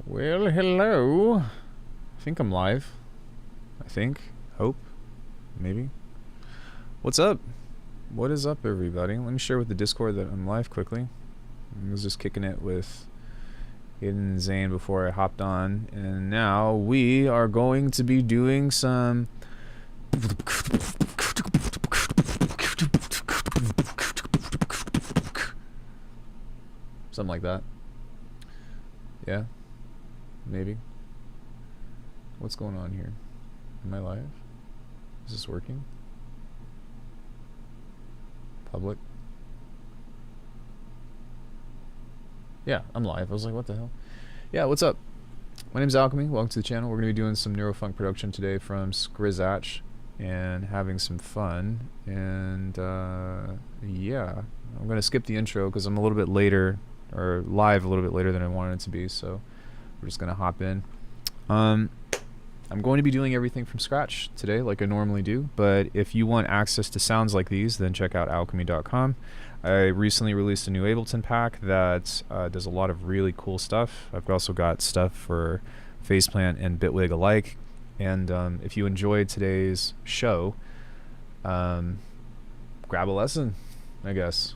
Well, hello. I think I'm live. I think. Hope. Maybe. What's up? What is up, everybody? Let me share with the Discord that I'm live quickly. I was just kicking it with Aiden and Zane before I hopped on. And now we are going to be doing some... something like that. Yeah. Maybe. What's going on here? Am I live? Is this working? Public? Yeah, I'm live. I was like, what the hell? Yeah, what's up? My name's Alckemy. Welcome to the channel. We're going to be doing some NeuroFunk production today from Skrizatch and having some fun. And yeah, I'm going to skip the intro because I'm a little bit later, or live a little bit later than I wanted it to be. So we're just going to hop in. I'm going to be doing everything from scratch today like I normally do, but if you want access to sounds like these, then check out alchemy.com. I recently released a new Ableton pack that does a lot of really cool stuff. I've also got stuff for Faceplant and Bitwig alike, and if you enjoyed today's show, grab a lesson, I guess.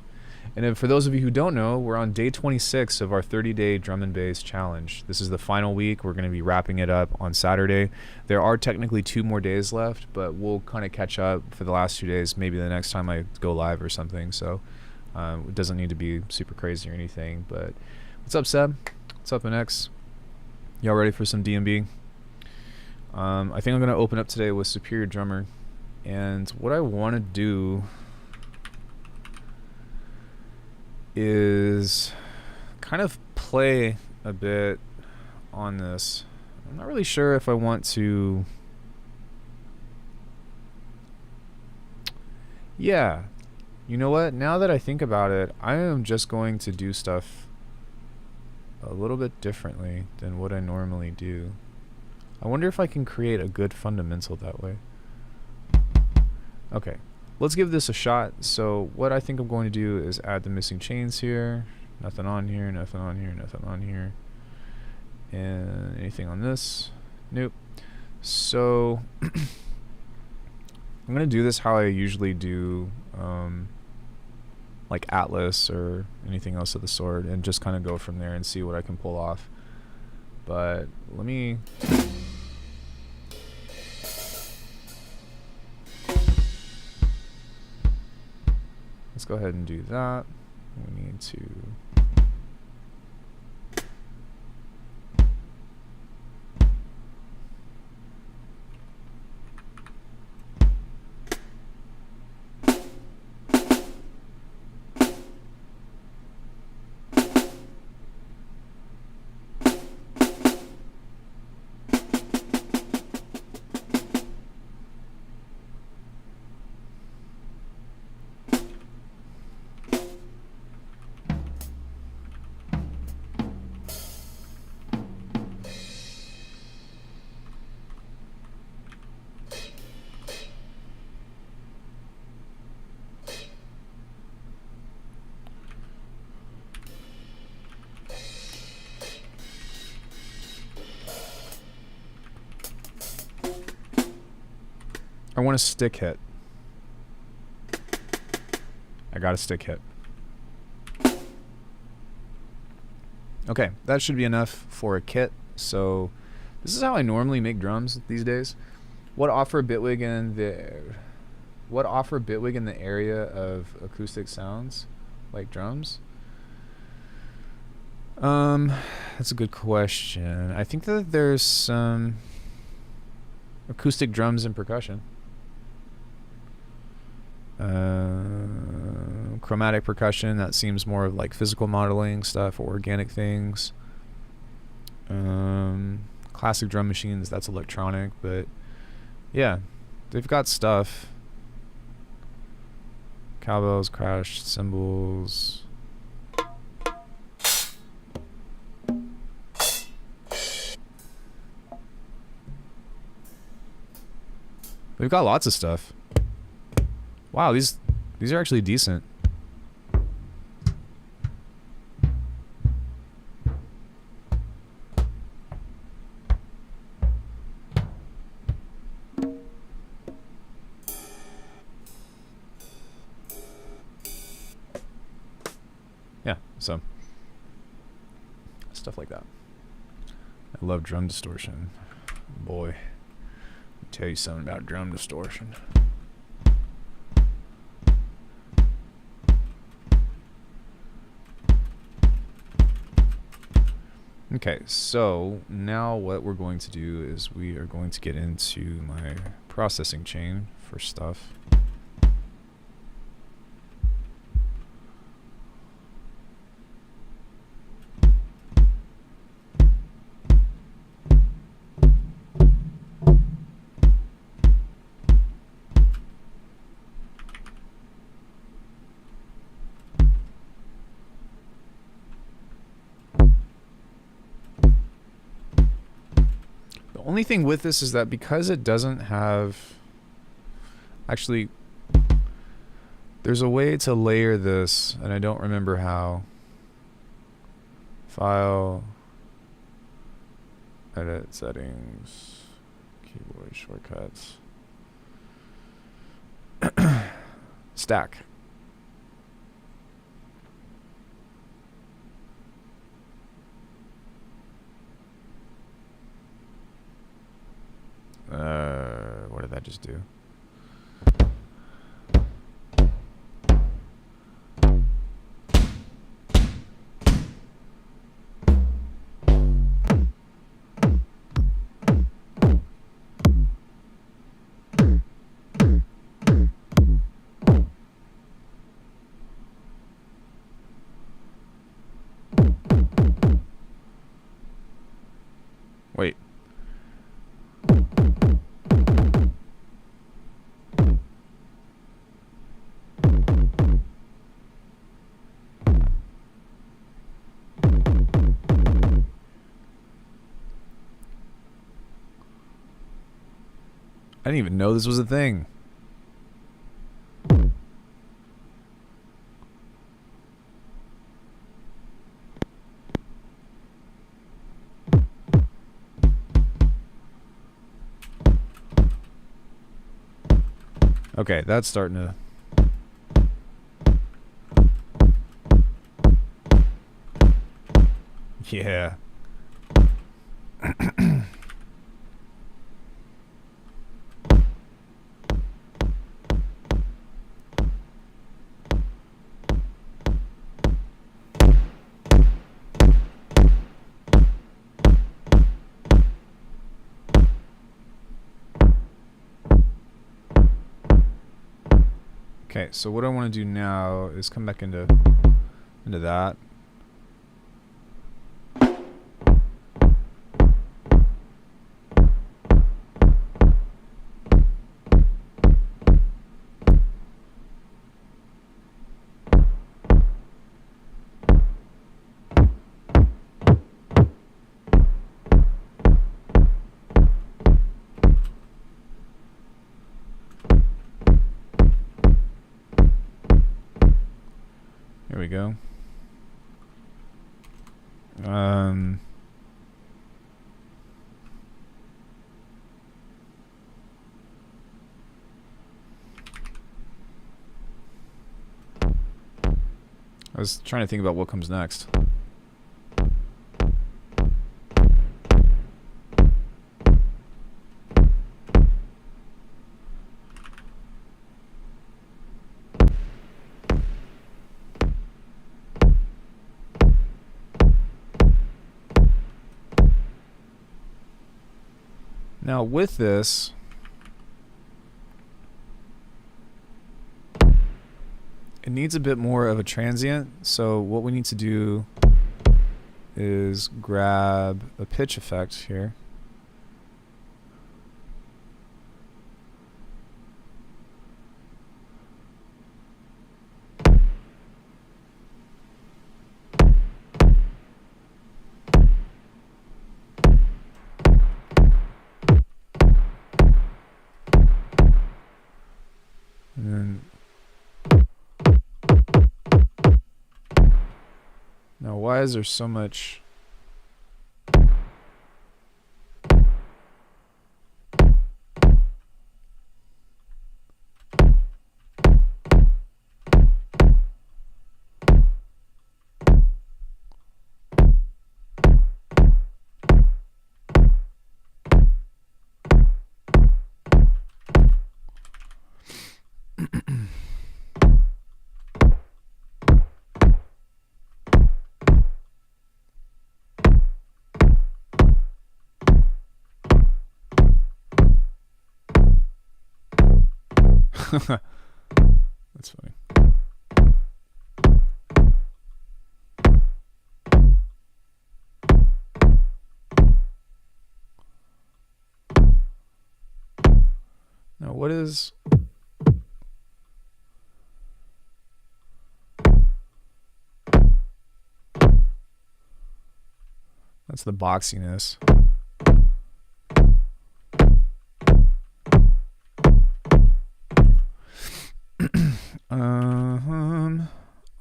And for those of you who don't know, we're on day 26 of our 30-day drum and bass challenge. This is the final week. We're going to be wrapping it up on Saturday. There are technically 2 more days left, but we'll kind of catch up for the last 2 days, maybe the next time I go live or something. So it doesn't need to be super crazy or anything. But what's up, Seb? What's up, NX? Y'all ready for some D&B? I think I'm going to open up today with Superior Drummer. And what I want to do is kind of play a bit on this. I'm not really sure if I want to... Yeah, you know what? Now that I think about it, I am just going to do stuff a little bit differently than what I normally do. I wonder if I can create a good fundamental that way. Okay. Let's give this a shot. So what I think I'm going to do is add the missing chains here. Nothing on here, nothing on here, nothing on here. And anything on this? Nope. So I'm going to do this how I usually do like Atlas or anything else of the sort, and just kind of go from there and see what I can pull off. But let me... Let's go ahead and do that. We need to... I want a stick hit. I got a stick hit. Okay, that should be enough for a kit. So this is how I normally make drums these days. What offer Bitwig in the area of acoustic sounds like drums? That's a good question. I think that there's some acoustic drums and percussion. Chromatic percussion, that seems more of like physical modeling stuff or organic things. Classic drum machines, that's electronic, but yeah, they've got stuff. Cowbells, crashed cymbals. They've got lots of stuff. Wow, these are actually decent. So stuff like that. I love drum distortion. Boy, let me tell you something about drum distortion. Okay, so now what we're going to do is we are going to get into my processing chain for stuff. The only thing with this is that because it doesn't have, actually, there's a way to layer this, and I don't remember how. File, edit settings, keyboard shortcuts, stack. What did that just do? Wait. I didn't even know this was a thing. Okay, that's starting to... Yeah. Okay, so what I want to do now is come back into that. Here we go. I was trying to think about what comes next. Now with this, it needs a bit more of a transient, so what we need to do is grab a pitch effect here. And then, now why is there so much? That's funny. Now, what is... That's the boxiness.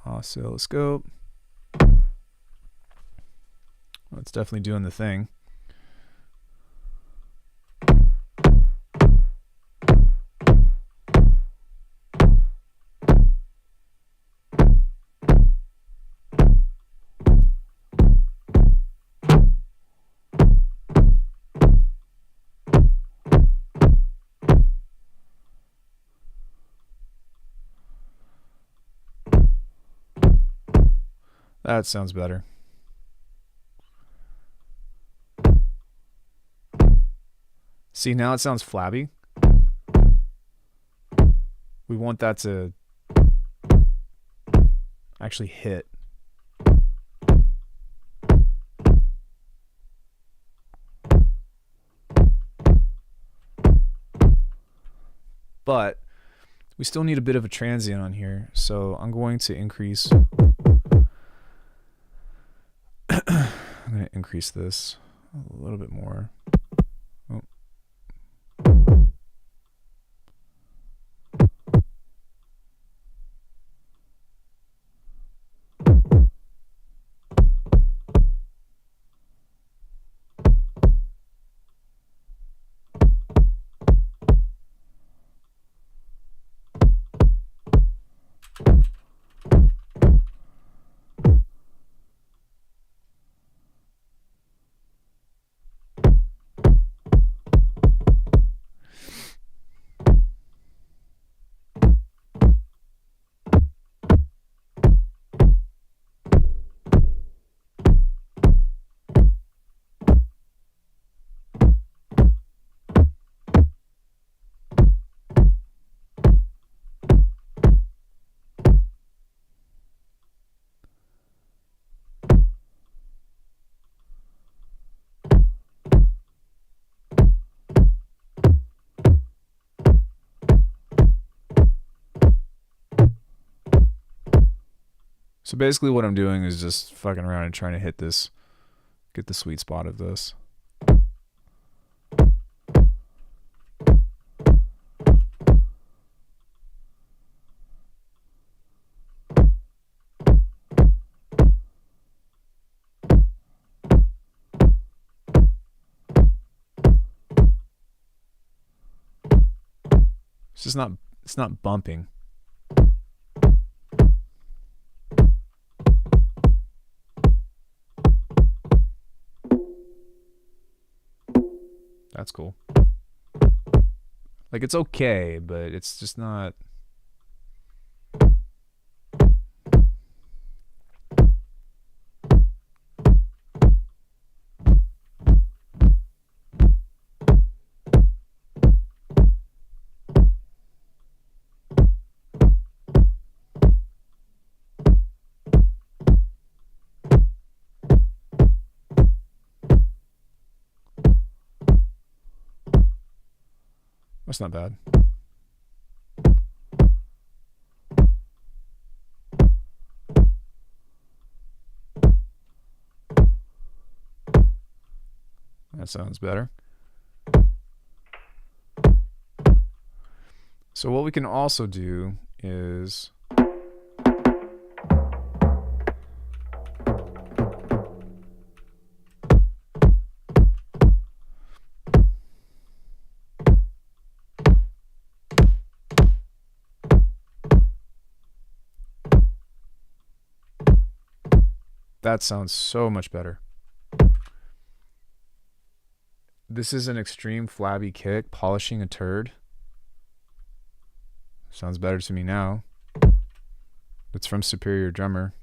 Oscilloscope. Well, it's definitely doing the thing. That sounds better. See, now it sounds flabby. We want that to actually hit. But we still need a bit of a transient on here, so I'm going to increase... I'm going to increase this a little bit more. Oh. So basically what I'm doing is just fucking around and trying to hit this, get the sweet spot of this. It's not bumping. That's cool. Like, it's okay, but it's just not... That's not bad. That sounds better. So what we can also do is that sounds so much better. This is an extreme flabby kick, polishing a turd. Sounds better to me now. It's from Superior Drummer.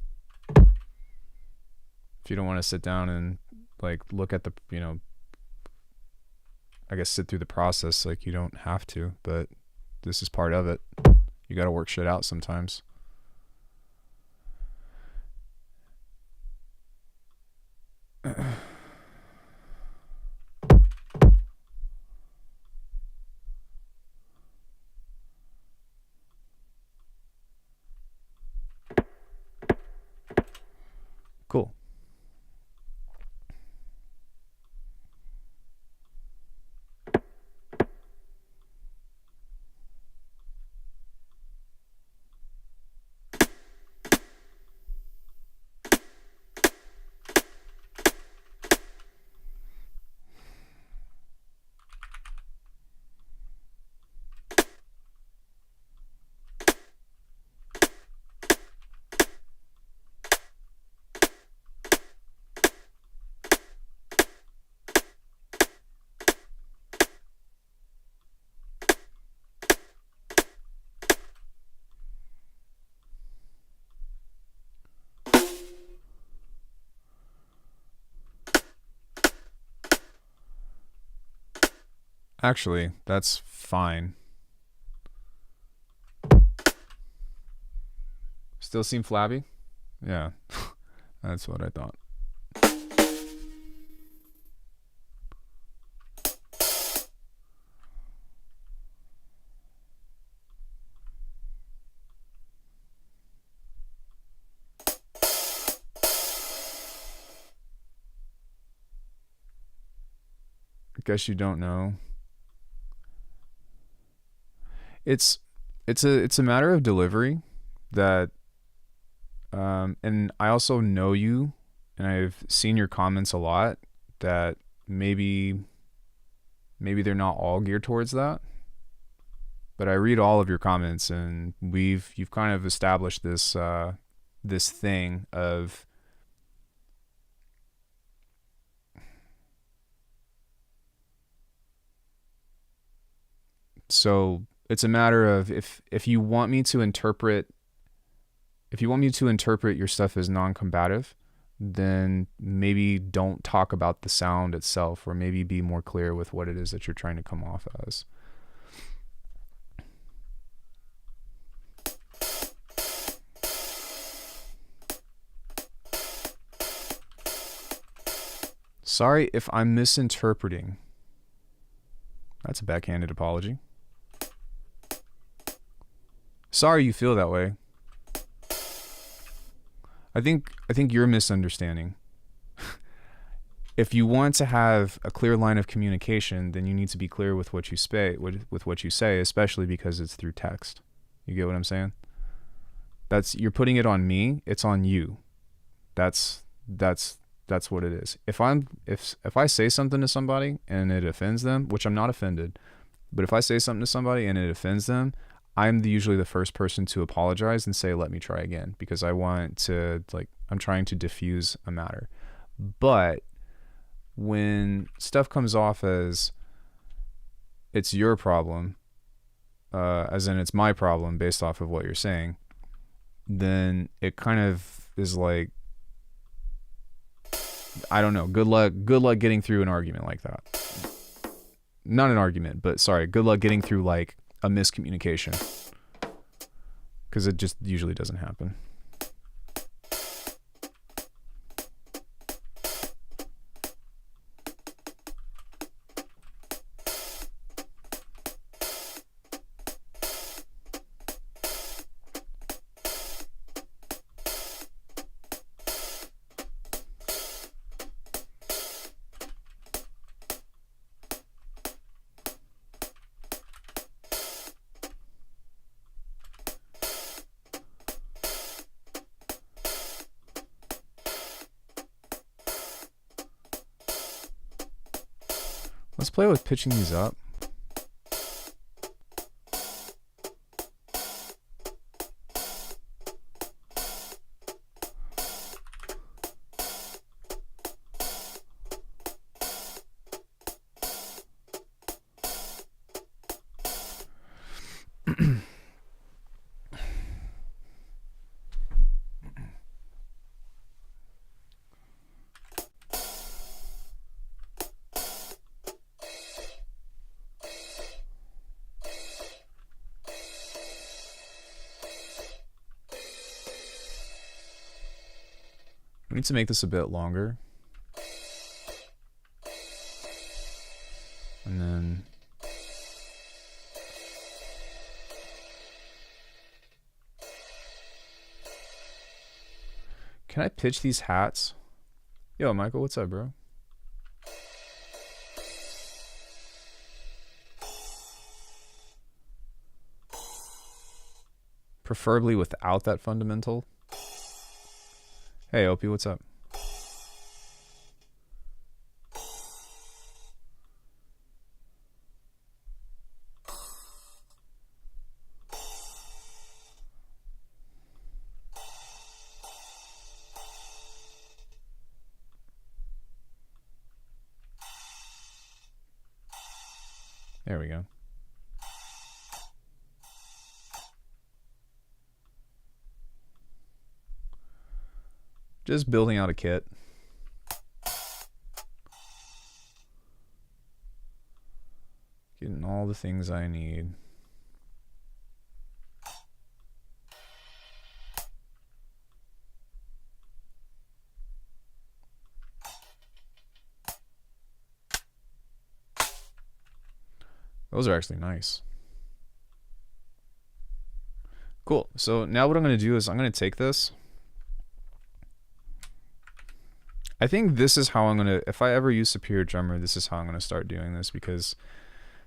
If you don't want to sit down and like look at the, you know, I guess sit through the process, like you don't have to, but this is part of it. You got to work shit out sometimes. Cool. Actually, that's fine. Still seem flabby? Yeah, that's what I thought. I guess you don't know. It's a matter of delivery that and I also know you, and I've seen your comments a lot, that maybe they're not all geared towards that, but I read all of your comments, and you've kind of established this this thing of so it's a matter of if you want me to interpret your stuff as non-combative, then maybe don't talk about the sound itself, or maybe be more clear with what it is that you're trying to come off as. Sorry if I'm misinterpreting. That's a backhanded apology. Sorry you feel that way. I think you're misunderstanding. If you want to have a clear line of communication, then you need to be clear with what you say, especially because it's through text. You get what I'm saying? You're putting it on me. It's on you. That's what it is. If I say something to somebody and it offends them, which I'm not offended, but if I say something to somebody and it offends them, I'm usually the first person to apologize and say, let me try again, because I'm trying to diffuse a matter. But when stuff comes off as it's your problem, as in it's my problem based off of what you're saying, then it kind of is like, I don't know, good luck getting through an argument like that. Not an argument, but sorry, good luck getting through like a miscommunication, because it just usually doesn't happen. Let's play with pitching these up. We need to make this a bit longer. And then can I pitch these hats? Yo, Michael, what's up, bro? Preferably without that fundamental. Hey, Opie, what's up? There we go. Just building out a kit. Getting all the things I need. Those are actually nice. Cool. So now what I'm going to do is I'm going to take this. I think this is how I'm going to, if I ever use Superior Drummer, this is how I'm going to start doing this, because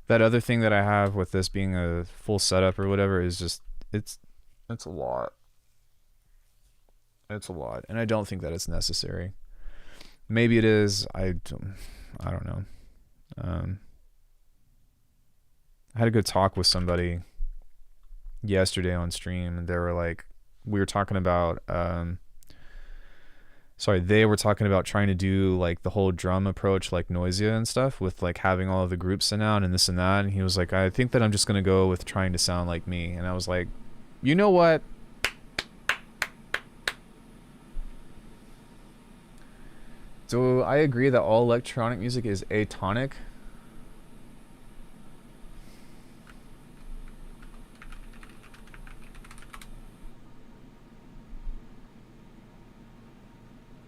that other thing that I have with this being a full setup or whatever is just, it's a lot. It's a lot. And I don't think that it's necessary. Maybe it is. I don't know. I had a good talk with somebody yesterday on stream, and they were like, we were talking about, they were talking about trying to do like the whole drum approach, like Noisia and stuff, with like having all of the groups sent out and this and that. And he was like, I think that I'm just going to go with trying to sound like me. And I was like, you know what? Do I agree that all electronic music is atonic?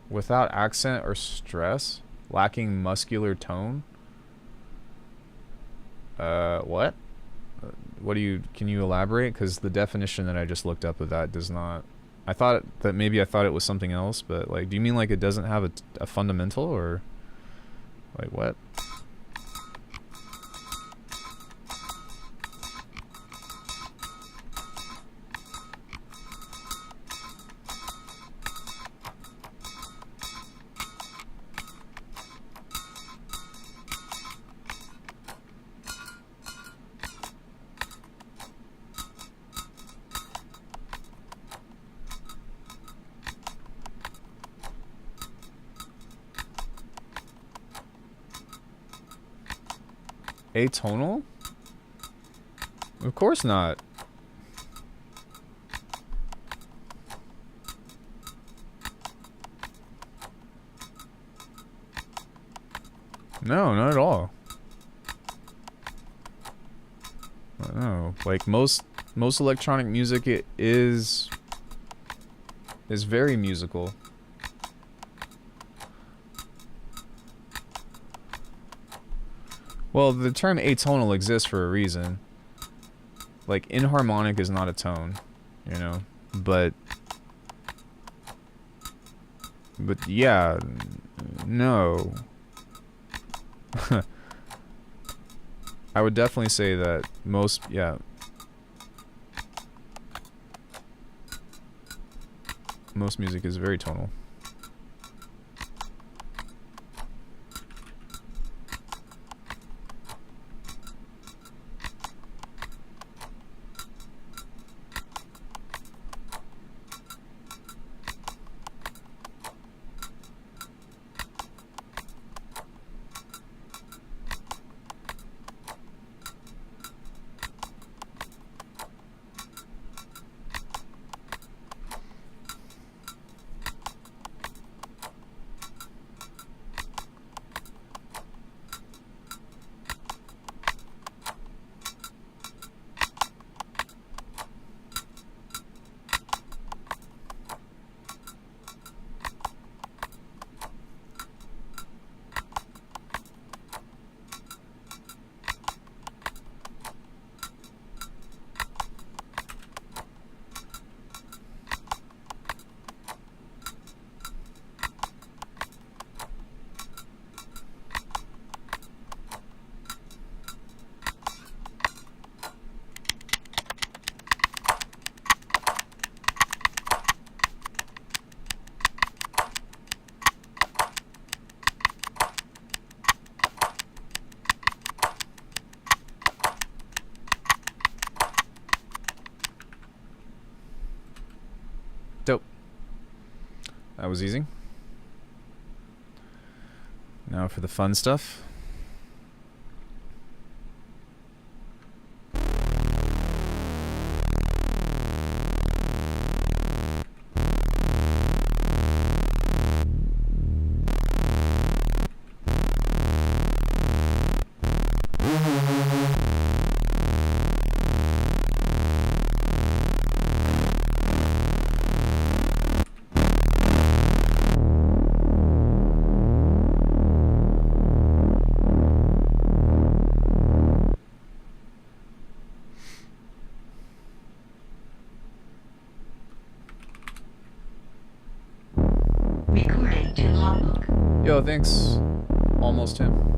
Without accent or stress, lacking muscular tone. What? What do you? Can you elaborate? Because the definition that I just looked up of that does not. I thought that maybe I thought it was something else, but like, do you mean like it doesn't have a fundamental, or like what? Atonal? Of course not. No, not at all. No, like most electronic music, it is very musical. Well, the term atonal exists for a reason. Like, inharmonic is not a tone, you know? But yeah, no. I would definitely say that most music is very tonal. That was easy. Now for the fun stuff. Recording to logbook. Yo, thanks. Almost him.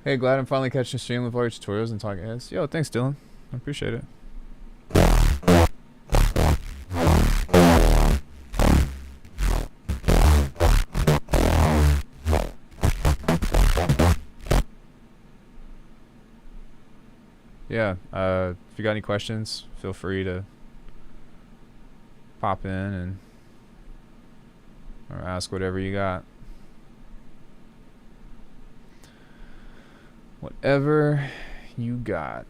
Hey, glad I'm finally catching a stream with all your tutorials and talking heads. Yo, thanks, Dylan. I appreciate it. Yeah, if you got any questions, feel free to pop in and or ask whatever you got. Whatever you got.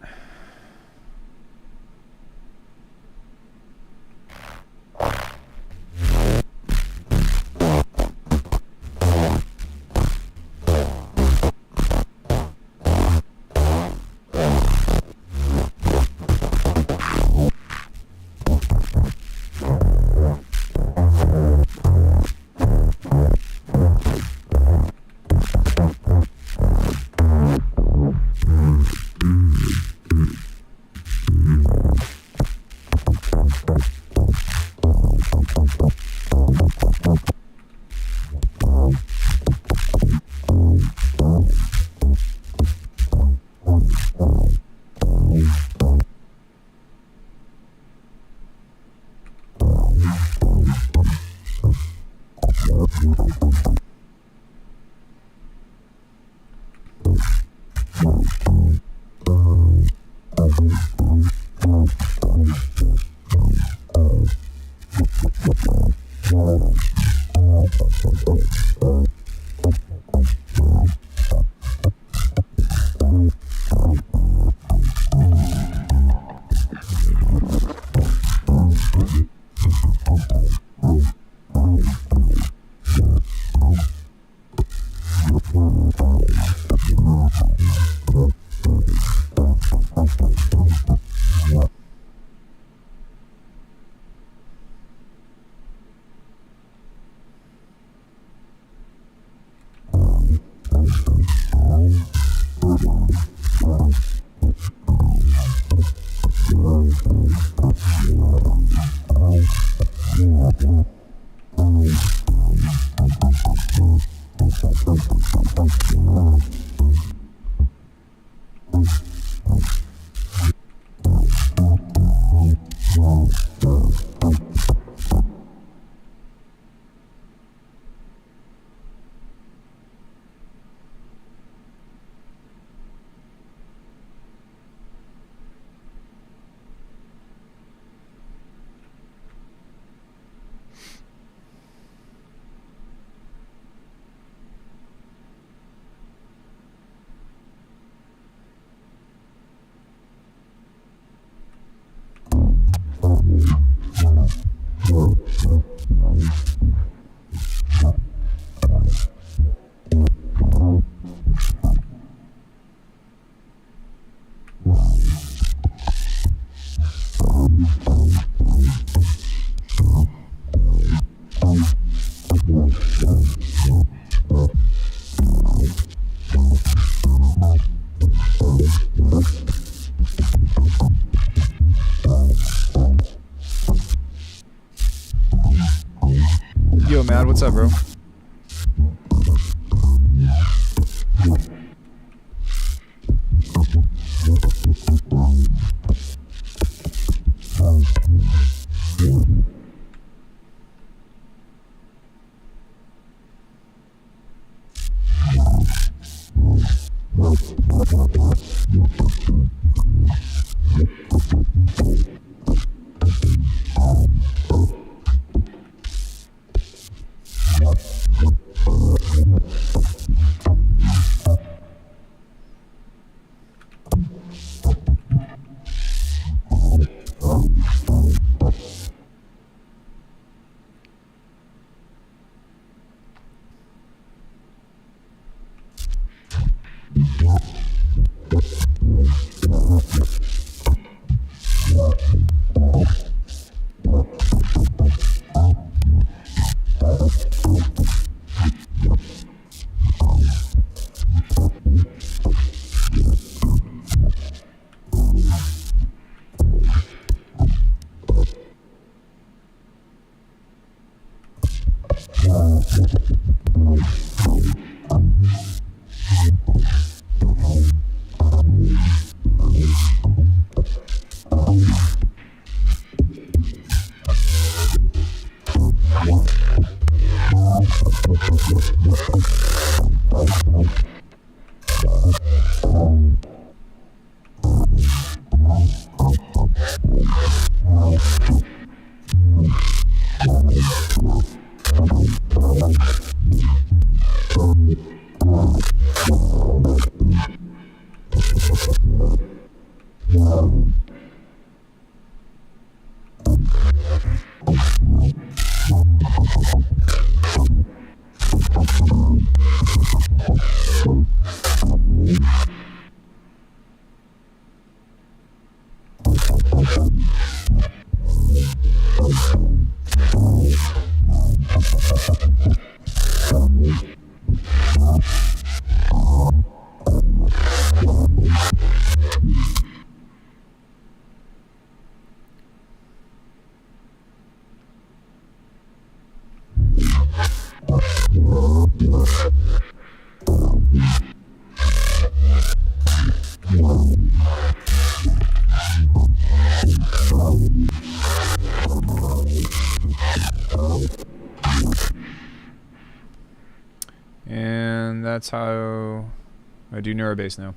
Yo, Mad, what's up, bro? And that's how I do neurobase now.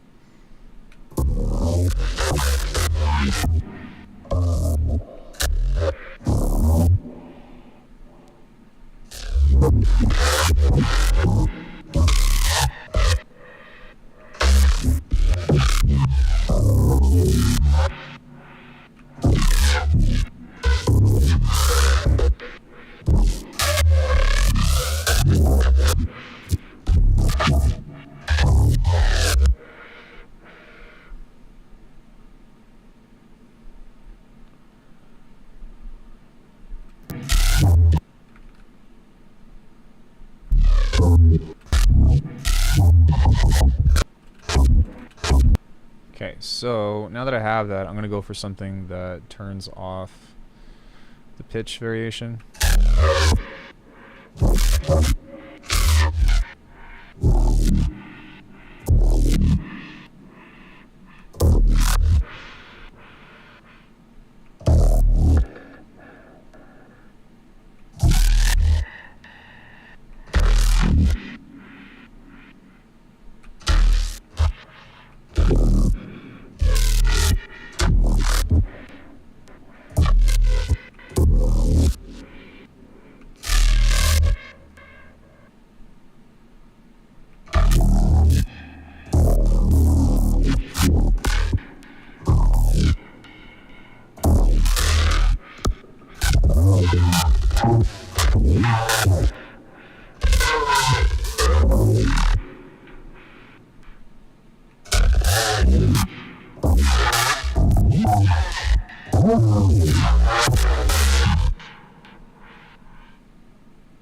Okay, so now that I have that, I'm going to go for something that turns off the pitch variation.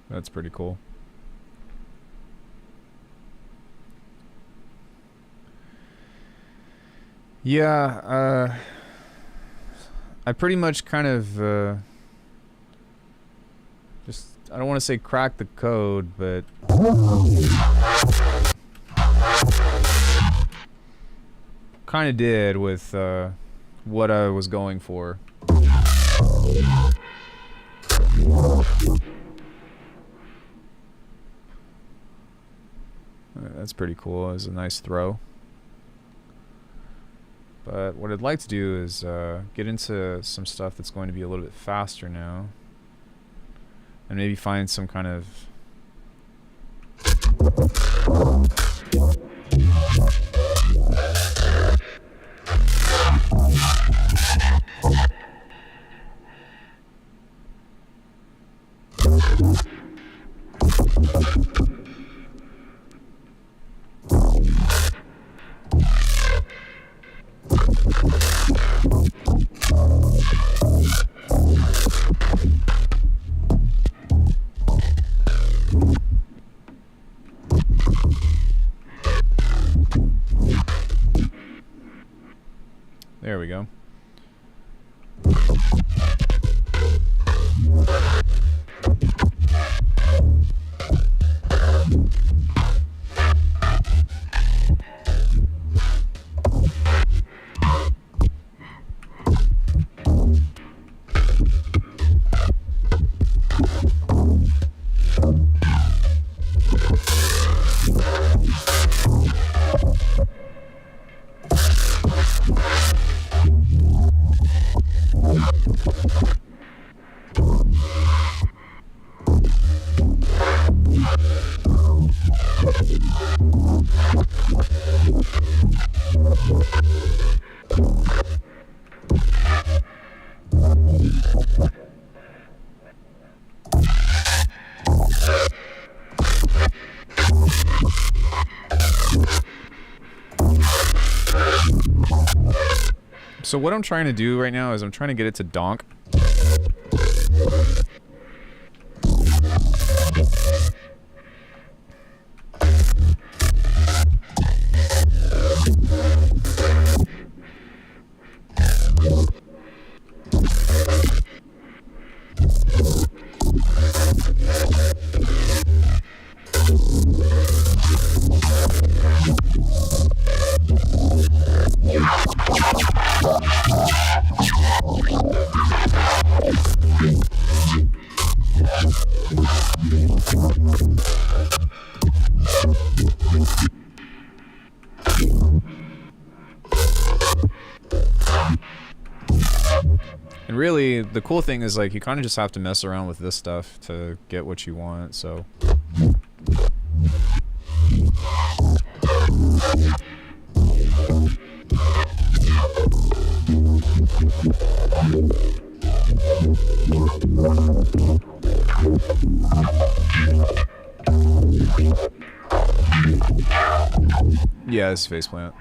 That's pretty cool. Yeah, I pretty much kind of Just, I don't want to say crack the code, but kind of did with what I was going for. That's pretty cool. It was a nice throw. But what I'd like to do is get into some stuff that's going to be a little bit faster now. And maybe find some kind of... There we go. So what I'm trying to do right now is I'm trying to get it to donk. And really, the cool thing is, like, you kind of just have to mess around with this stuff to get what you want, so... Yeah, this is faceplant.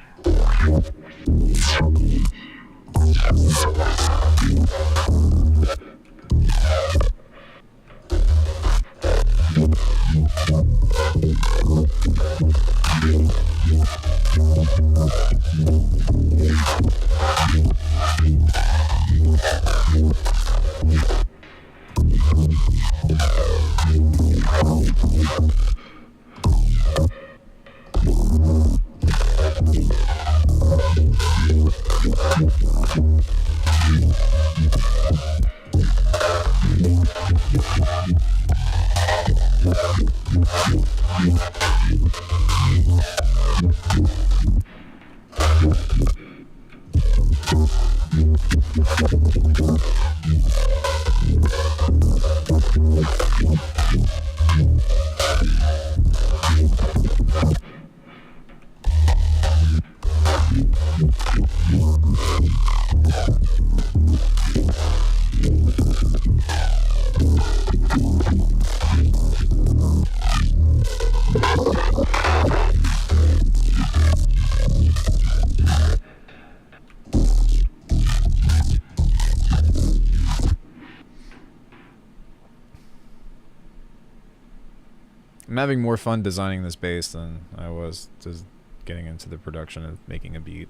I'm having more fun designing this bass than I was just getting into the production of making a beat.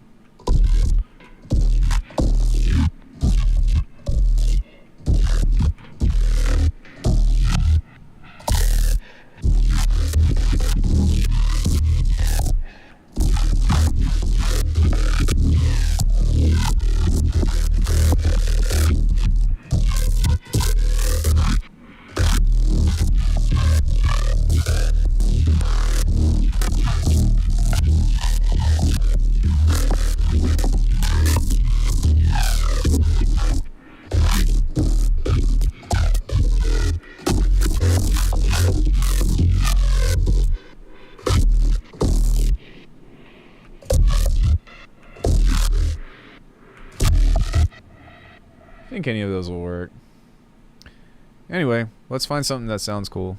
think any of those will work. Anyway, let's find something that sounds cool.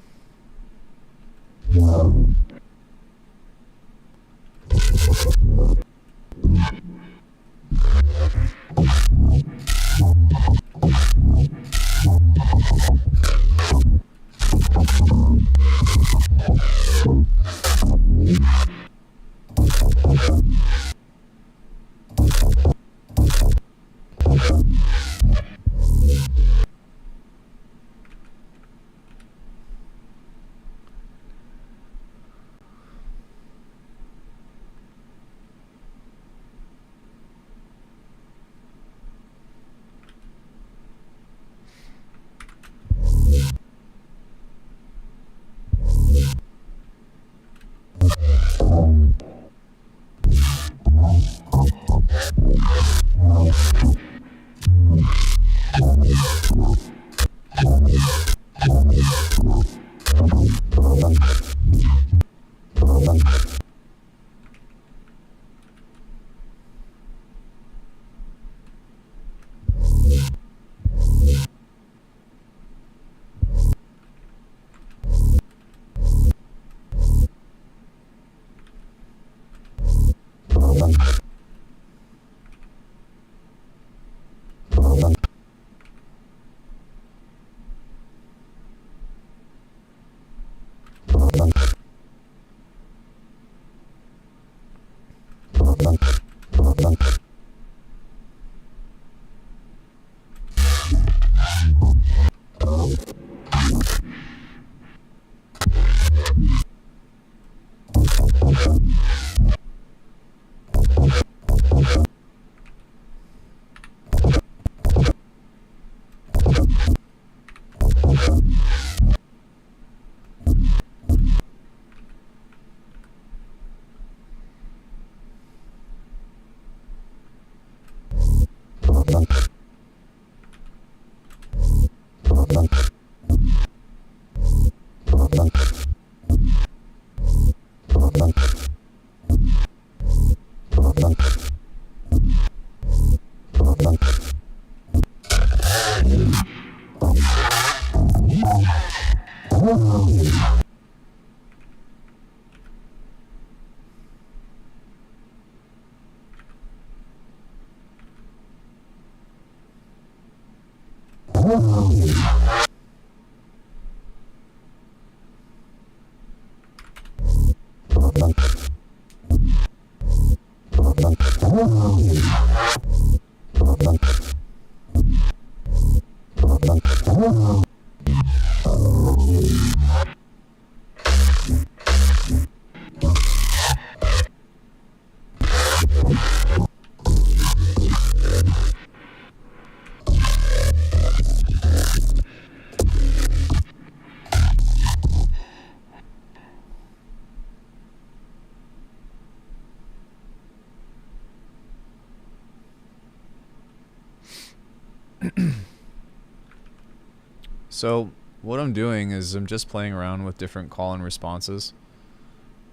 So what I'm doing is I'm just playing around with different call and responses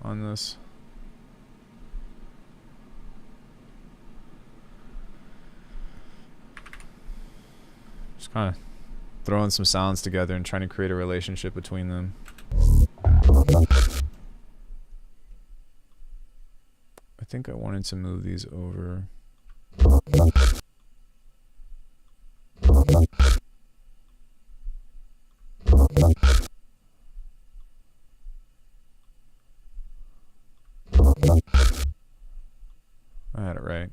on this. Just kind of throwing some sounds together and trying to create a relationship between them. I think I wanted to move these over. I had it right.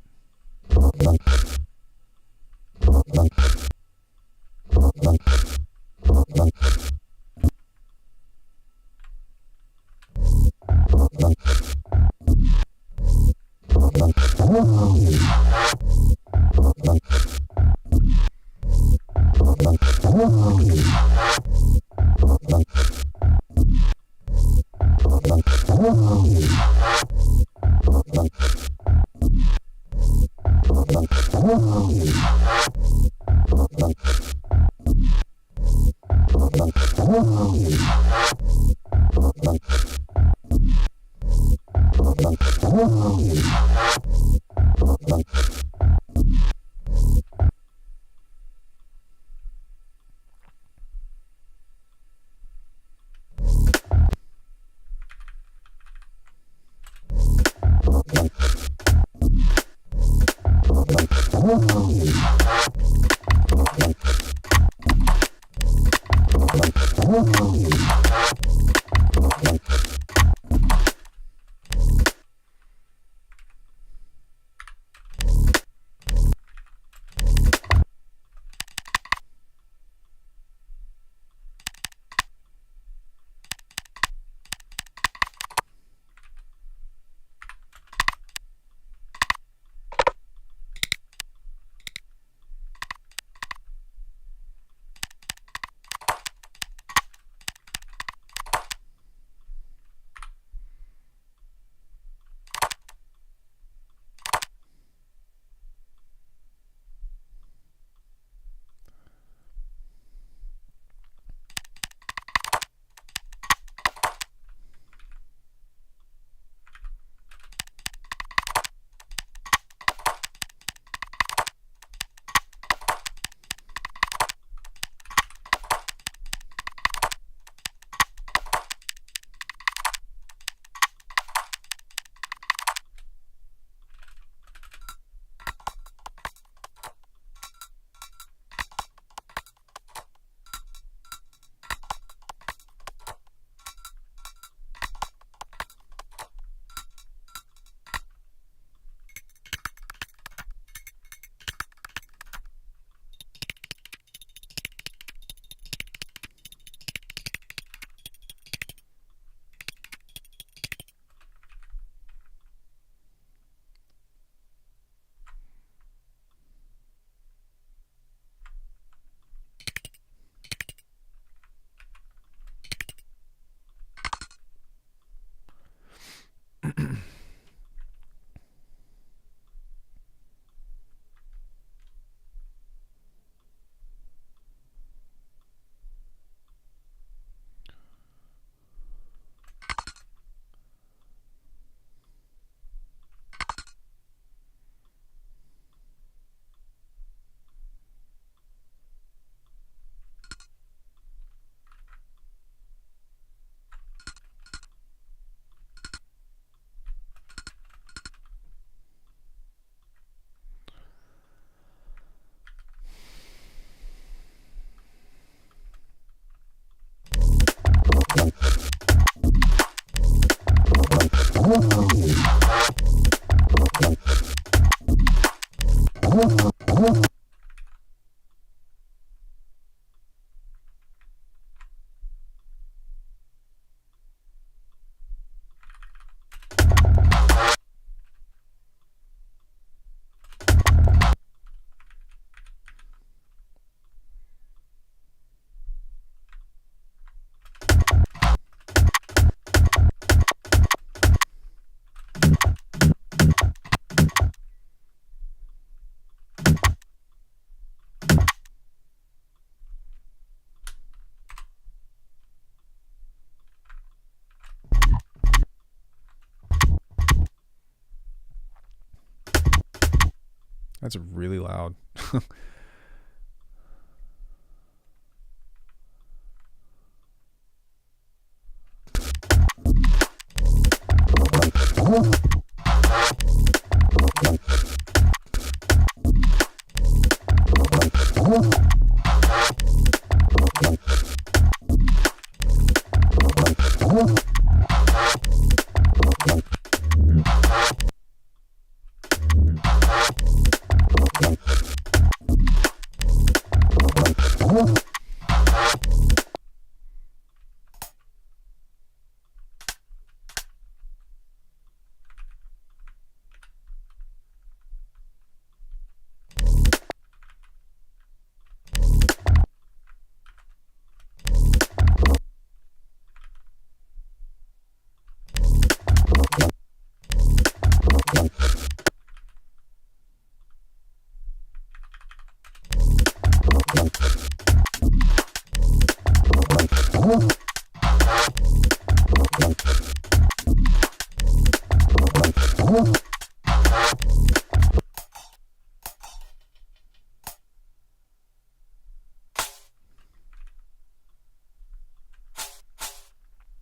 That's really loud.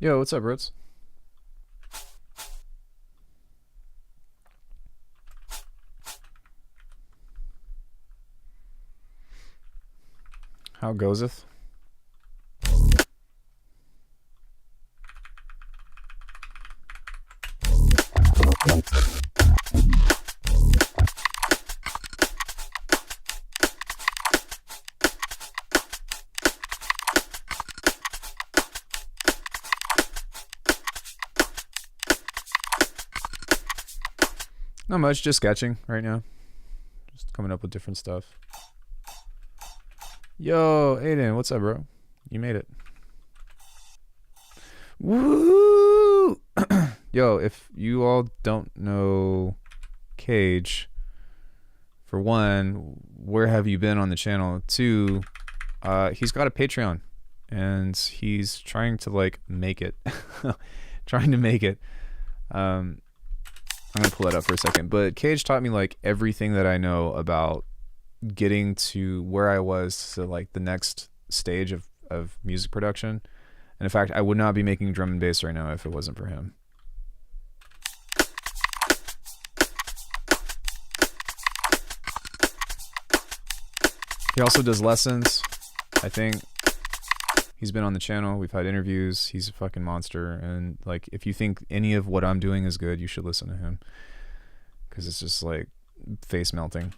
Yo, what's up, Ritz? How goeseth? Not much, just sketching right now. Just coming up with different stuff. Yo, Aiden, what's up, bro? You made it. Woo! Yo, if you all don't know Cage, for one, where have you been on the channel? Two, he's got a Patreon, and he's trying to like make it. Trying to make it. I'm gonna pull that up for a second, but Cage taught me like everything that I know about getting to where I was to like the next stage of music production. And in fact, I would not be making drum and bass right now if it wasn't for him. He also does lessons. I think he's been on the channel. We've had interviews. He's a fucking monster. And like, if you think any of what I'm doing is good, you should listen to him, because it's just like face melting.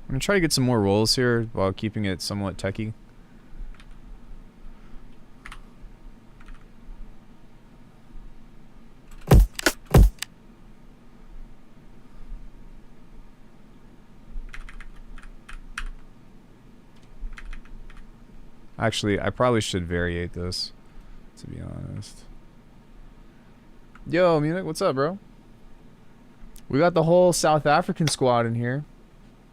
I'm gonna try to get some more rolls here while keeping it somewhat techy. Actually, I probably should variate this, to be honest. Yo, Munich, what's up, bro? We got the whole South African squad in here.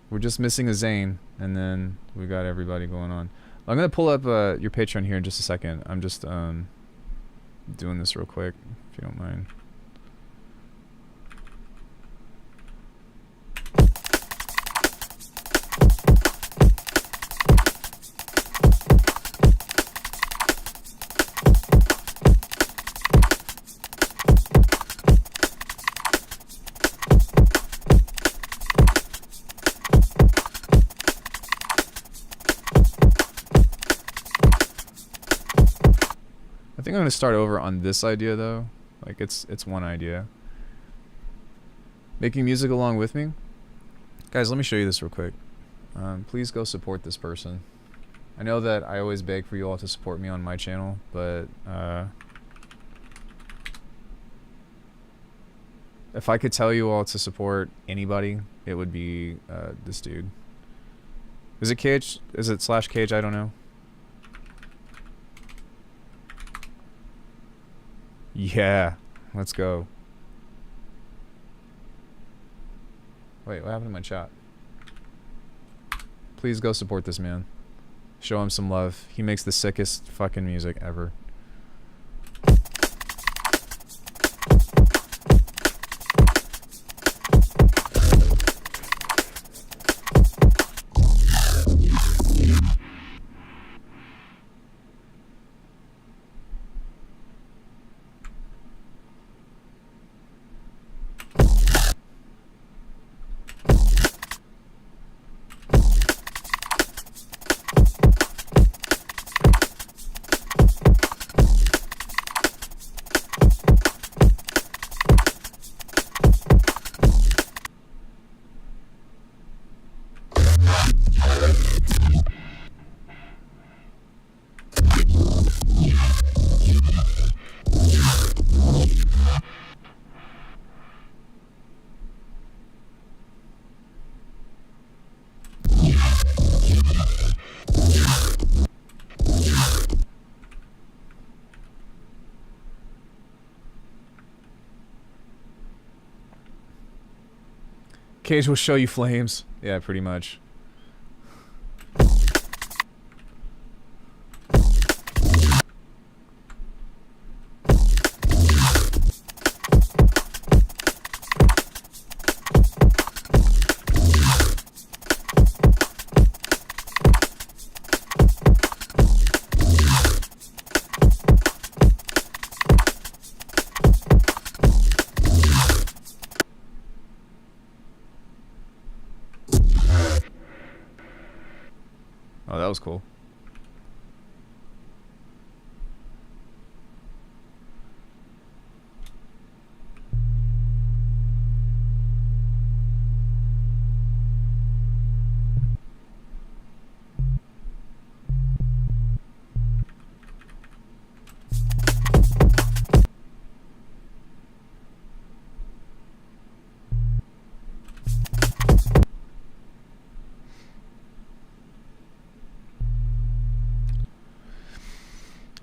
We're just missing a Zane, and then we got everybody going on. I'm gonna pull up your Patreon here in just a second. I'm just doing this real quick, if you don't mind. I think I'm gonna start over on this idea though. Like it's one idea. Making music along with me. Guys, let me show you this real quick. Please go support this person. I know that I always beg for you all to support me on my channel, but if I could tell you all to support anybody, it would be this dude. Is it Cage? Is it /Cage? I don't know. Yeah, let's go. Wait, what happened to my chat? Please go support this man. Show him some love. He makes the sickest fucking music ever. Cage will show you flames. Yeah, pretty much. Oh, that was cool.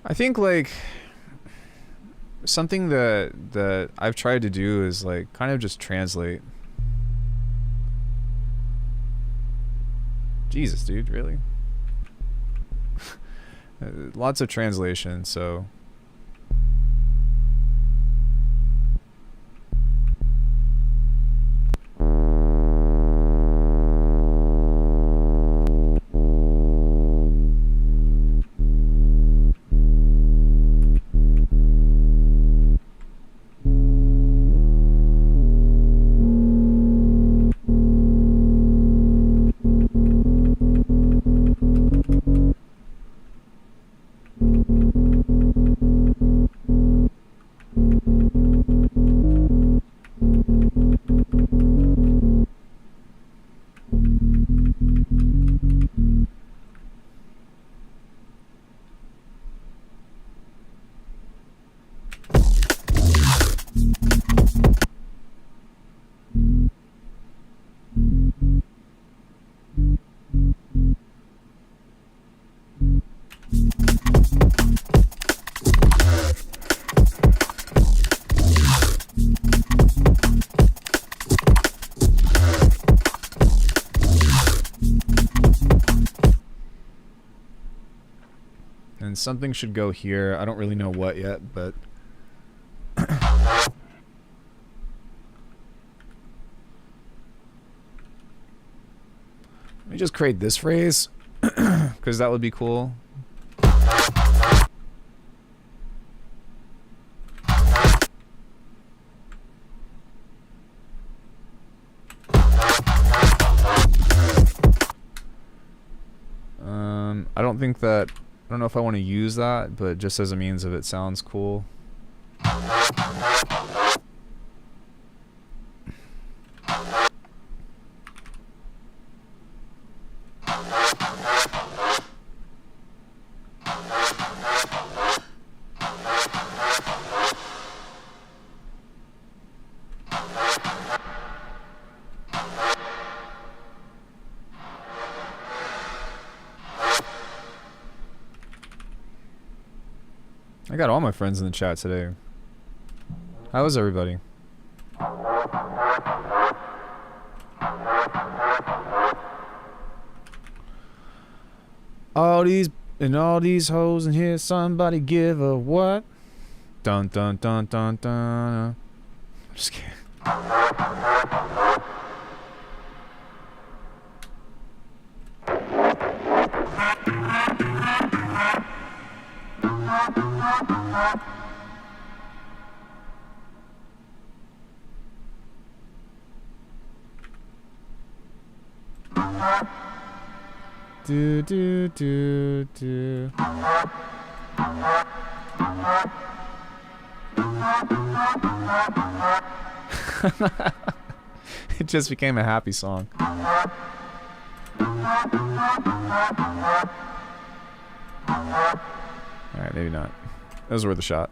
I think like something that I've tried to do is like kind of just translate. Jesus, dude, really? Lots of translation, so and something should go here. I don't really know what yet, but let me just create this phrase because that would be cool. I don't think that, I don't know if I want to use that, but just as a means of it sounds cool. I got all my friends in the chat today. How is everybody? All these hoes in here, somebody give a what? Dun dun dun dun dun. Just kidding. Do do do do. It just became a happy song. Alright, maybe not. That was worth a shot.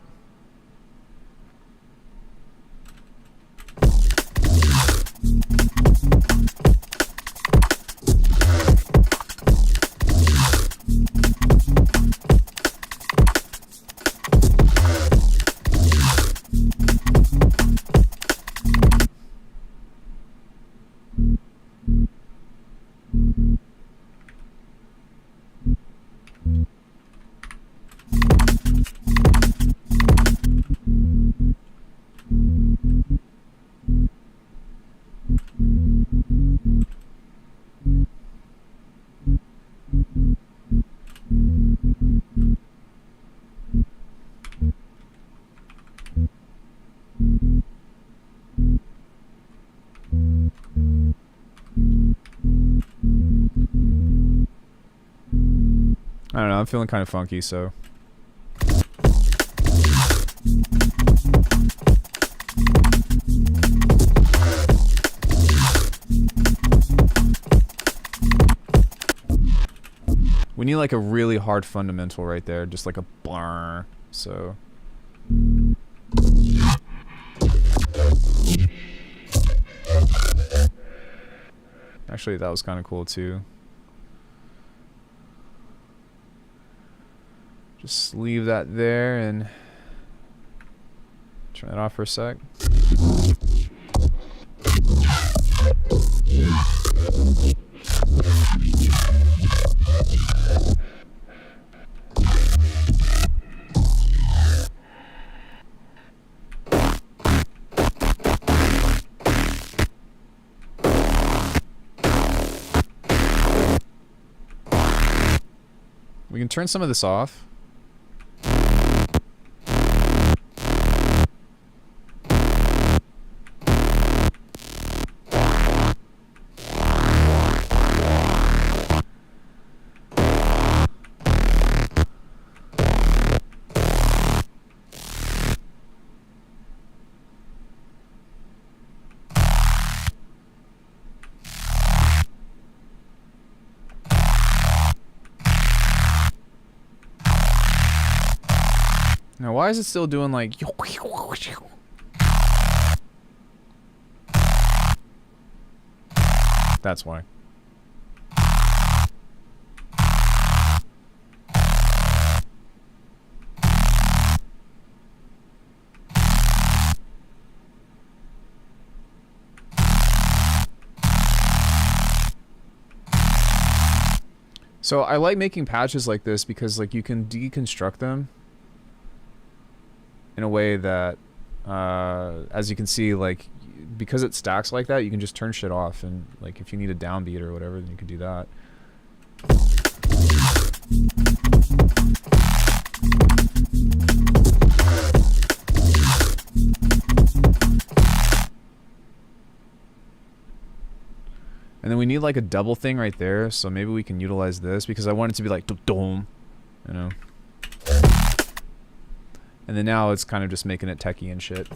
I don't know, I'm feeling kind of funky, so. We need like a really hard fundamental right there, just like a blar. So. Actually, that was kind of cool too. Just leave that there and turn that off for a sec. We can turn some of this off. Now, why is it still doing like... That's why. So I like making patches like this because like you can deconstruct them in a way that, as you can see, like, because it stacks like that, you can just turn shit off, and like if you need a downbeat or whatever, then you can do that. And then we need like a double thing right there, so maybe we can utilize this because I want it to be like dome, you know. And then now it's kind of just making it techie and shit.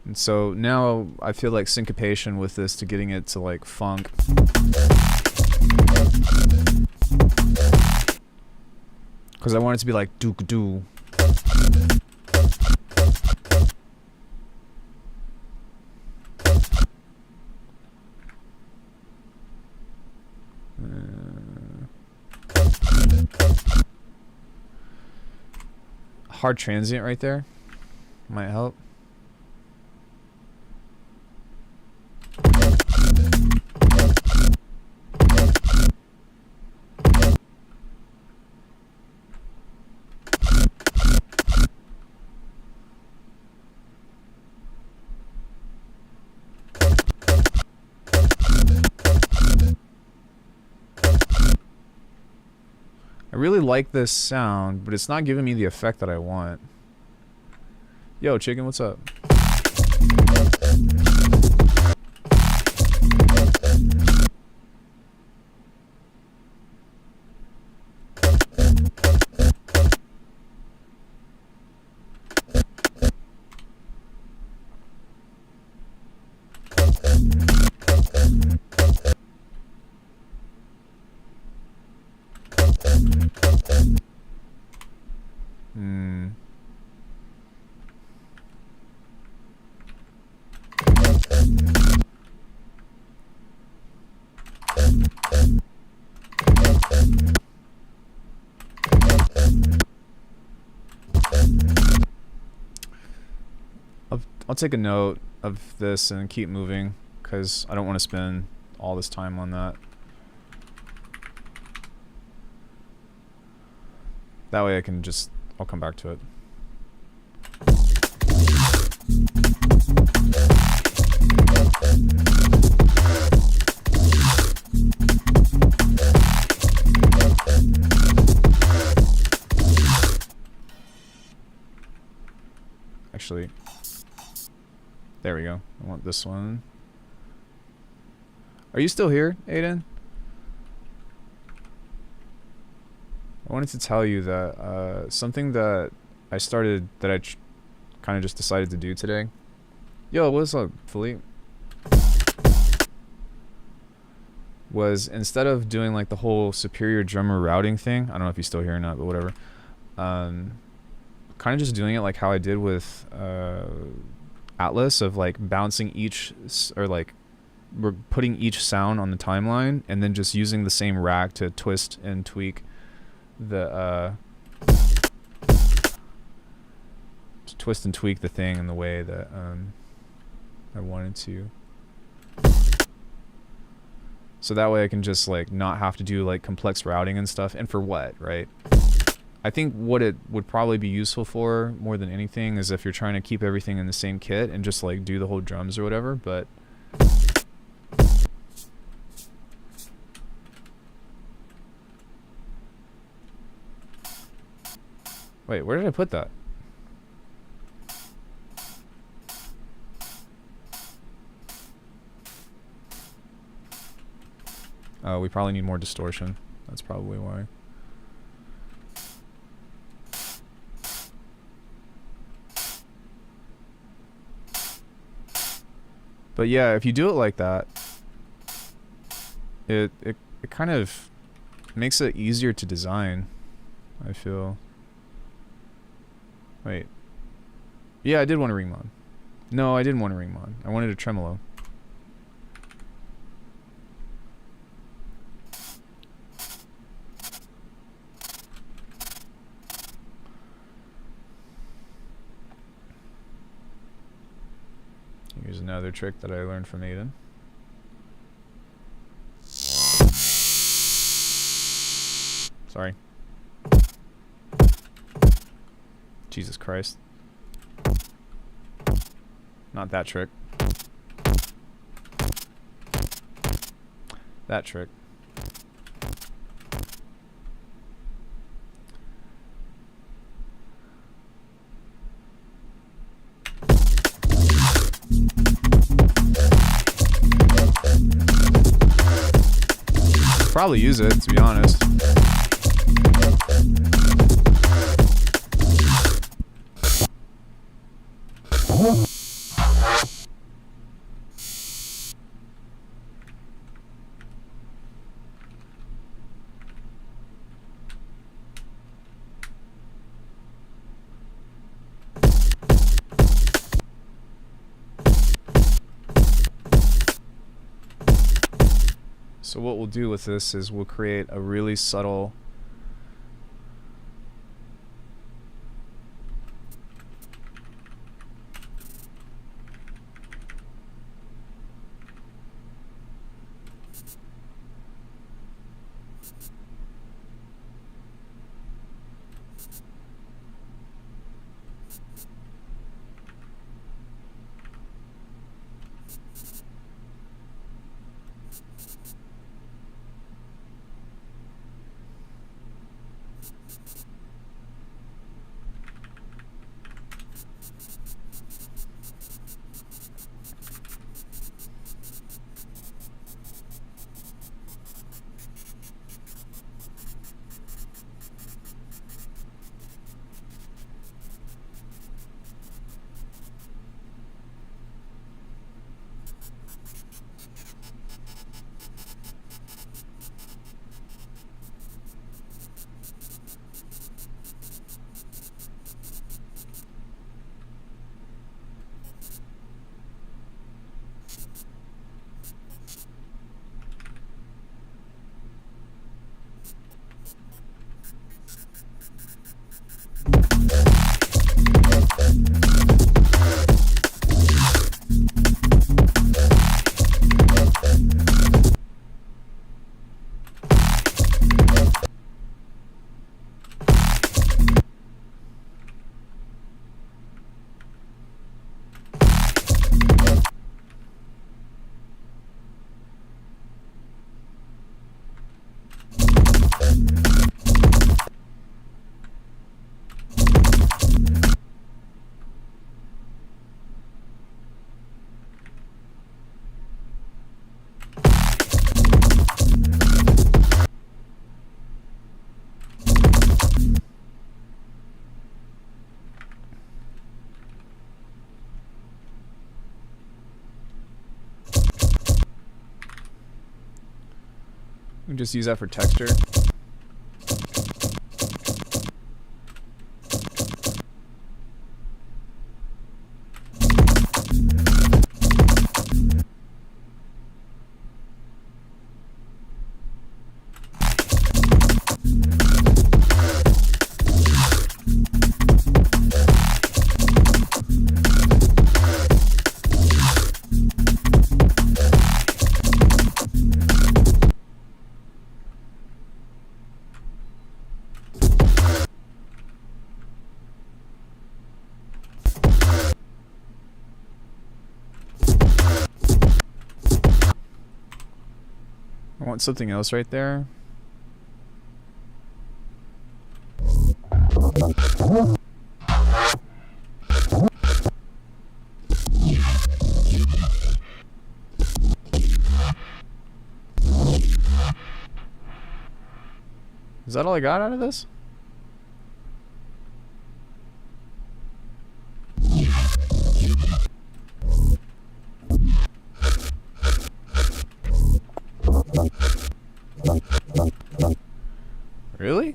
And so now I feel like syncopation with this to getting it to like funk. Because I want it to be like dook-doo. Hard transient right there might help. I really like this sound, but it's not giving me the effect that I want. Yo, chicken, what's up? I'll take a note of this and keep moving because I don't want to spend all this time on that. That way I can just, I'll come back to it. Actually, there we go. I want this one. Are you still here, Aiden? I wanted to tell you that something that I started, that I kind of just decided to do today. Yo, what's up, Philippe? Was instead of doing like the whole superior drummer routing thing, I don't know if he's still here or not, but whatever. Kind of just doing it like how I did with Atlas, of like bouncing each, or like we're putting each sound on the timeline and then just using the same rack to twist and tweak the thing in the way that I wanted to. So that way I can just like not have to do like complex routing and stuff. And for what, right? I think what it would probably be useful for more than anything is if you're trying to keep everything in the same kit and just like do the whole drums or whatever, but wait, where did I put that? Oh, we probably need more distortion. That's probably why. But yeah, if you do it like that, it kind of makes it easier to design, I feel. Wait. Yeah, I did want a ring mod. No, I didn't want a ring mod. I wanted a tremolo. Here's another trick that I learned from Aiden. Sorry. Jesus Christ. Not that trick. That trick. Probably use it, to be honest. So what we'll do with this is we'll create a really subtle We just use that for texture. I want something else right there. Is that all I got out of this? Really?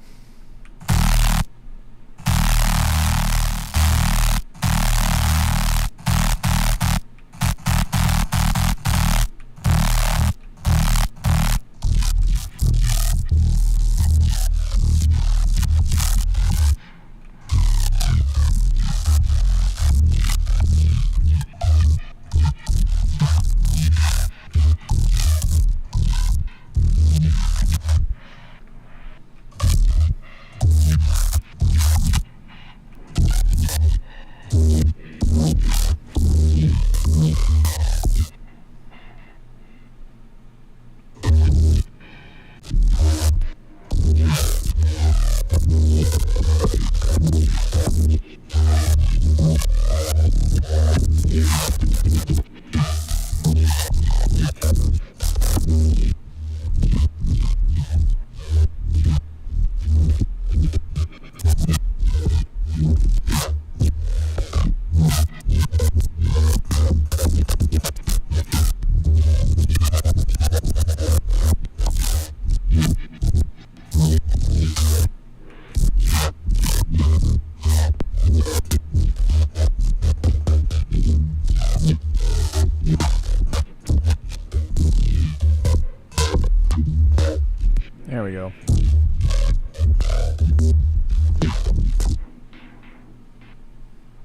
There we go.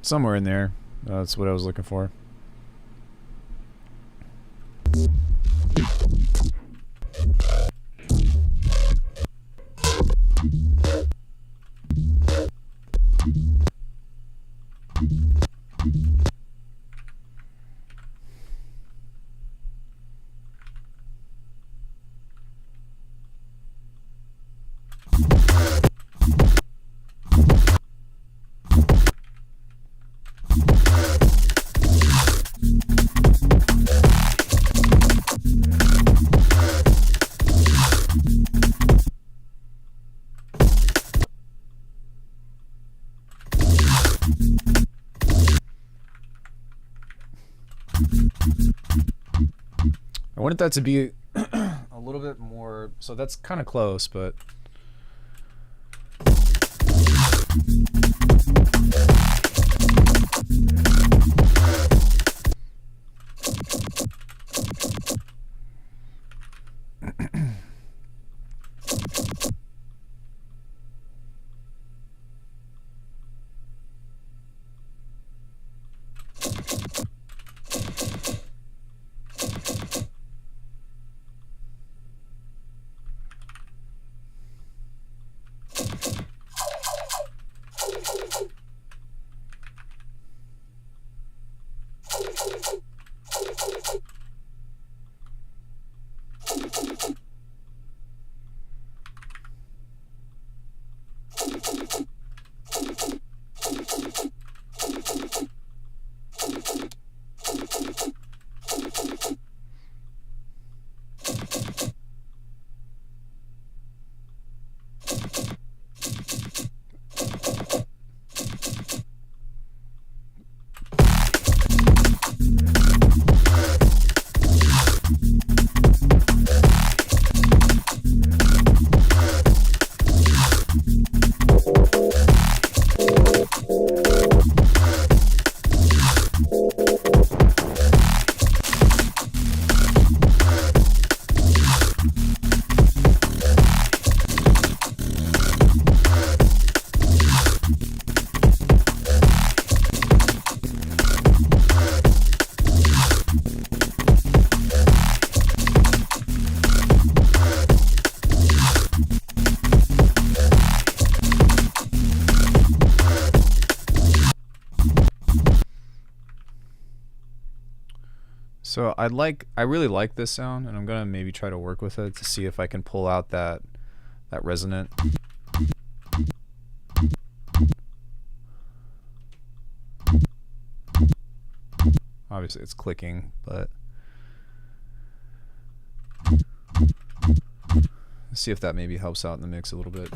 Somewhere in there. That's what I was looking for. I wanted that to be a little bit more, so that's kind of close, but So I really like this sound, and I'm gonna maybe try to work with it to see if I can pull out that resonant. Obviously it's clicking, but let's see if that maybe helps out in the mix a little bit.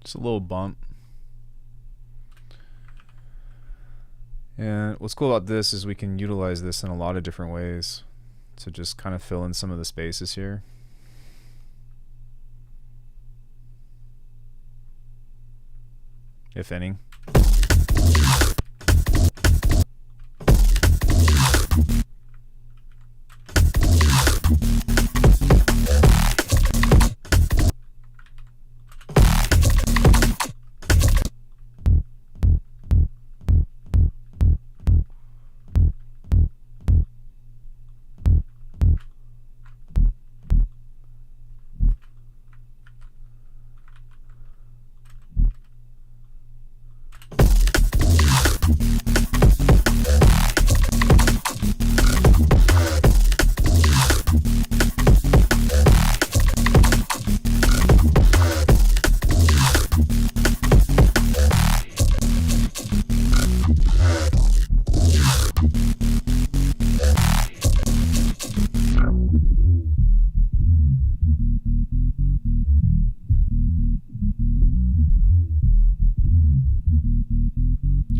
Just a little bump. And what's cool about this is we can utilize this in a lot of different ways to just kind of fill in some of the spaces here. If any.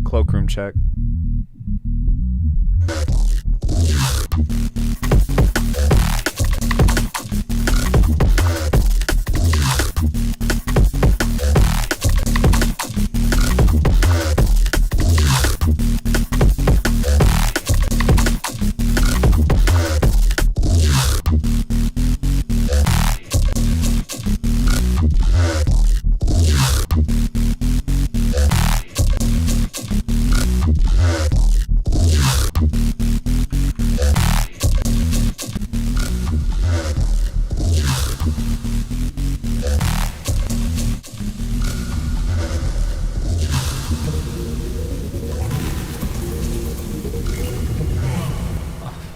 Cloakroom check.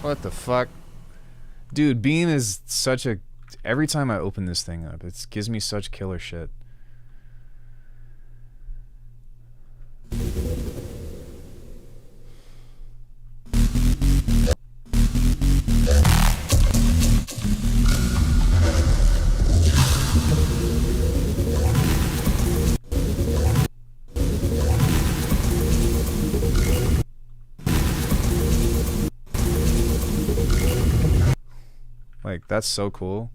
What the fuck? Dude, Beam is such a... Every time I open this thing up, it gives me such killer shit. Like, that's so cool.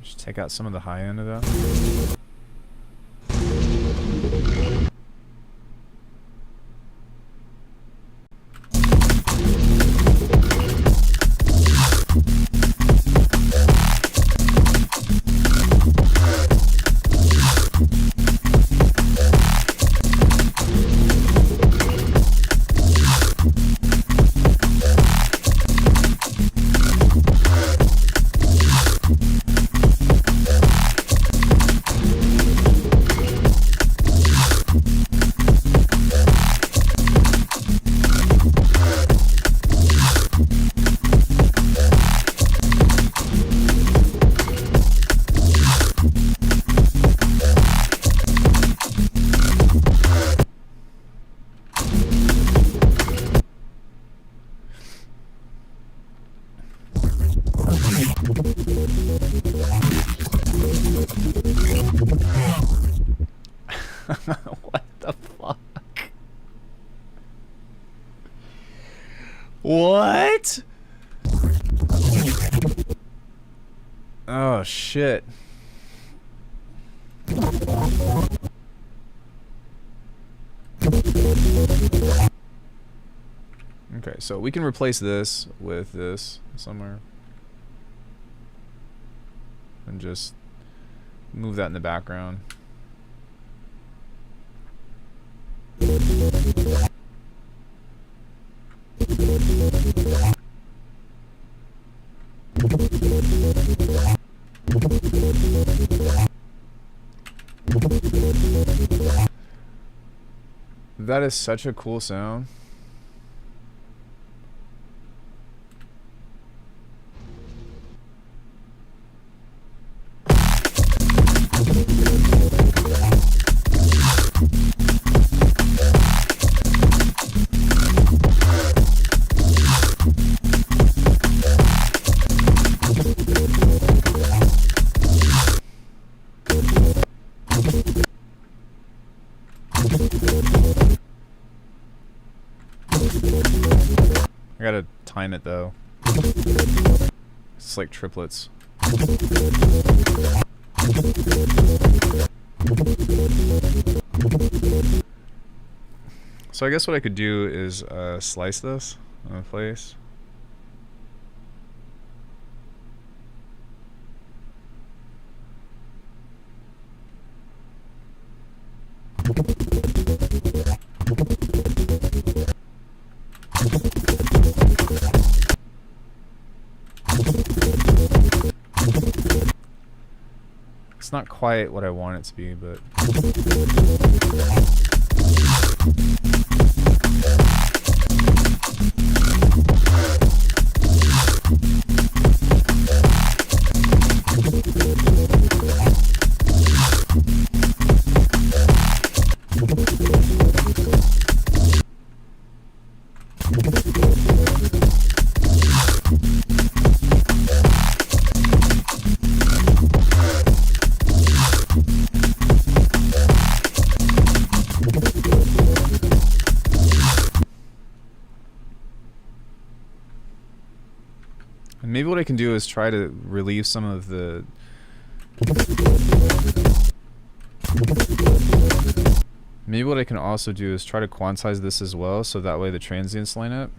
Just take out some of the high end of that. What the fuck? What? Oh shit. Okay, so we can replace this with this somewhere. And just move that in the background. That is such a cool sound. I gotta time it though. It's like triplets. So I guess what I could do is slice this in place. It's not quite what I want it to be, but maybe what I can do is try to relieve some of the maybe what I can also do is try to quantize this as well, so that way the transients line up.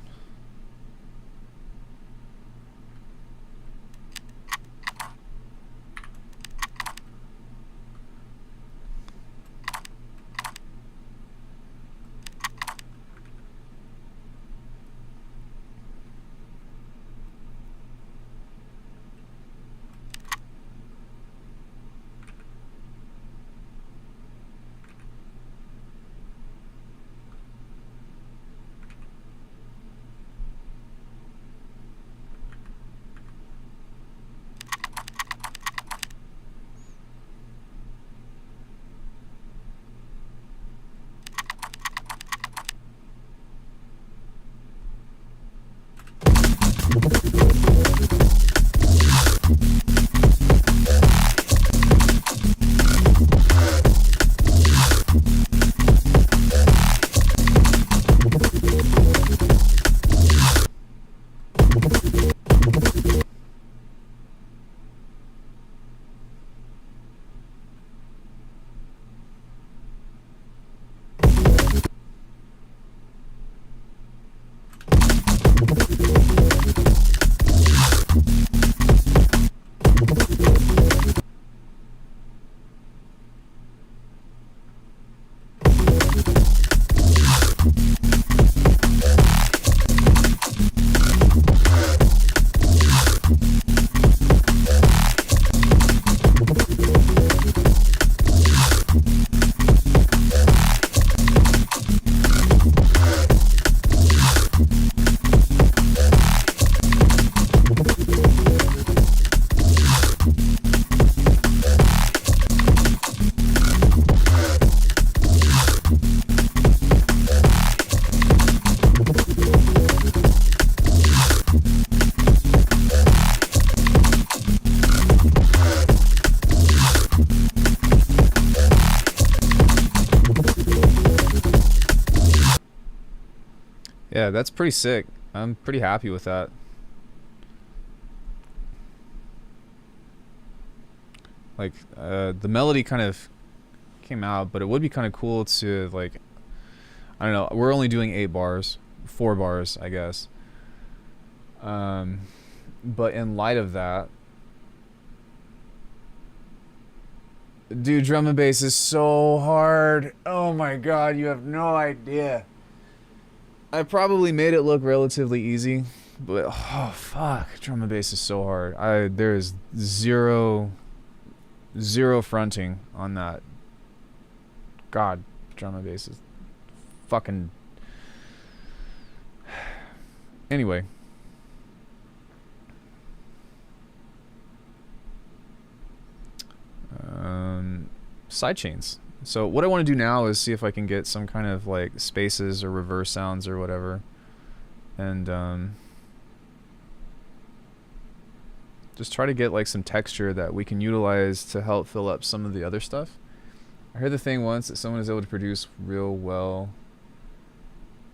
that's pretty sick. I'm pretty happy with that. Like, the melody kind of came out, but it would be kind of cool to, like, I don't know, we're only doing 8 bars, 4 bars, I guess. But in light of that, dude, drum and bass is so hard. Oh my god, you have no idea. I probably made it look relatively easy, but oh fuck, drum and bass is so hard. There is zero fronting on that. God, drum and bass is fucking. Anyway. Sidechains. So what I want to do now is see if I can get some kind of like spaces or reverse sounds or whatever, and just try to get like some texture that we can utilize to help fill up some of the other stuff. I heard the thing once that someone is able to produce real well.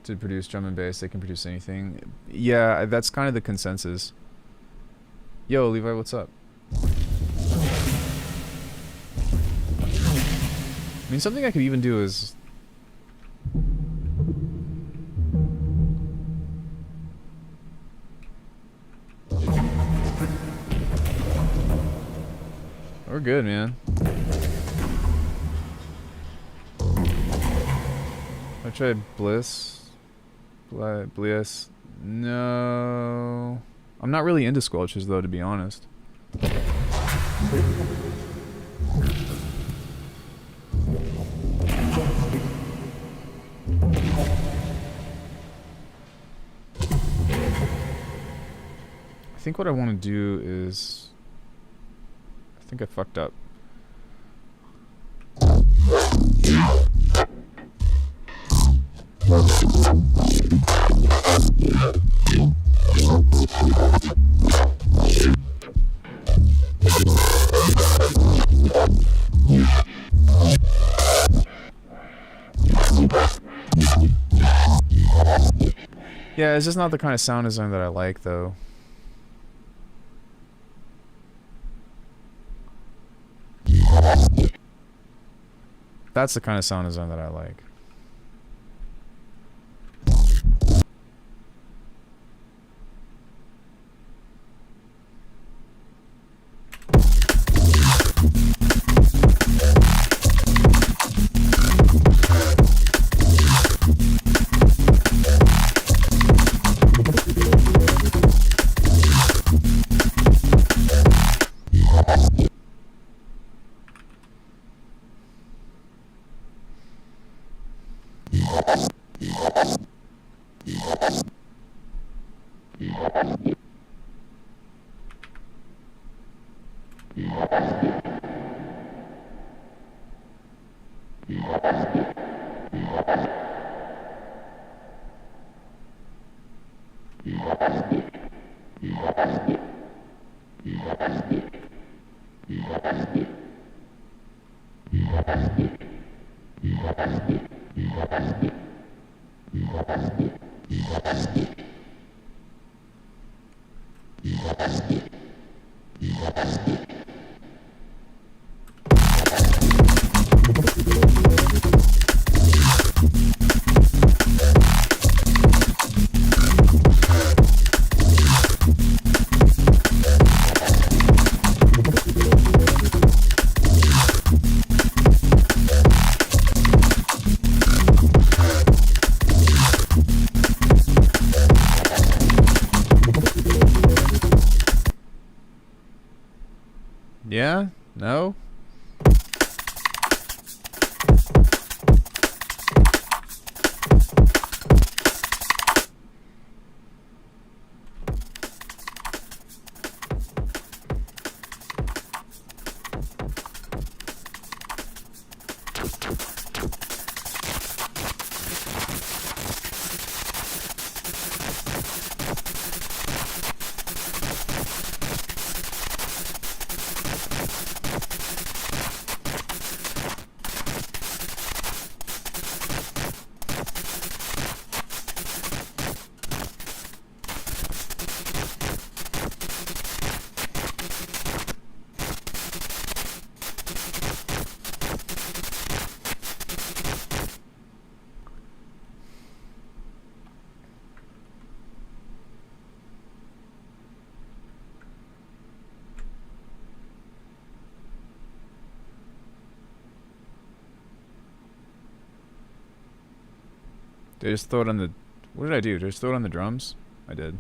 To produce drum and bass, they can produce anything. Yeah, that's kind of the consensus. Yo, Levi, what's up? I mean, something I could even do is... We're good, man. I tried Bliss. Bliss. No. I'm not really into squelches, though, to be honest. I think what I want to do is... I think I fucked up. Yeah, it's just not the kind of sound design that I like, though. That's the kind of sound design that I like. Yeah? No? Did I just throw it on the... What did I do? Did I just throw it on the drums? I did.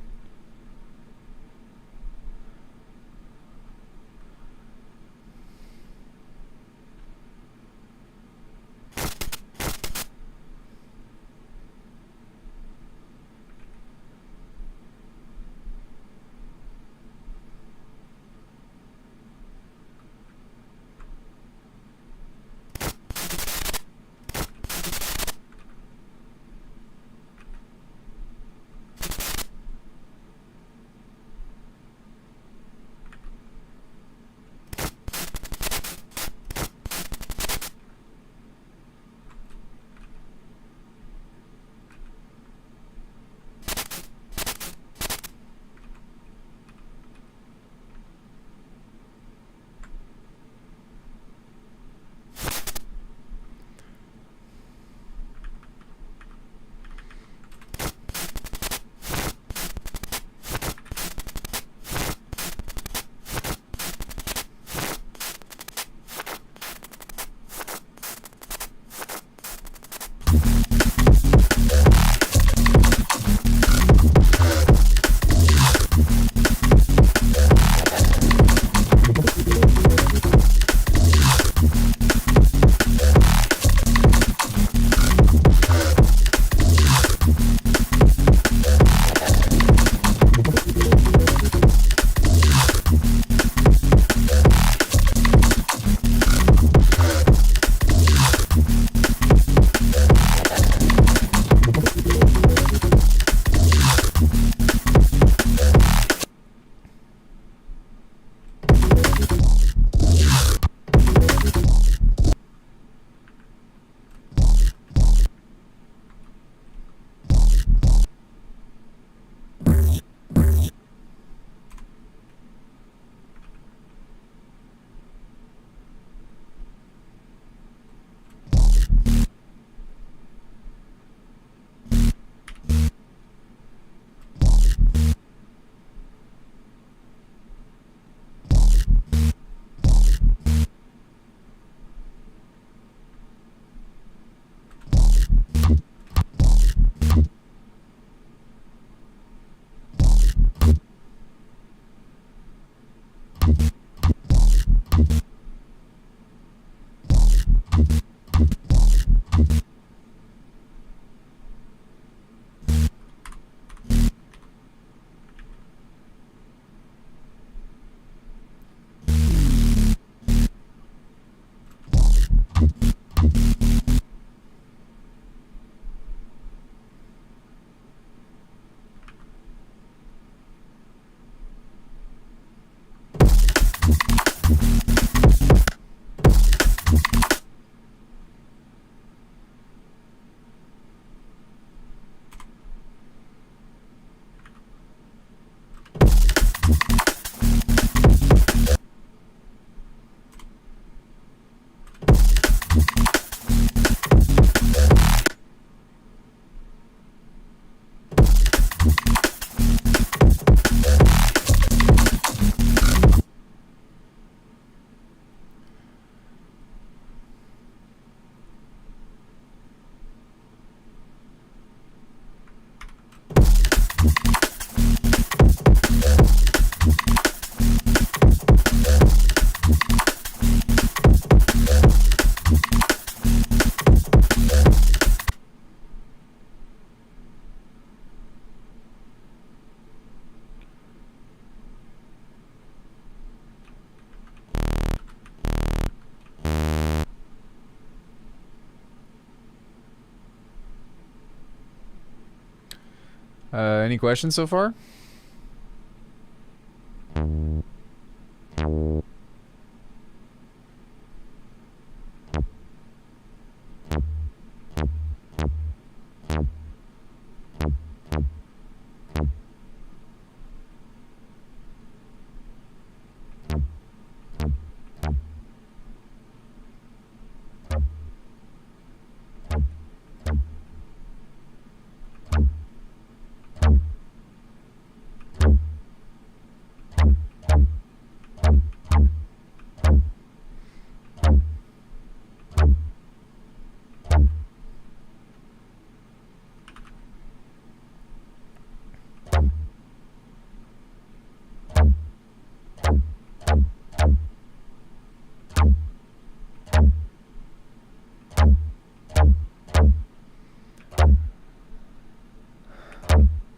Any questions so far?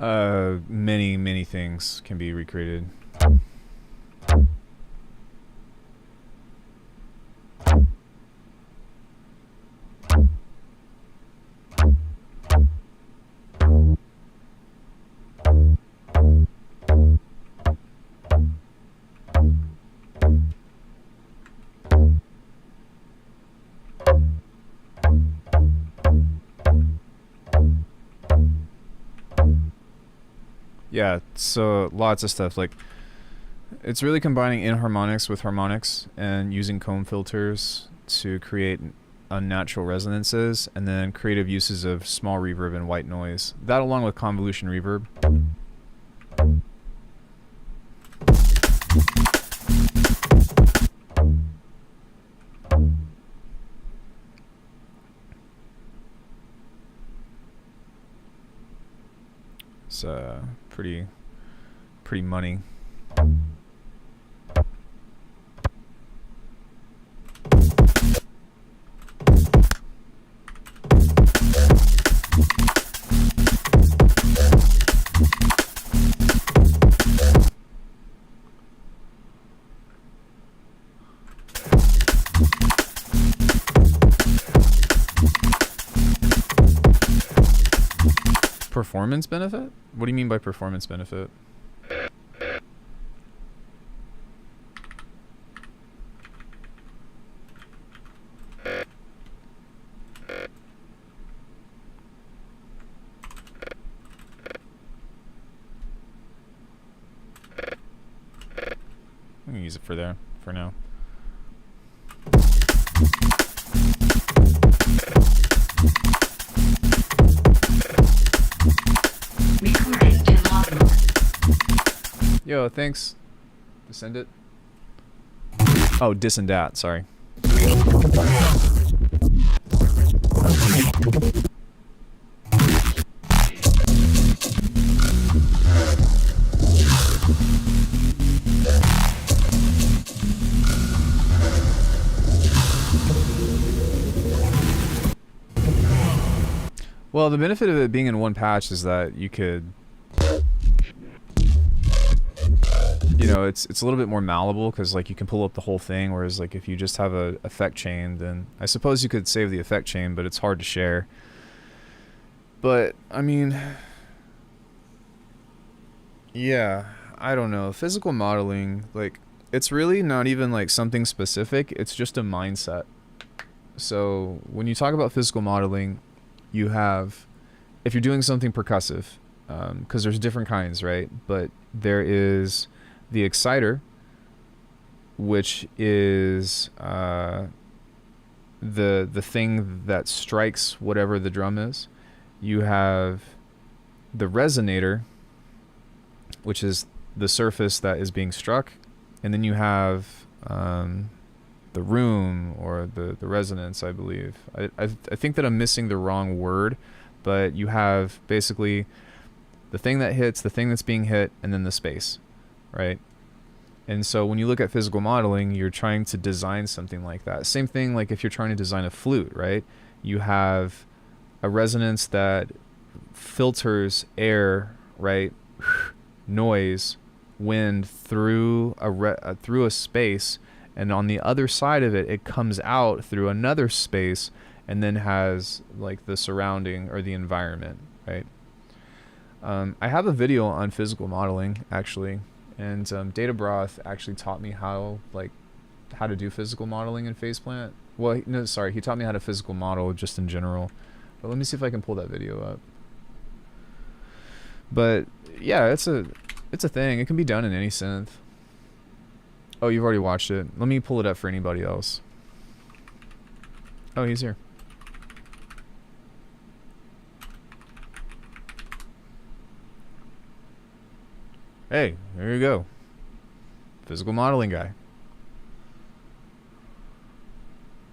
Many things can be recreated. Yeah, so lots of stuff. Like, it's really combining inharmonics with harmonics and using comb filters to create unnatural resonances, and then creative uses of small reverb and white noise. That along with convolution reverb. It's pretty money. Performance benefit? What do you mean by performance benefit? I'm gonna use it for now. Recording to logbook. Yo, thanks. Send it. Oh, dis and dat, sorry. Well, the benefit of it being in one patch is that you could, you know, it's a little bit more malleable because like you can pull up the whole thing, whereas like if you just have a effect chain, then I suppose you could save the effect chain, but it's hard to share. But I mean, yeah, I don't know. Physical modeling, like, it's really not even like something specific, it's just a mindset. So when you talk about physical modeling, you have, if you're doing something percussive, because there's different kinds, right? But there is the exciter, which is the thing that strikes whatever the drum is. You have the resonator, which is the surface that is being struck, and then you have the room or the resonance, I believe. I think that I'm missing the wrong word, but you have basically the thing that hits, the thing that's being hit, and then the space, right? And so when you look at physical modeling, you're trying to design something like that. Same thing like if you're trying to design a flute, right? You have a resonance that filters air, right? Noise, wind through a space, and on the other side of it, it comes out through another space and then has like the surrounding or the environment, right? I have a video on physical modeling actually, and Data Broth actually taught me how to do physical modeling in Faceplant. Well, no, sorry, he taught me how to physical model just in general. But let me see if I can pull that video up. But yeah, it's a thing. It can be done in any synth. Oh, you've already watched it. Let me pull it up for anybody else. Oh, he's here. Hey, there you go. Physical modeling guy.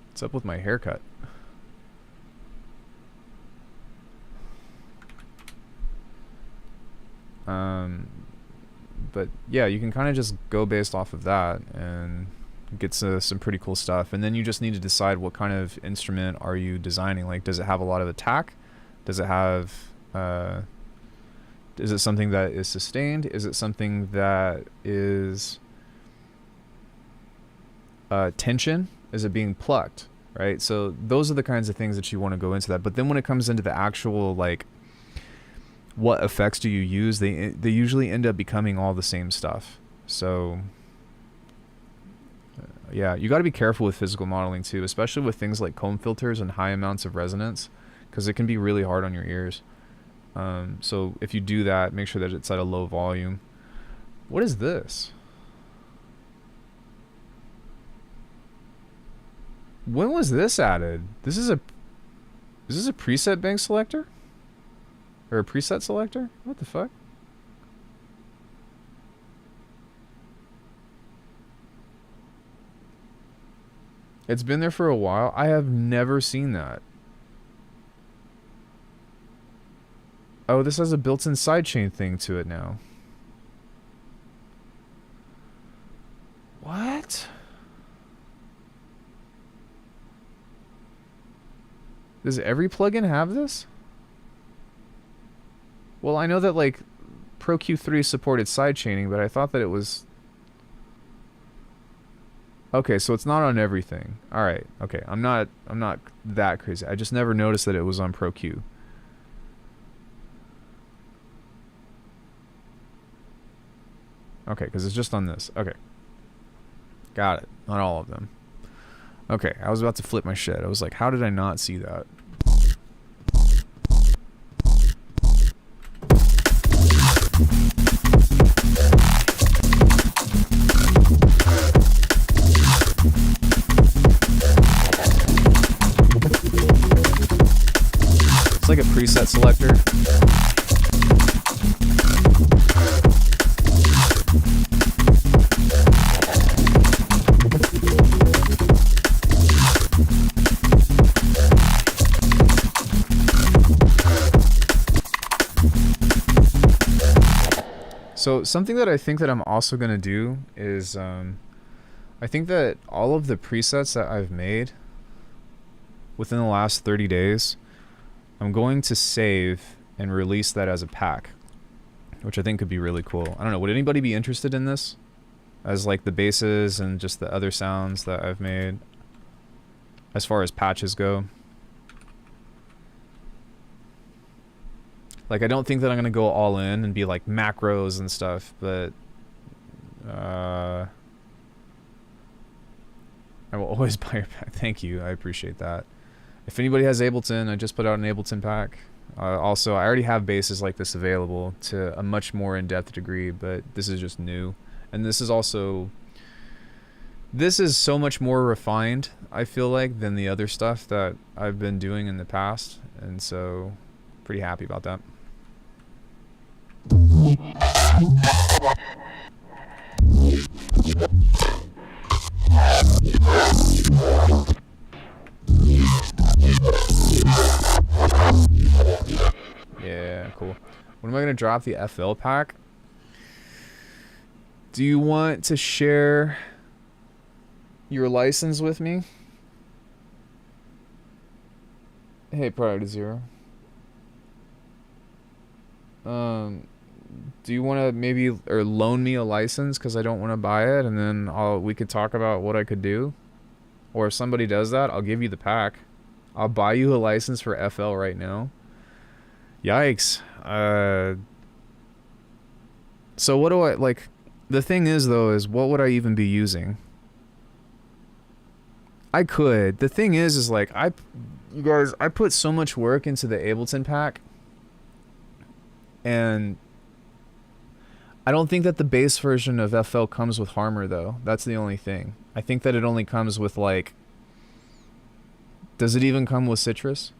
What's up with my haircut? But yeah, you can kind of just go based off of that and get some pretty cool stuff. And then you just need to decide what kind of instrument are you designing. Like, does it have a lot of attack? Does it have Is it something that is sustained? Is it something that is tension? Is it being plucked? Right? So those are the kinds of things that you want to go into that. But then when it comes into the actual, like, what effects do you use, they usually end up becoming all the same stuff. So yeah, you got to be careful with physical modeling too, especially with things like comb filters and high amounts of resonance, because it can be really hard on your ears. So if you do that, make sure that it's at a low volume. What is this? When was this added? Is this a preset bank selector? Or a preset selector? What the fuck? It's been there for a while. I have never seen that. Oh, this has a built-in sidechain thing to it now. What? Does every plugin have this? Well, I know that, like, Pro Q3 supported sidechaining, but I thought that it was... Okay, so it's not on everything. All right. Okay, I'm not that crazy. I just never noticed that it was on Pro Q. Okay, because it's just on this. Okay. Got it. Not all of them. Okay, I was about to flip my shit. I was like, how did I not see that? It's like a preset selector. So something that I think that I'm also going to do is I think that all of the presets that I've made within the last 30 days, I'm going to save and release that as a pack, which I think could be really cool. I don't know, would anybody be interested in this? As like the basses and just the other sounds that I've made as far as patches go. Like, I don't think that I'm going to go all in and be like macros and stuff, but I will always buy your pack. Thank you. I appreciate that. If anybody has Ableton, I just put out an Ableton pack. Also, I already have basses like this available to a much more in-depth degree, but this is just new. And this is also... This is so much more refined, I feel like, than the other stuff that I've been doing in the past. And so, pretty happy about that. Yeah, cool. When am I going to drop the FL pack? Do you want to share your license with me? Hey, prior to zero. Do you want to maybe or loan me a license because I don't want to buy it, and then we could talk about what I could do? Or if somebody does that, I'll give you the pack. I'll buy you a license for FL right now. Yikes. So what do I like? The thing is though, is what would I even be using? I could. The thing is like you guys, I put so much work into the Ableton pack, and I don't think that the base version of FL comes with Harmor though. That's the only thing. I think that it only comes with like... Does it even come with Citrus?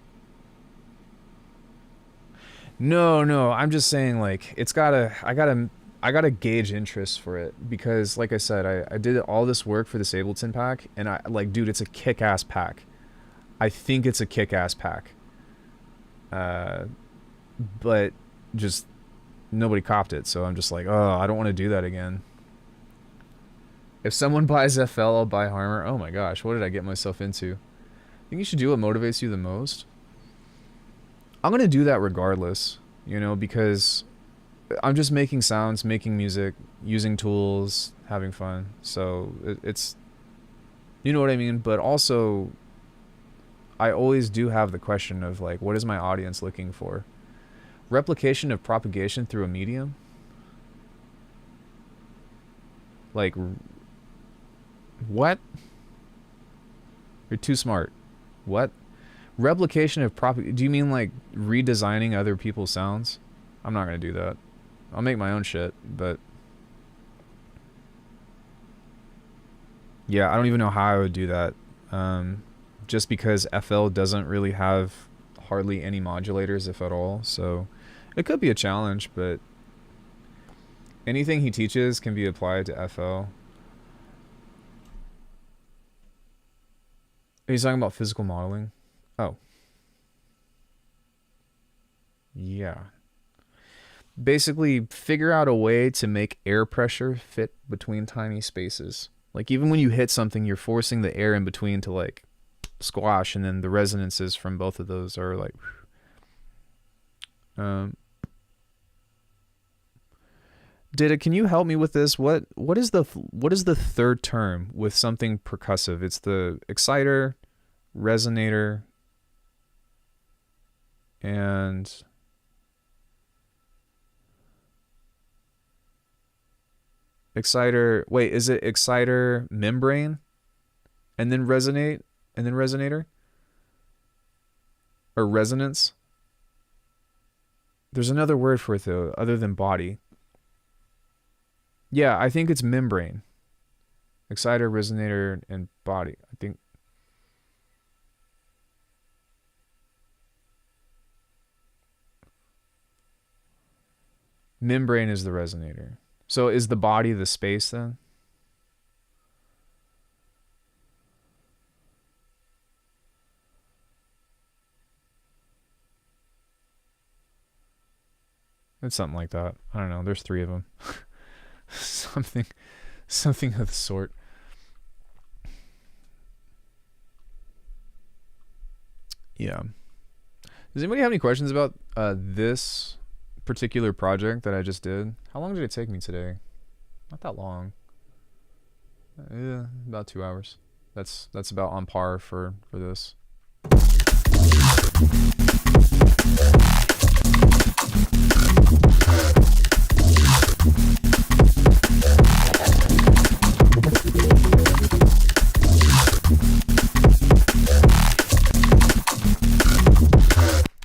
No, I'm just saying like I gotta gauge interest for it, because like I said, I did all this work for this Ableton pack, and I like, dude, it's a kick-ass pack. I think it's a kick-ass pack. But just nobody copped it, so I'm just like, oh, I don't want to do that again. If someone buys FL, I'll buy Harmor. Oh my gosh, what did I get myself into? I think you should do what motivates you the most. I'm gonna do that regardless, you know, because I'm just making sounds, making music, using tools, having fun. So it's, you know what I mean? But also, I always do have the question of like, what is my audience looking for? Replication of propagation through a medium? Like, what? You're too smart. What? Replication of do you mean like redesigning other people's sounds? I'm not gonna do that. I'll make my own shit, but yeah, I don't even know how I would do that. Just because FL doesn't really have hardly any modulators, if at all, so it could be a challenge, but anything he teaches can be applied to FL. He's talking about physical modeling. Oh. Yeah. Basically, figure out a way to make air pressure fit between tiny spaces. Like, even when you hit something, you're forcing the air in between to, like, squash, and then the resonances from both of those are, like... Data, can you help me with this? What is the third term with something percussive? It's the exciter, resonator, and exciter. Wait, is it exciter membrane, and then resonate, and then resonator, or resonance? There's another word for it though, other than body. Yeah, I think it's membrane. Exciter, resonator, and body. I think. Membrane is the resonator. So is the body the space then? It's something like that. I don't know. There's 3 of them. something of the sort. Yeah. Does anybody have any questions about this particular project that I just did? How long did it take me today? Not that long. Yeah, about 2 hours. That's about on par for this.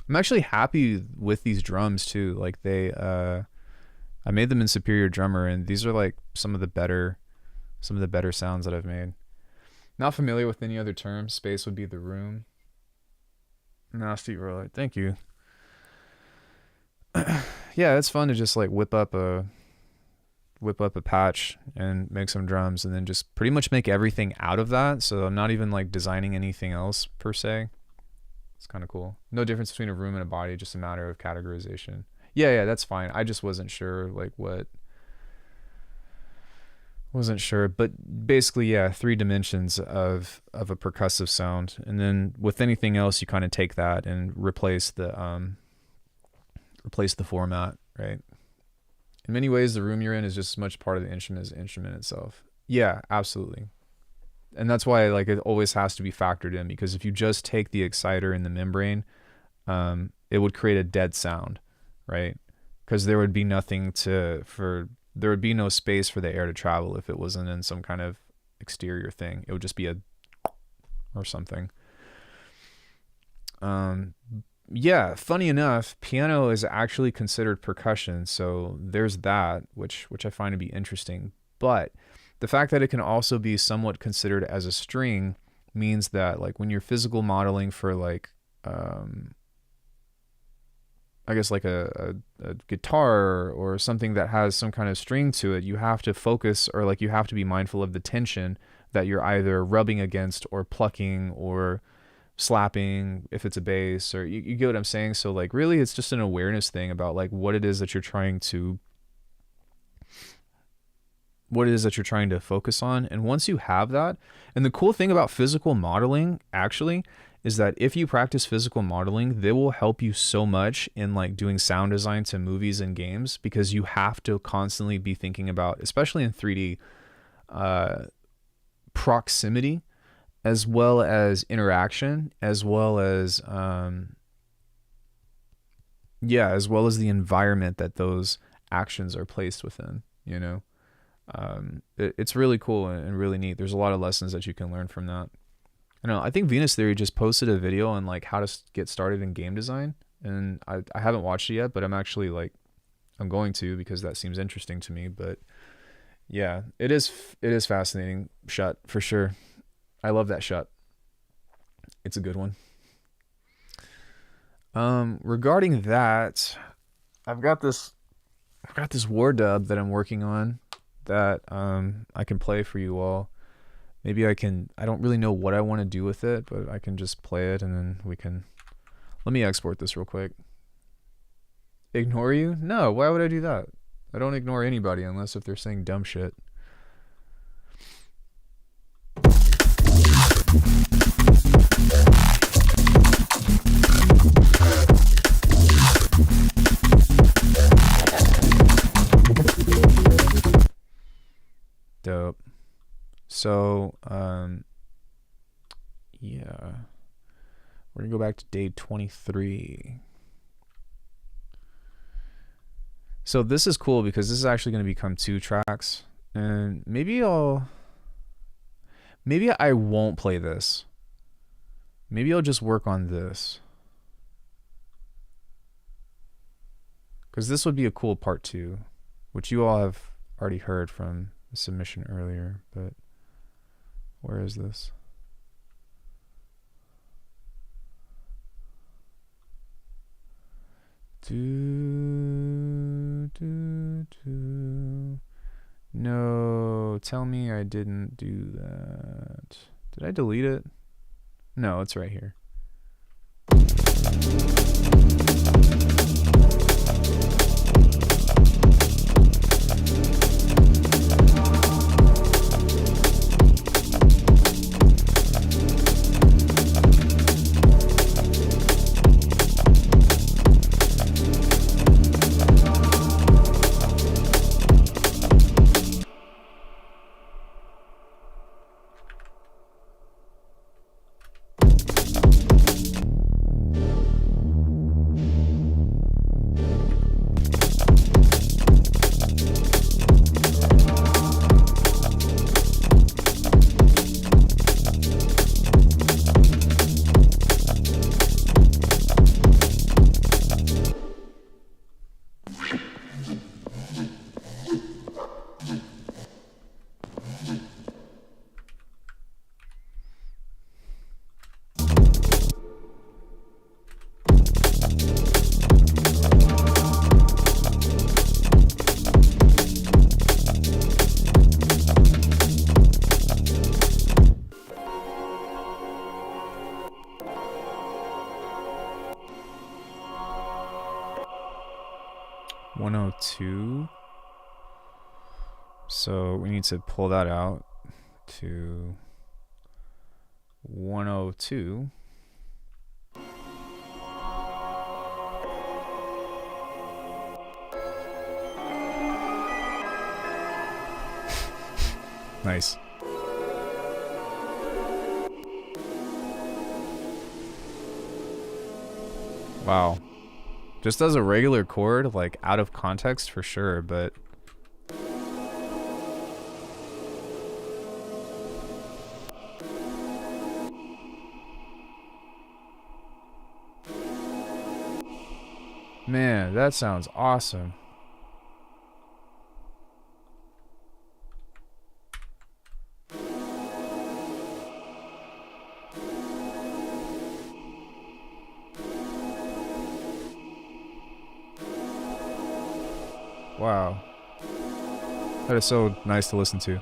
I'm actually happy with these drums too. Like I made them in Superior Drummer, and these are like some of the better sounds that I've made. Not familiar with any other term. Space would be the room. Nasty roller. Thank you. Yeah, it's fun to just like whip up a patch and make some drums, and then just pretty much make everything out of that. So I'm not even like designing anything else per se. It's kind of cool. No difference between a room and a body, just a matter of categorization. Yeah, that's fine. I just wasn't sure like wasn't sure, but basically, yeah, 3 dimensions of a percussive sound, and then with anything else, you kind of take that and replace the format, right? In many ways, the room you're in is just as much part of the instrument as the instrument itself. Yeah, absolutely. And that's why like it always has to be factored in, because if you just take the exciter and the membrane, it would create a dead sound, right? Because there would be nothing there would be no space for the air to travel if it wasn't in some kind of exterior thing. It would just be or something. Yeah, funny enough, piano is actually considered percussion, so there's that, which I find to be interesting. But the fact that it can also be somewhat considered as a string means that like when you're physical modeling for like I guess like a guitar or something that has some kind of string to it, you have to focus, or like you have to be mindful of the tension that you're either rubbing against or plucking or slapping if it's a bass, or you get what I'm saying? So like really it's just an awareness thing about like what it is that you're trying to focus on. And once you have that, and the cool thing about physical modeling actually is that if you practice physical modeling, they will help you so much in like doing sound design to movies and games, because you have to constantly be thinking about, especially in 3D, proximity, as well as interaction, as well as as well as the environment that those actions are placed within, you know. It's really cool and really neat. There's a lot of lessons that you can learn from that. I know, I think Venus Theory just posted a video on like how to get started in game design, and I haven't watched it yet, but I'm actually like, I'm going to, because that seems interesting to me. But yeah, it is fascinating shot for sure. I love that shot. It's a good one. Regarding that, I've got this war dub that I'm working on that I can play for you all. Maybe I don't really know what I want to do with it, but I can just play it, and then let me export this real quick. Ignore you? No, why would I do that? I don't ignore anybody unless if they're saying dumb shit. Dope. So, yeah. We're gonna go back to day 23. So this is cool because this is actually gonna become 2 tracks, and maybe I won't play this. Maybe I'll just work on this, because this would be a cool part 2, which you all have already heard from the submission earlier. But where is this? No, tell me I didn't do that. Did I delete it? No, it's right here. So we need to pull that out to 102. Nice. Wow. Just as a regular chord, like out of context for sure, but man, that sounds awesome. Wow. That is so nice to listen to.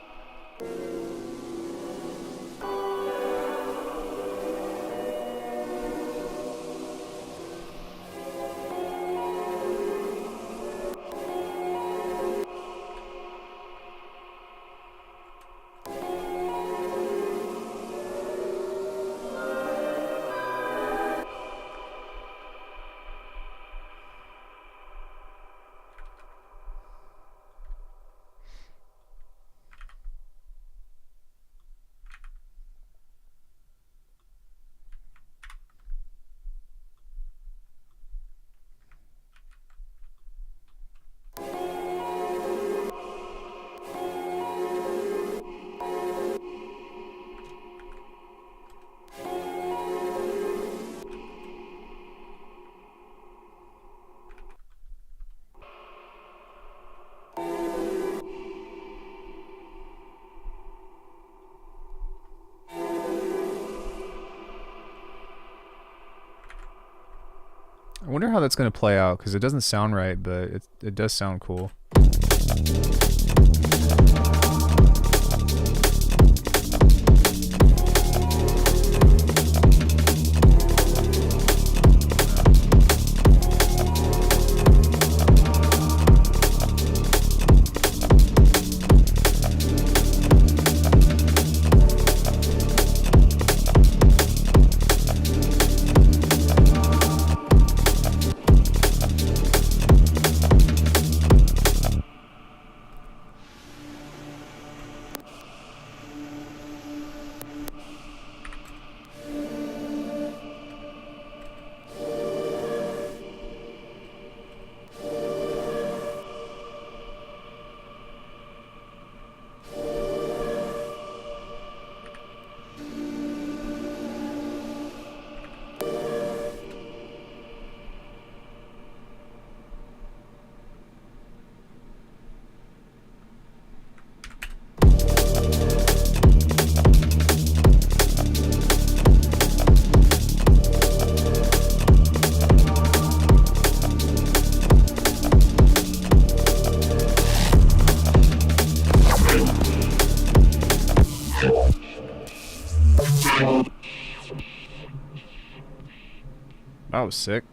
wonder how that's going to play out, because it doesn't sound right, but it does sound cool. That was sick.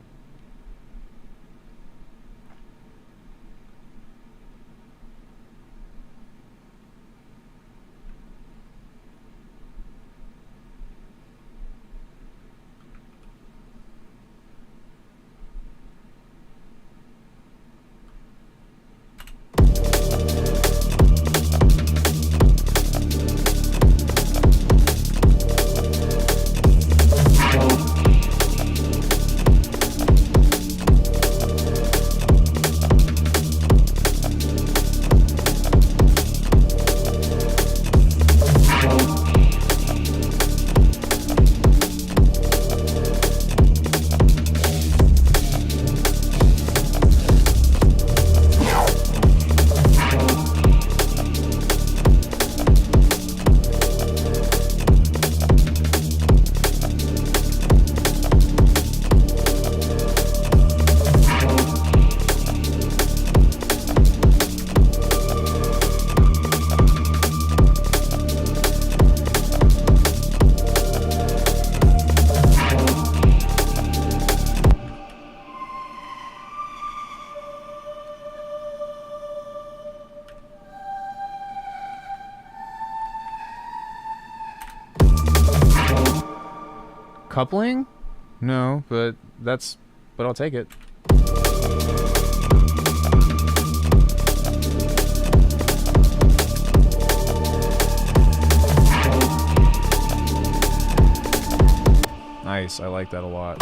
Coupling? No, but I'll take it. Nice, I like that a lot.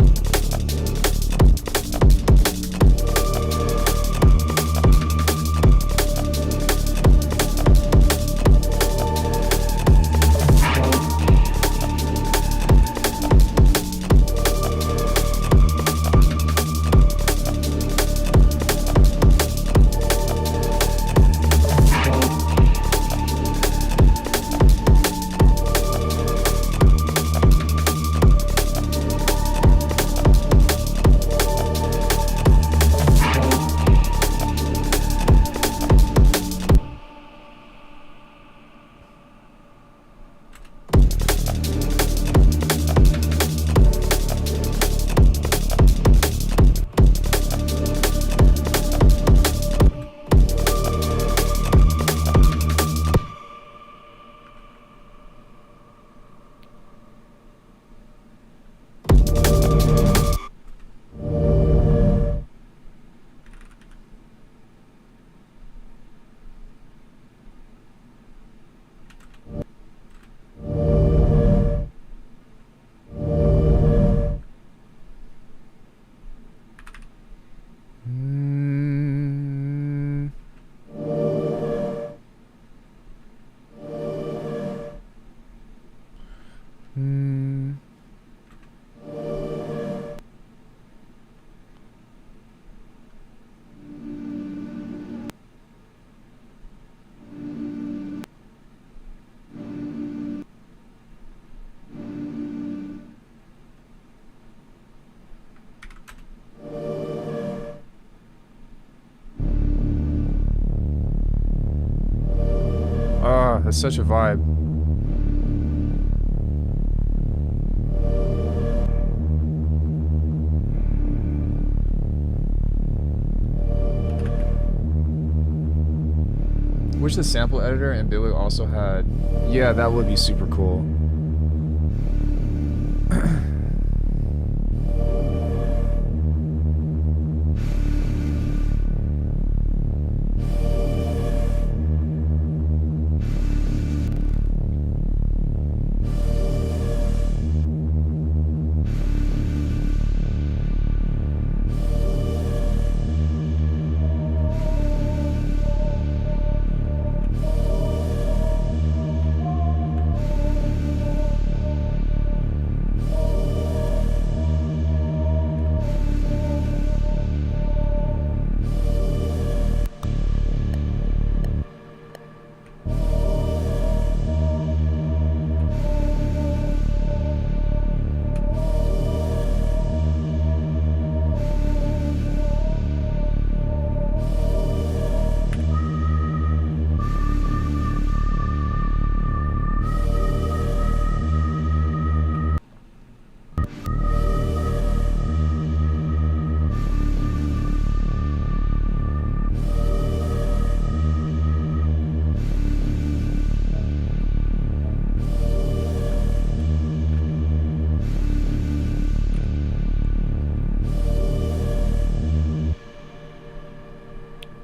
That's such a vibe. Wish the sample editor and Billy also had... Yeah, that would be super cool.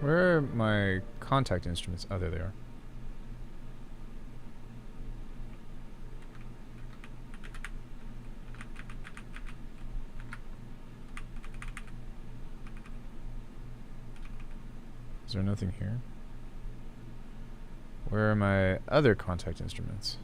Where are my contact instruments? Oh, there they are. Is there nothing here? Where are my other contact instruments?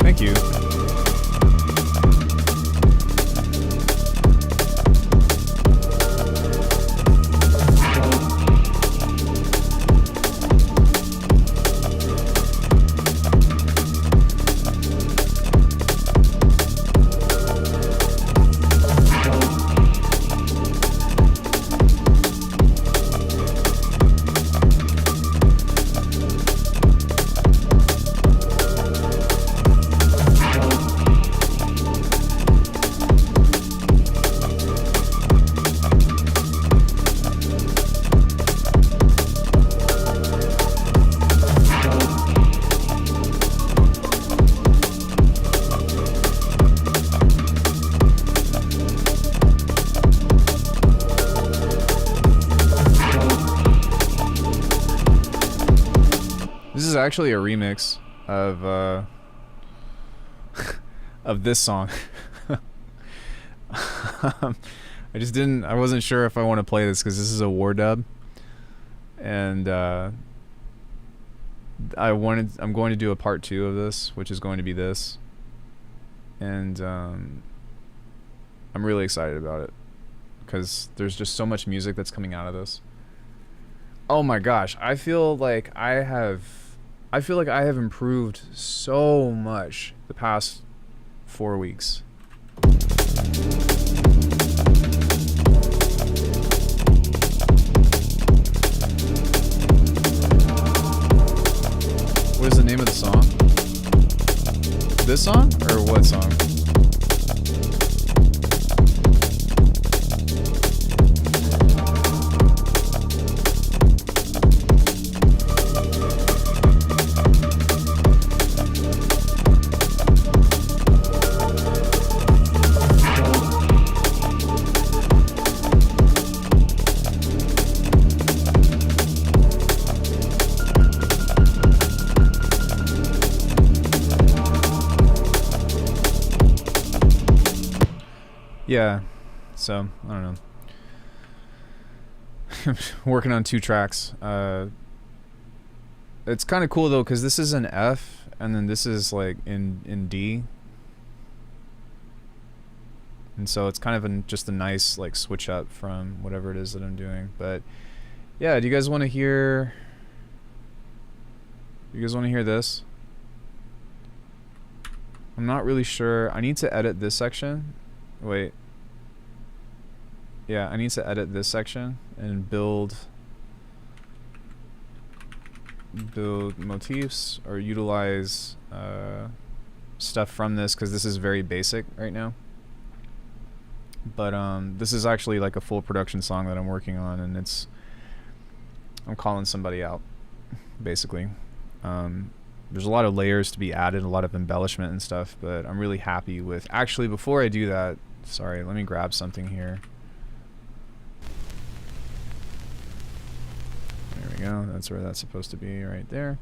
Thank you. This is actually a remix of of this song. I wasn't sure if I want to play this because this is a war dub, and I'm going to do a part 2 of this, which is going to be this, and I'm really excited about it because there's just so much music that's coming out of this. Oh my gosh, I feel like I have I feel like I have improved so much the past 4 weeks. What is the name of the song? This song? Or what song? Yeah, so I don't know. Working on 2 tracks. It's kind of cool though, because this is an F, and then this is like in D, and so it's kind of just a nice like switch up from whatever it is that I'm doing. But yeah, do you guys want to hear? You guys want to hear this? I'm not really sure. I need to edit this section. Wait. Yeah, I need to edit this section and build motifs or utilize stuff from this, because this is very basic right now. But this is actually like a full production song that I'm working on, and I'm calling somebody out, basically. There's a lot of layers to be added, a lot of embellishment and stuff, but I'm really happy with... Actually, before I do that, sorry, let me grab something here. There we go, that's where that's supposed to be, right there.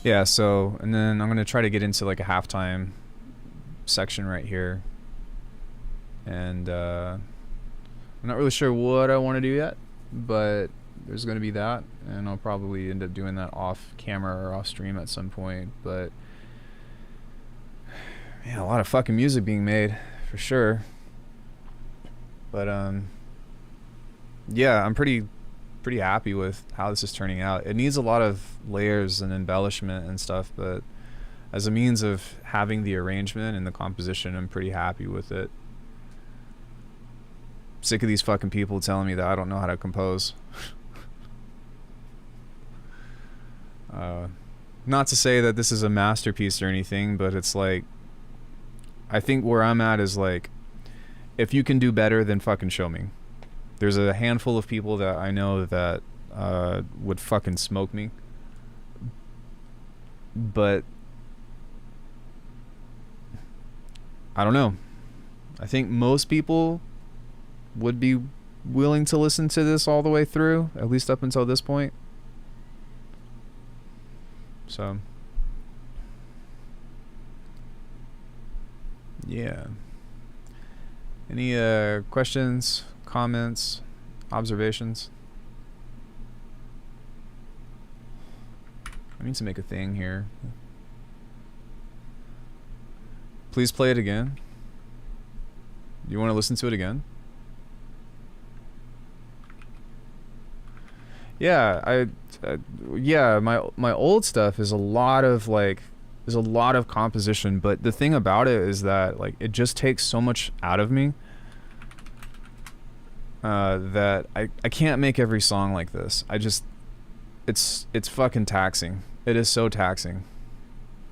Yeah, so, and then I'm going to try to get into like a halftime section right here. And I'm not really sure what I want to do yet, but there's going to be that. And I'll probably end up doing that off camera or off stream at some point. But yeah, a lot of fucking music being made for sure. But yeah, I'm pretty happy with how this is turning out. It needs a lot of layers and embellishment and stuff, but as a means of having the arrangement and the composition, I'm pretty happy with it. Sick of these fucking people telling me that I don't know how to compose. Not to say that this is a masterpiece or anything, but it's like, I think where I'm at is like, if you can do better, then fucking show me. There's a handful of people that I know that would fucking smoke me. But I don't know. I think most people would be willing to listen to this all the way through, at least up until this point. So, yeah. Any questions, comments, observations? I need to make a thing here. Please play it again. Do you want to listen to it again? Yeah, yeah, my old stuff is a lot of like, there's a lot of composition, but the thing about it is that like it just takes so much out of me that I can't make every song like this. It's fucking taxing. It is so taxing.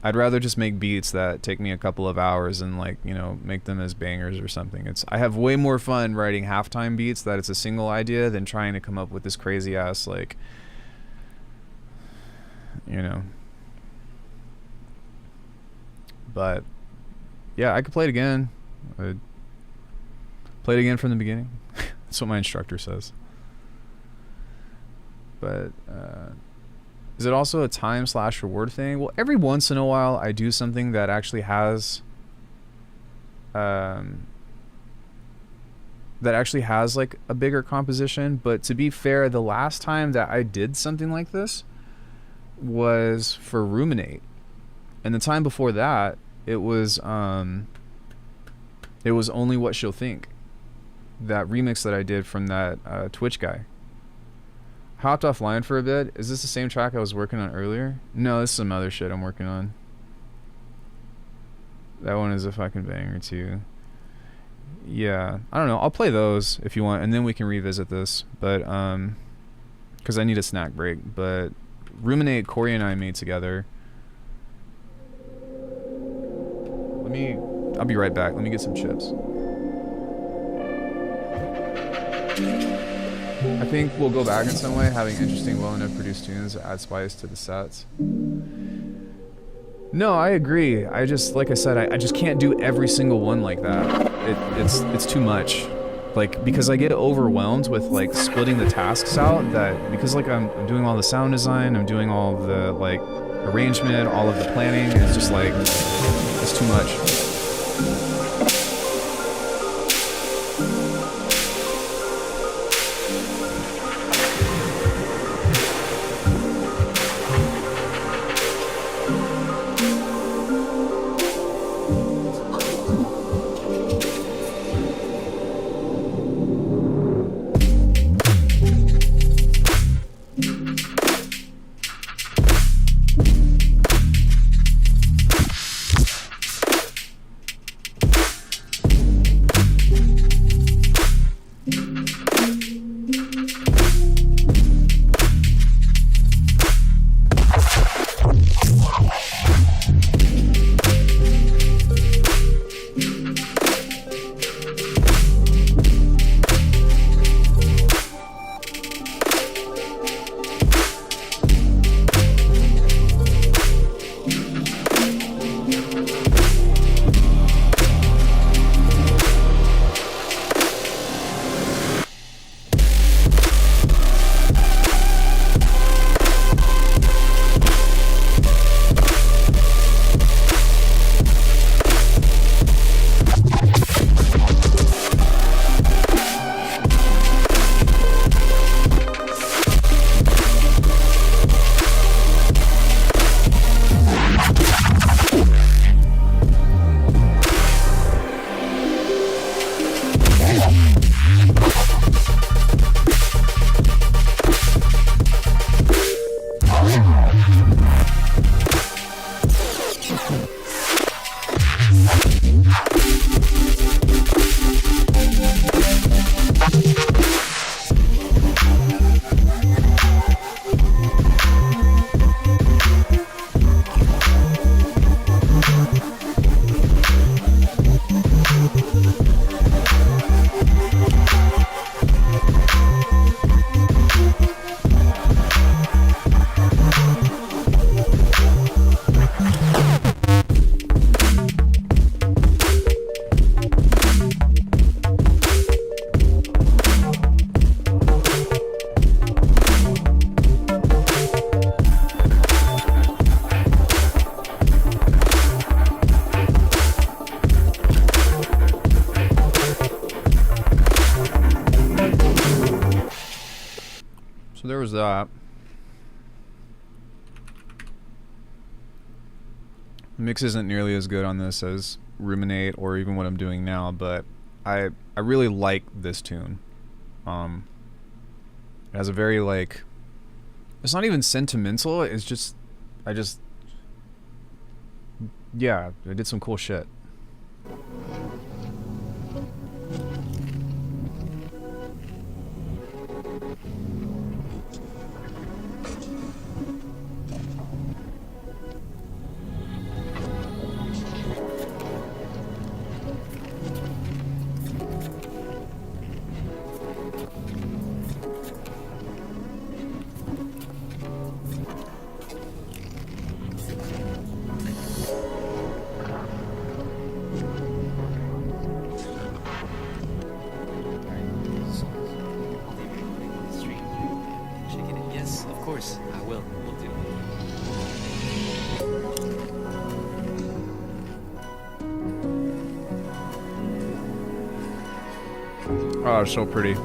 I'd rather just make beats that take me a couple of hours and like, you know, make them as bangers or something. I have way more fun writing halftime beats that it's a single idea than trying to come up with this crazy ass like, you know. But yeah, I could play it again. I'd play it again from the beginning. That's what my instructor says. But is it also a time/reward thing? Well, every once in a while I do something that actually has like a bigger composition. But to be fair, the last time that I did something like this was for Ruminate, and the time before that it was Only What She'll Think, that remix that I did from that Twitch guy. Hopped offline for a bit. Is this the same track I was working on earlier? No, this is some other shit I'm working on. That one is a fucking banger too. Yeah, I don't know. I'll play those if you want, and then we can revisit this. But because I need a snack break. But Ruminate, Corey and I made together. I'll be right back. Let me get some chips. I think we'll go back in some way, having interesting, well enough produced tunes that add spice to the sets. No, I agree. I just, like I said, I just can't do every single one like that. It's too much. Like, because I get overwhelmed with like splitting the tasks out, that because like I'm doing all the sound design, I'm doing all the like arrangement, all of the planning, it's just like, it's too much. there's that. The mix isn't nearly as good on this as Ruminate or even what I'm doing now, but I really like this tune. It has a very, like, it's not even sentimental, it's just, yeah, I did some cool shit. Of course, I will. Will do. Oh, it's so pretty.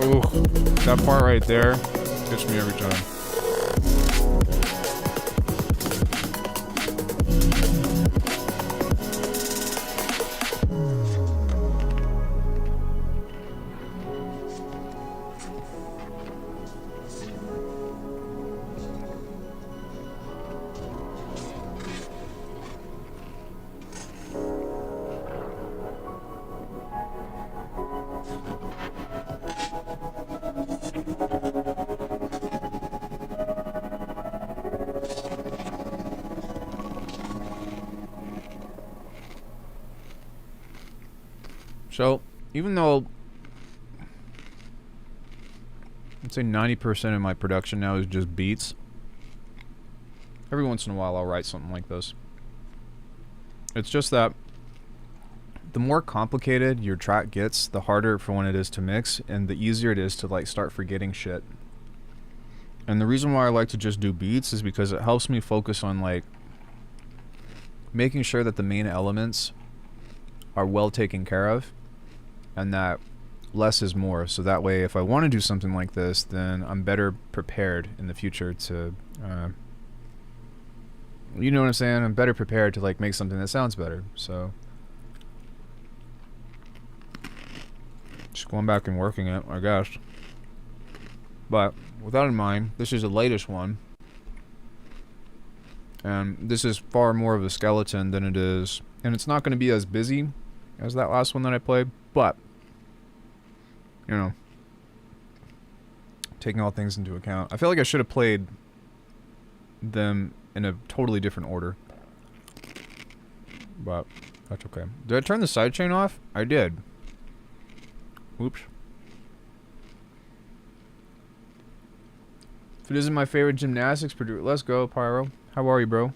Ooh, that part right there gets me every time. So, even though I'd say 90% of my production now is just beats, every once in a while I'll write something like this. It's just that the more complicated your track gets, the harder for when it is to mix, and the easier it is to like start forgetting shit. And the reason why I like to just do beats is because it helps me focus on like making sure that the main elements are well taken care of, and that less is more. So that way, if I want to do something like this, then I'm better prepared in the future to, you know what I'm saying? I'm better prepared to like make something that sounds better. So just going back and working it, I guess. But with that in mind, this is the latest one. And this is far more of a skeleton than it is. And it's not going to be as busy as that last one that I played. But, you know, taking all things into account, I feel like I should have played them in a totally different order. But that's okay. Did I turn the sidechain off? I did. Oops. If it isn't my favorite gymnastics producer, let's go, Pyro. How are you, bro?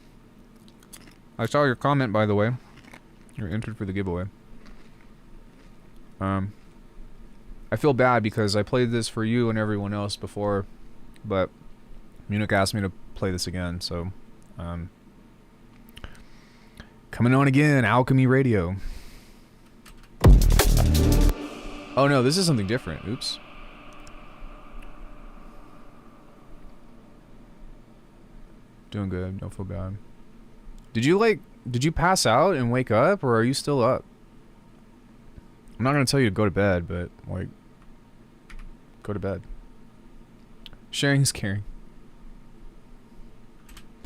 I saw your comment, by the way. You're entered for the giveaway. I feel bad because I played this for you and everyone else before, but Munich asked me to play this again, so coming on again, Alckemy Radio. Oh no, this is something different. Oops. Doing good. Don't feel bad. Did you pass out and wake up, or are you still up? I'm not gonna tell you to go to bed, but like, go to bed. Sharing is caring.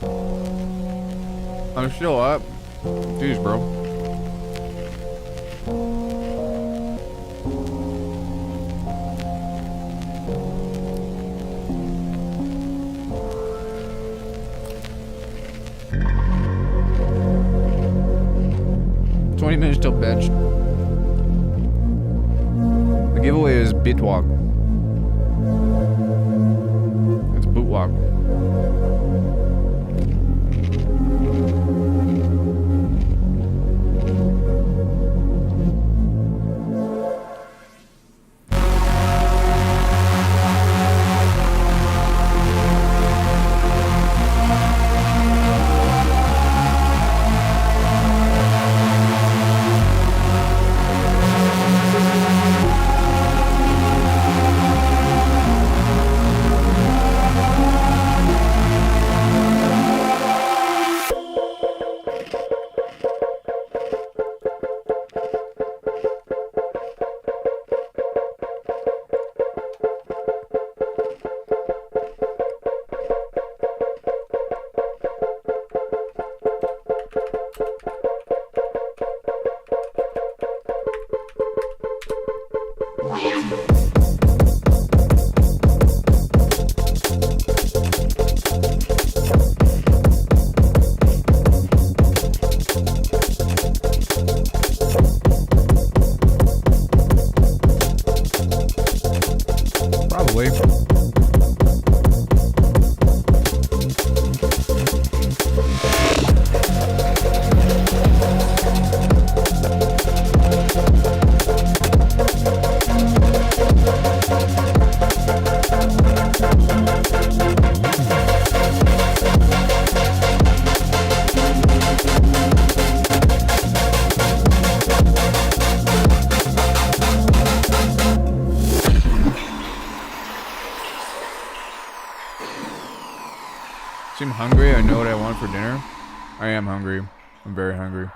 I'm still up. Jeez, bro. Minutes till bench. The giveaway is Bitwalk. It's Bootwalk. Seem hungry. I know what I want for dinner. I am hungry. I'm very hungry.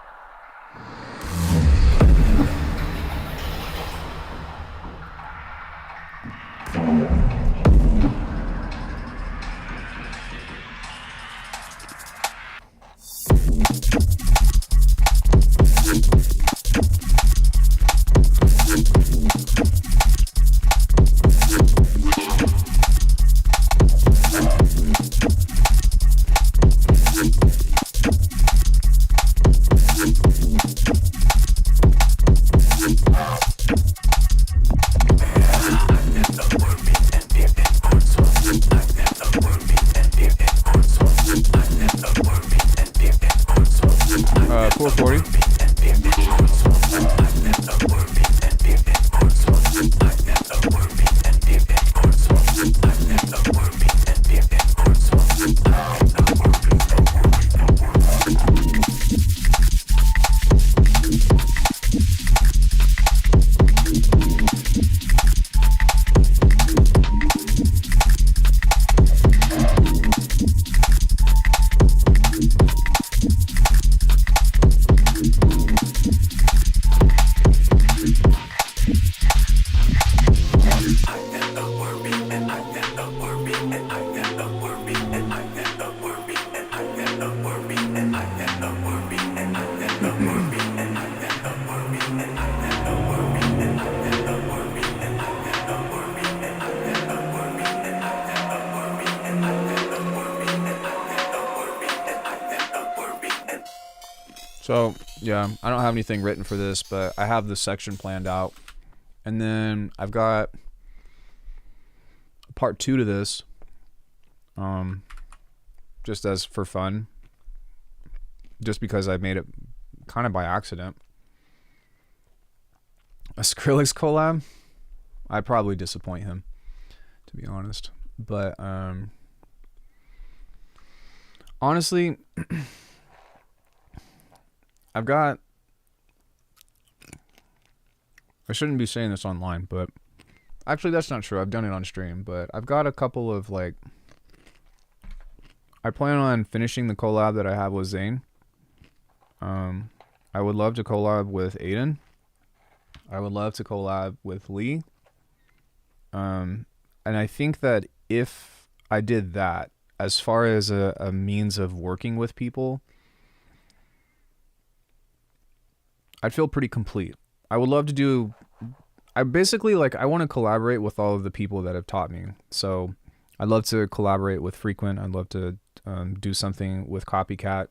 440. So, yeah, I don't have anything written for this, but I have the section planned out. And then I've got part 2 to this, just as for fun, just because I made it kind of by accident. A Skrillex collab, I'd probably disappoint him, to be honest. But, honestly, I shouldn't be saying this online, but actually that's not true. I've done it on stream, but I've got a couple of I plan on finishing the collab that I have with Zane. I would love to collab with Aiden. I would love to collab with Lee. And I think that if I did that, as far as a means of working with people, I'd feel pretty complete. I would love to do, I basically I want to collaborate with all of the people that have taught me. So I'd love to collaborate with Frequent. I'd love to do something with Copycat.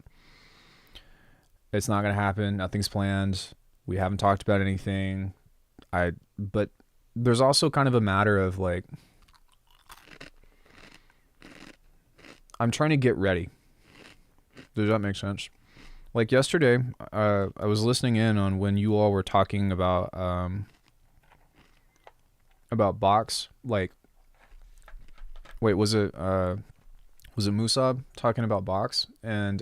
It's not going to happen. Nothing's planned. We haven't talked about anything. But there's also kind of a matter of I'm trying to get ready. Does that make sense? Like yesterday, I was listening in on when you all were talking about box. Wait, was it Musab talking about box? And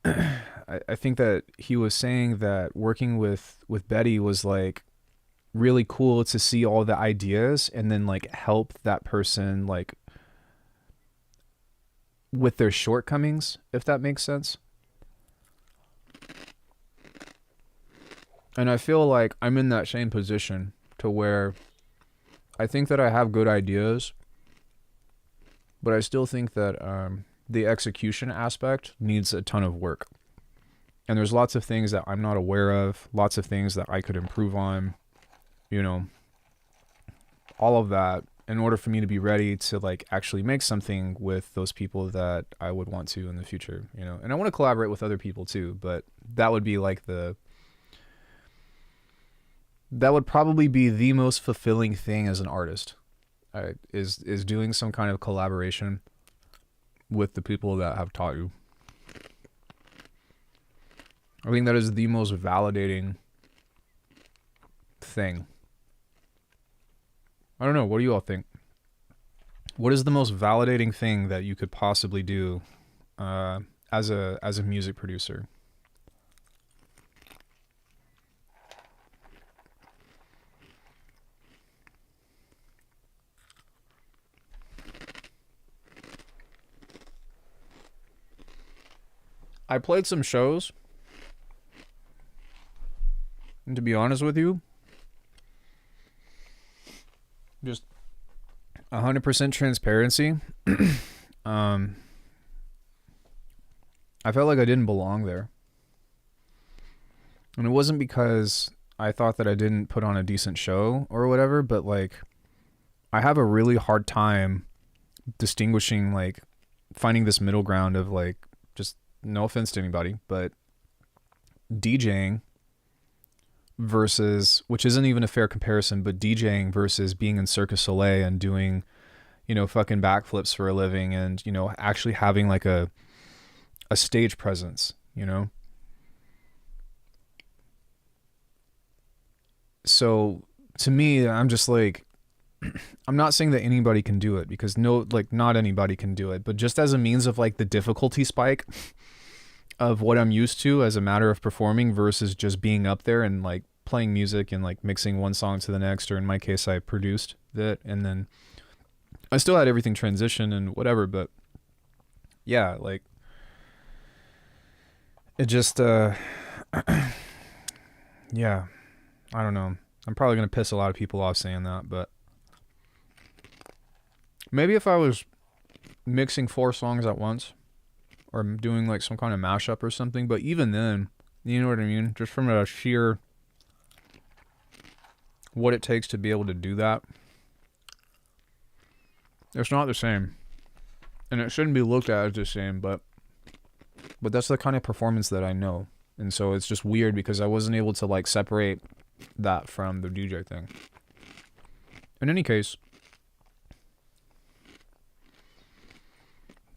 I think that he was saying that working with Betty was really cool to see all the ideas and then help that person with their shortcomings, if that makes sense. And I feel like I'm in that same position to where I think that I have good ideas, but I still think that the execution aspect needs a ton of work. And there's lots of things that I'm not aware of, lots of things that I could improve on, all of that, in order for me to be ready to actually make something with those people that I would want to in the future, and I want to collaborate with other people too, but that would be that would probably be the most fulfilling thing as an artist, is doing some kind of collaboration with the people that have taught you. I think that is the most validating thing. I don't know. What do you all think? What is the most validating thing that you could possibly do as a music producer? I played some shows, and to be honest with you, just 100% transparency. I felt like I didn't belong there. And it wasn't because I thought that I didn't put on a decent show or whatever, but I have a really hard time distinguishing, finding this middle ground of just no offense to anybody, but DJing versus, which isn't even a fair comparison, but DJing versus being in Cirque du Soleil and doing, fucking backflips for a living and, actually having a a stage presence, you know? So to me, I'm just like, I'm not saying that anybody can do it, because not anybody can do it, but just as a means of like the difficulty spike of what I'm used to as a matter of performing versus just being up there and like playing music and like mixing one song to the next, or in my case, I produced that and then I still had everything transition and whatever, but yeah, like it just, yeah, I don't know. I'm probably going to piss a lot of people off saying that, but maybe if I was mixing 4 songs at once or doing like some kind of mashup or something, but even then, you know what I mean? Just from a sheer what it takes to be able to do that, it's not the same. And it shouldn't be looked at as the same, but that's the kind of performance that I know. And so it's just weird because I wasn't able to like separate that from the DJ thing. In any case,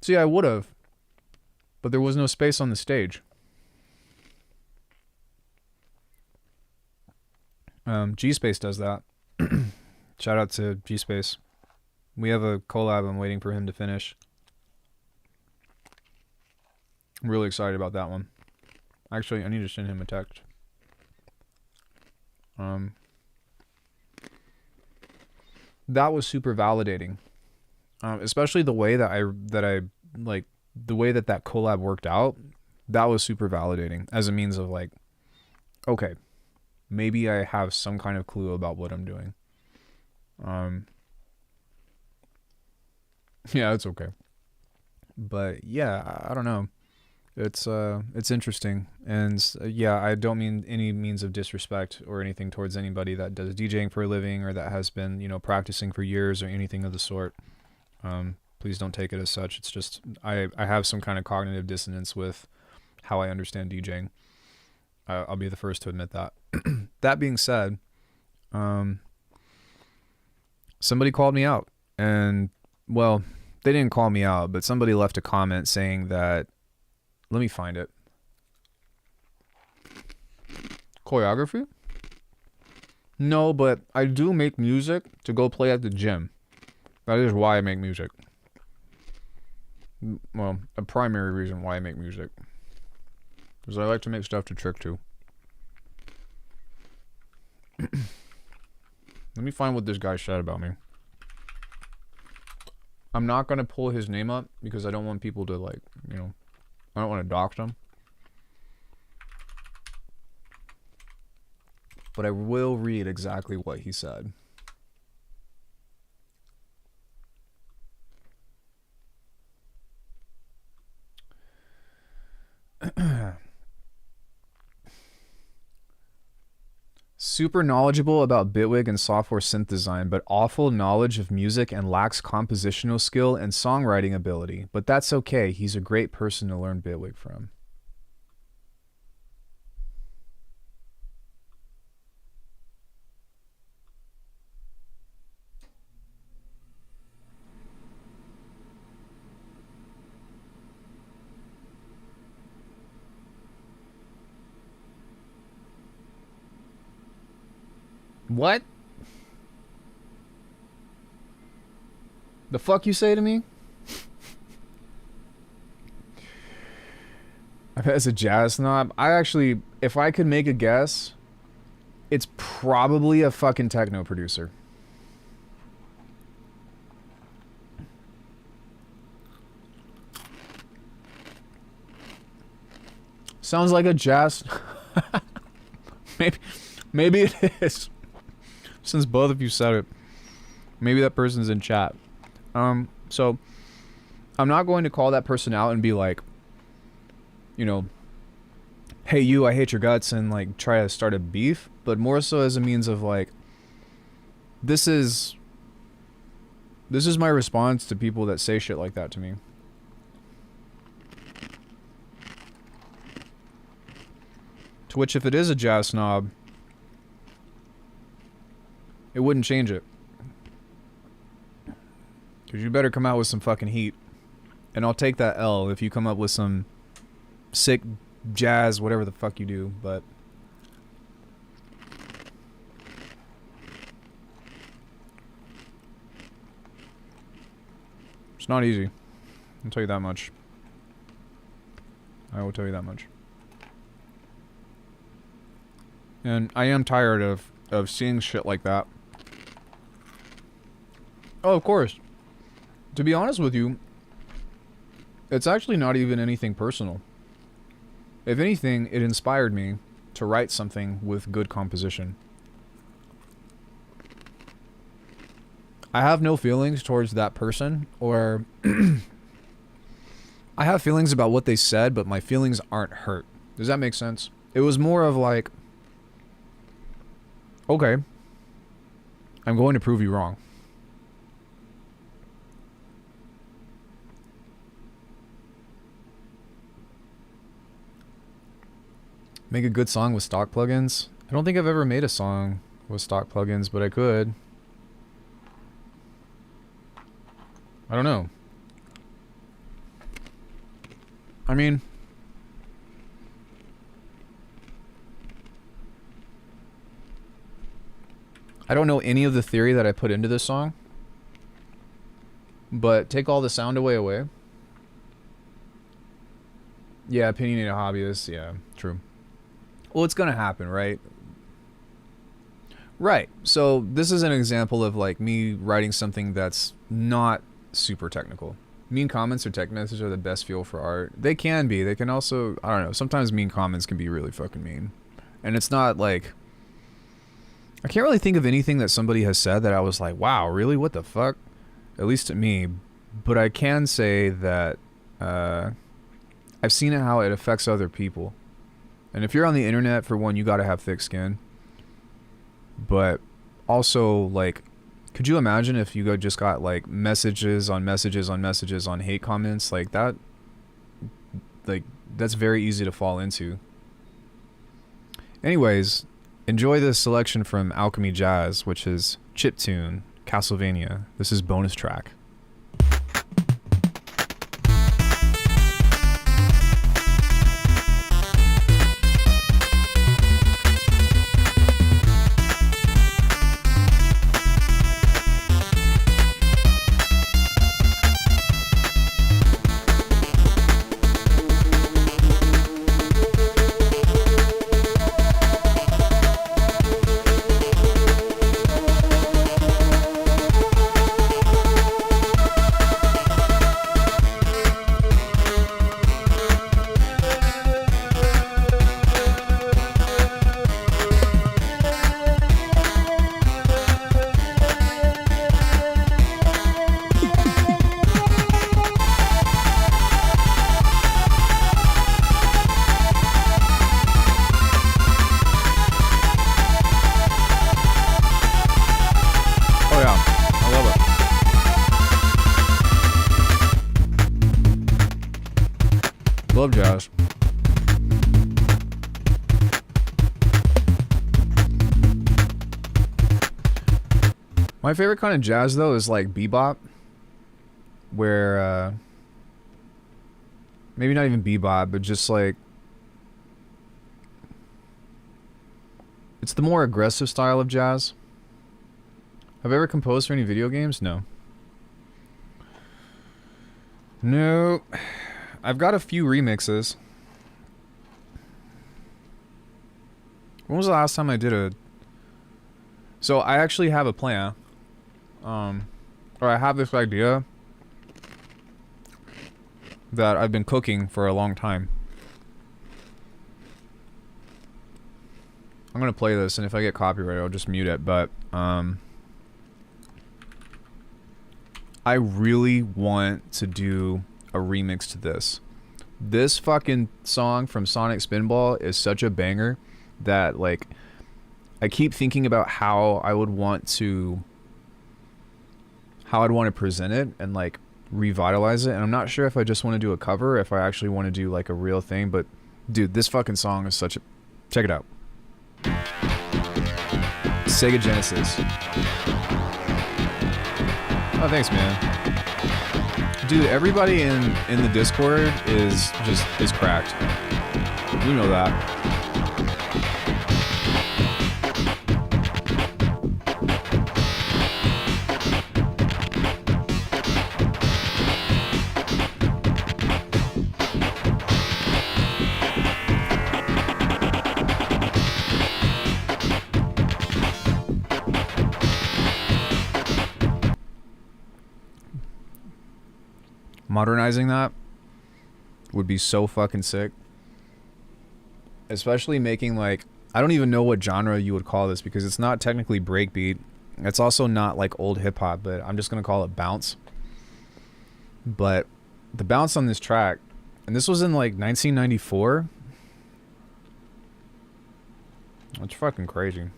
see, I would have, but there was no space on the stage. G-Space does that. Shout out to G-Space. We have a collab I'm waiting for him to finish. I'm really excited about that one. Actually, I need to send him a text. That was super validating. Especially the way that I like the way that collab worked out. That was super validating as a means of like, okay, maybe I have some kind of clue about what I'm doing. Yeah, it's okay. But yeah, I don't know. It's interesting, and yeah, I don't mean any means of disrespect or anything towards anybody that does DJing for a living or that has been, you know, practicing for years or anything of the sort. Please don't take it as such. It's just I have some kind of cognitive dissonance with how I understand DJing. I'll be the first to admit that. That being said, somebody called me out, and well, they didn't call me out, but somebody left a comment saying that, let me find it. Choreography? No, but I do make music to go play at the gym. That is why I make music. Well, a primary reason why I make music. Because I like to make stuff to trick to. Let me find what this guy said about me. I'm not going to pull his name up because I don't want people to, like, you know, I don't want to dox him. But I will read exactly what he said. Super knowledgeable about Bitwig and software synth design, but awful knowledge of music and lacks compositional skill and songwriting ability. But that's okay. He's a great person to learn Bitwig from. What? The fuck you say to me? As a jazz snob, I actually, if I could make a guess, it's probably a fucking techno producer. Sounds like a jazz. Maybe it is. Since both of you said it, maybe that person's in chat. So I'm not going to call that person out and be like, you know, hey you, I hate your guts, and like try to start a beef, but more so as a means of like, this is my response to people that say shit like that to me. To which, if it is a jazz snob, it wouldn't change it. Because you better come out with some fucking heat. And I'll take that L if you come up with some sick jazz, whatever the fuck you do, but it's not easy. I'll tell you that much. I will tell you that much. And I am tired of seeing shit like that. Oh, of course. To be honest with you, it's actually not even anything personal. If anything, it inspired me to write something with good composition. I have no feelings towards that person, or I have feelings about what they said, but my feelings aren't hurt. Does that make sense? It was more of like, okay, I'm going to prove you wrong. Make a good song with stock plugins? I don't think I've ever made a song with stock plugins, but I could. I don't know. I mean, I don't know any of the theory that I put into this song, but take all the sound away. Yeah, opinionated hobbyists. Yeah, true. Well, it's gonna happen, right? Right. So this is an example of like me writing something that's not super technical. Mean comments or tech messages are the best fuel for art. They can be. They can also, I don't know, sometimes mean comments can be really fucking mean. And it's not like, I can't really think of anything that somebody has said that I was like, wow, really? What the fuck? At least to me. But I can say that I've seen it how it affects other people. And if you're on the internet, for one, you gotta have thick skin. But also, like, could you imagine if you just got like messages on messages on messages on hate comments like that? Like, that's very easy to fall into. Anyways, enjoy this selection from Alckemy Jazz, which is Chiptune, Castlevania. This is bonus track. Love jazz. My favorite kind of jazz, though, is like bebop, where maybe not even bebop, but just like it's the more aggressive style of jazz. Have I ever composed for any video games? No. No. I've got a few remixes. When was the last time I did a... So I actually have a plan. Or I have this idea that I've been cooking for a long time. I'm gonna play this, and if I get copyright, I'll just mute it, but I really want to do a remix to this. This fucking song from Sonic Spinball is such a banger that, like, I keep thinking about how I'd want to present it and like revitalize it, and I'm not sure if I just want to do a cover or if I actually want to do like a real thing. But dude, this fucking song is such a... Check it out. Sega Genesis. Oh, thanks, man. dude, everybody in the Discord is cracked. You know that. Modernizing that would be so fucking sick. Especially making like, I don't even know what genre you would call this because it's not technically breakbeat. It's also not like old hip hop, but I'm just gonna call it bounce. But the bounce on this track, and this was in like 1994. It's fucking crazy.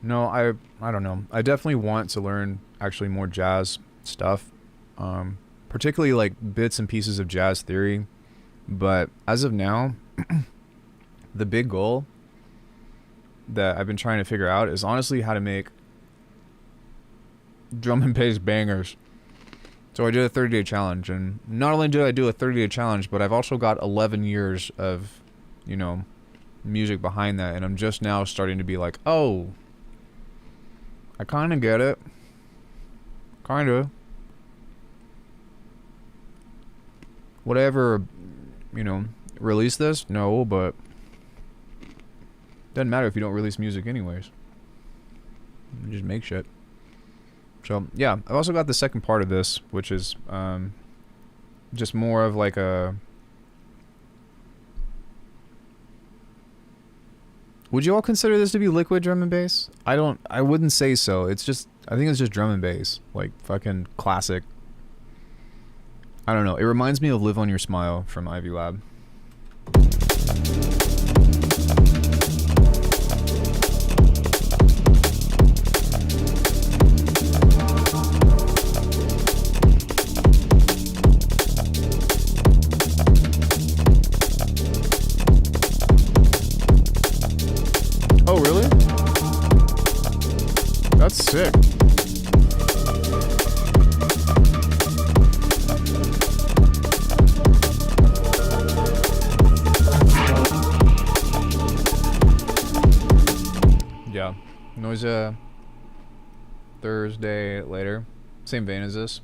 No, I don't know. I definitely want to learn actually more jazz stuff, particularly like bits and pieces of jazz theory, but as of now the big goal that I've been trying to figure out is honestly how to make drum and bass bangers. So I did a 30-day challenge, and not only did I do a 30-day challenge, but I've also got 11 years of, you know, music behind that, and I'm just now starting to be like, oh, I kind of get it. Kind of. Would I ever, you know, release this? No, but doesn't matter if you don't release music anyways. You just make shit. So, yeah, I've also got the second part of this, which is just more of like a... Would you all consider this to be liquid drum and bass? I wouldn't say so. It's just, I think it's just drum and bass. Like, fucking classic. I don't know. It reminds me of Live on Your Smile from Ivy Lab. Oh, really? That's sick. Yeah. Noise Thursday later. Same vein as this.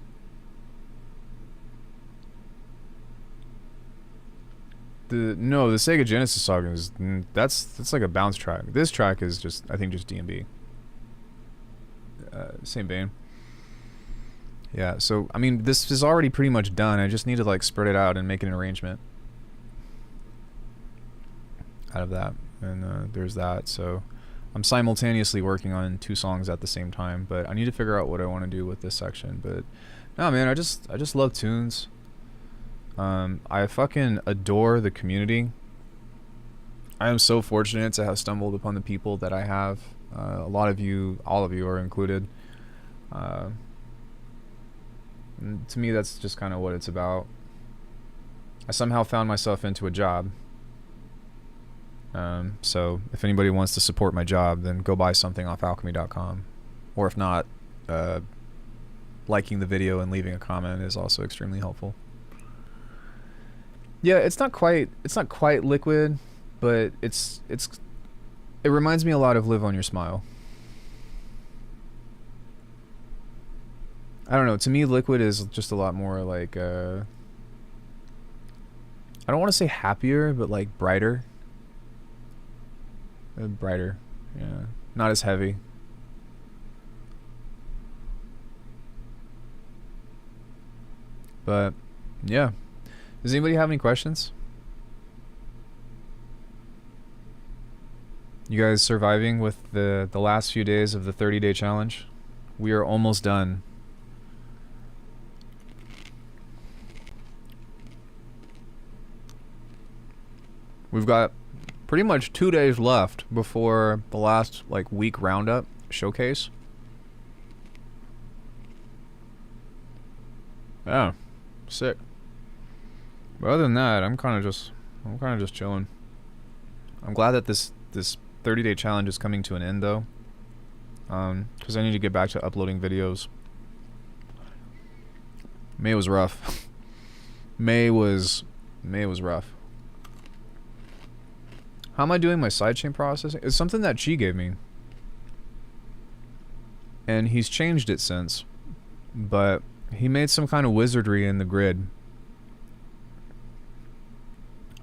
The Sega Genesis song is that's like a bounce track. This track is just, I think, just D&B. Same vein. Yeah, so I mean, this is already pretty much done. I just need to like spread it out and make an arrangement out of that. And there's that. So I'm simultaneously working on 2 songs at the same time, but I need to figure out what I want to do with this section. But no, man, I just love tunes. I fucking adore the community. I am so fortunate to have stumbled upon the people that I have. A lot of you, all of you are included. And to me, that's just kind of what it's about. I somehow found myself into a job. So if anybody wants to support my job, then go buy something off Alckemy.com. Or if not, liking the video and leaving a comment is also extremely helpful. Yeah, it's not quite liquid, but it reminds me a lot of Live on Your Smile. I don't know, to me liquid is just a lot more like I don't want to say happier, but like brighter. Brighter. Yeah. Not as heavy. But yeah. Does anybody have any questions? You guys surviving with the last few days of the 30-day challenge? We are almost done. We've got pretty much 2 days left before the last like week roundup showcase. Yeah, sick. But other than that, I'm kind of just chilling. I'm glad that this 30-day challenge is coming to an end though, because I need to get back to uploading videos. May was rough. May was rough. How am I doing my sidechain processing? It's something that Chi gave me. And he's changed it since. But he made some kind of wizardry in the grid.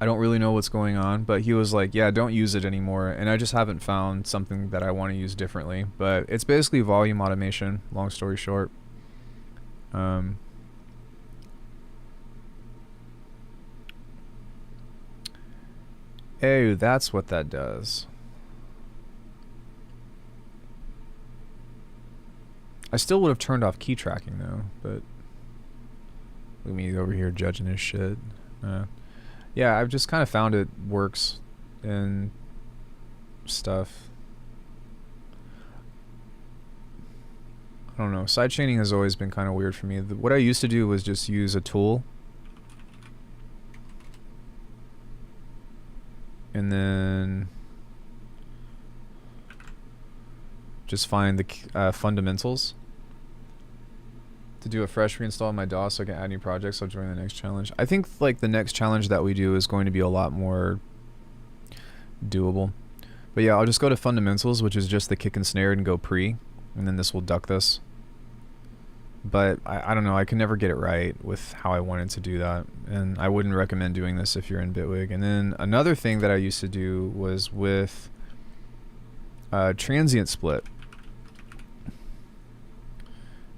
I don't really know what's going on, but he was like, yeah, don't use it anymore. And I just haven't found something that I want to use differently. But it's basically volume automation, long story short. Oh, that's what that does. I still would have turned off key tracking though, but look at me over here judging this shit. Yeah, I've just kind of found it works and stuff. I don't know. Sidechaining has always been kind of weird for me. What I used to do was just use a tool. And then just find the fundamentals to do a fresh reinstall on my DOS so I can add new projects. I'll join the next challenge. I think like the next challenge that we do is going to be a lot more doable. But yeah, I'll just go to fundamentals, which is just the kick and snare, and go pre, and then this will duck this. But I don't know, I can never get it right with how I wanted to do that, and I wouldn't recommend doing this if you're in Bitwig. And then another thing that I used to do was with transient split.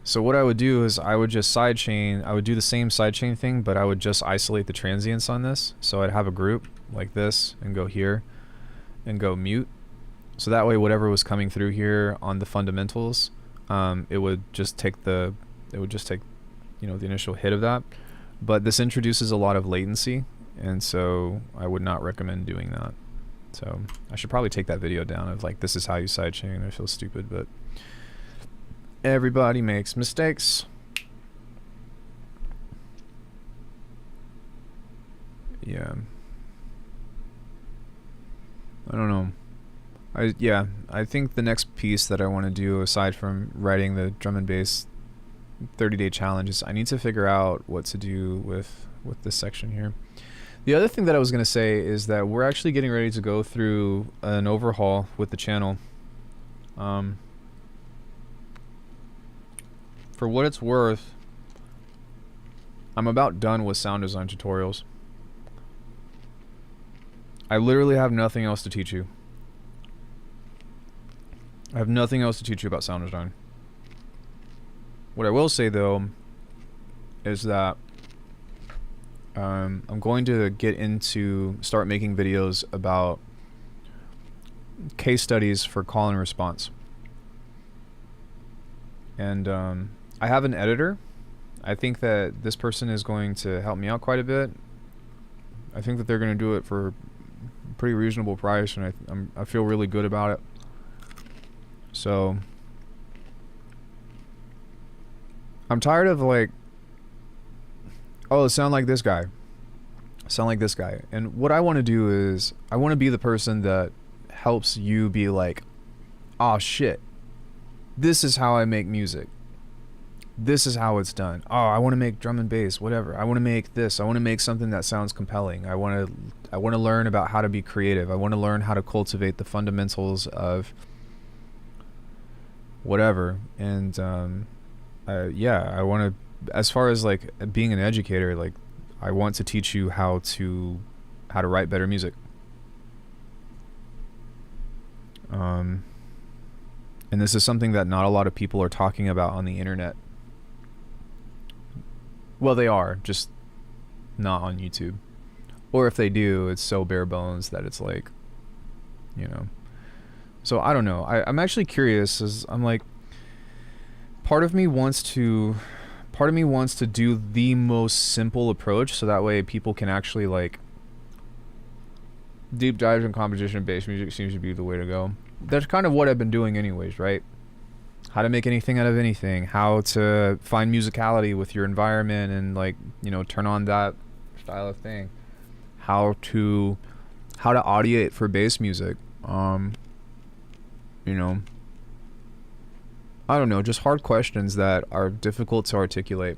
So what I would do is I would just sidechain, I would do the same sidechain thing, but I would just isolate the transients on this. So I'd have a group like this and go here and go mute. So that way whatever was coming through here on the fundamentals, it would just take, you know, the initial hit of that. But this introduces a lot of latency, and so I would not recommend doing that. So I should probably take that video down of like, this is how you sidechain. I feel stupid, but everybody makes mistakes. Yeah. I don't know. I think the next piece that I want to do, aside from writing the drum and bass 30-day challenge, is I need to figure out what to do with this section here. The other thing that I was going to say is that we're actually getting ready to go through an overhaul with the channel. For what it's worth, I'm about done with sound design tutorials. I literally have nothing else to teach you. I have nothing else to teach you about sound design. What I will say though is that I'm going to start making videos about case studies for call and response. And I have an editor. I think that this person is going to help me out quite a bit. I think that they're going to do it for a pretty reasonable price, and I feel really good about it. So I'm tired of like, oh, sound like this guy. Sound like this guy. And what I want to do is I want to be the person that helps you be like, oh shit, this is how I make music. This is how it's done. Oh, I want to make drum and bass, whatever. I want to make this. I want to make something that sounds compelling. I want to learn about how to be creative. I want to learn how to cultivate the fundamentals of whatever. And yeah, I want to, as far as like being an educator, like I want to teach you how to write better music. And this is something that not a lot of people are talking about on the internet. Well, they are, just not on YouTube. Or if they do, it's so bare bones that it's like, you know. So I don't know. I'm actually curious, as I'm like, part of me wants to do the most simple approach, so that way people can actually like, deep dives in composition-based music seems to be the way to go. That's kind of what I've been doing anyways, right? How to make anything out of anything, how to find musicality with your environment and like, you know, turn on that style of thing. How to audiate for bass music. You know, I don't know, just hard questions that are difficult to articulate.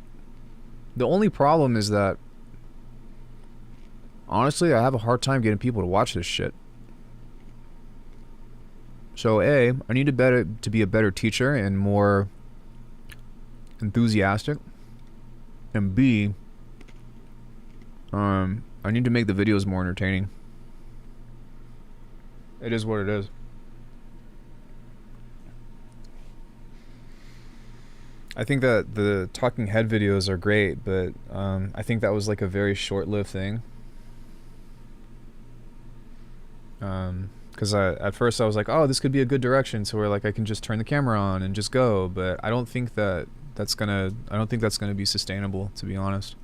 The only problem is that, honestly, I have a hard time getting people to watch this shit. So A, I need to be a better teacher and more enthusiastic. And B, I need to make the videos more entertaining. It is what it is. I think that the talking head videos are great, but I think that was like a very short-lived thing. Because at first I was like, oh, this could be a good direction, so where like I can just turn the camera on and just go. But I don't think that's gonna be sustainable, to be honest.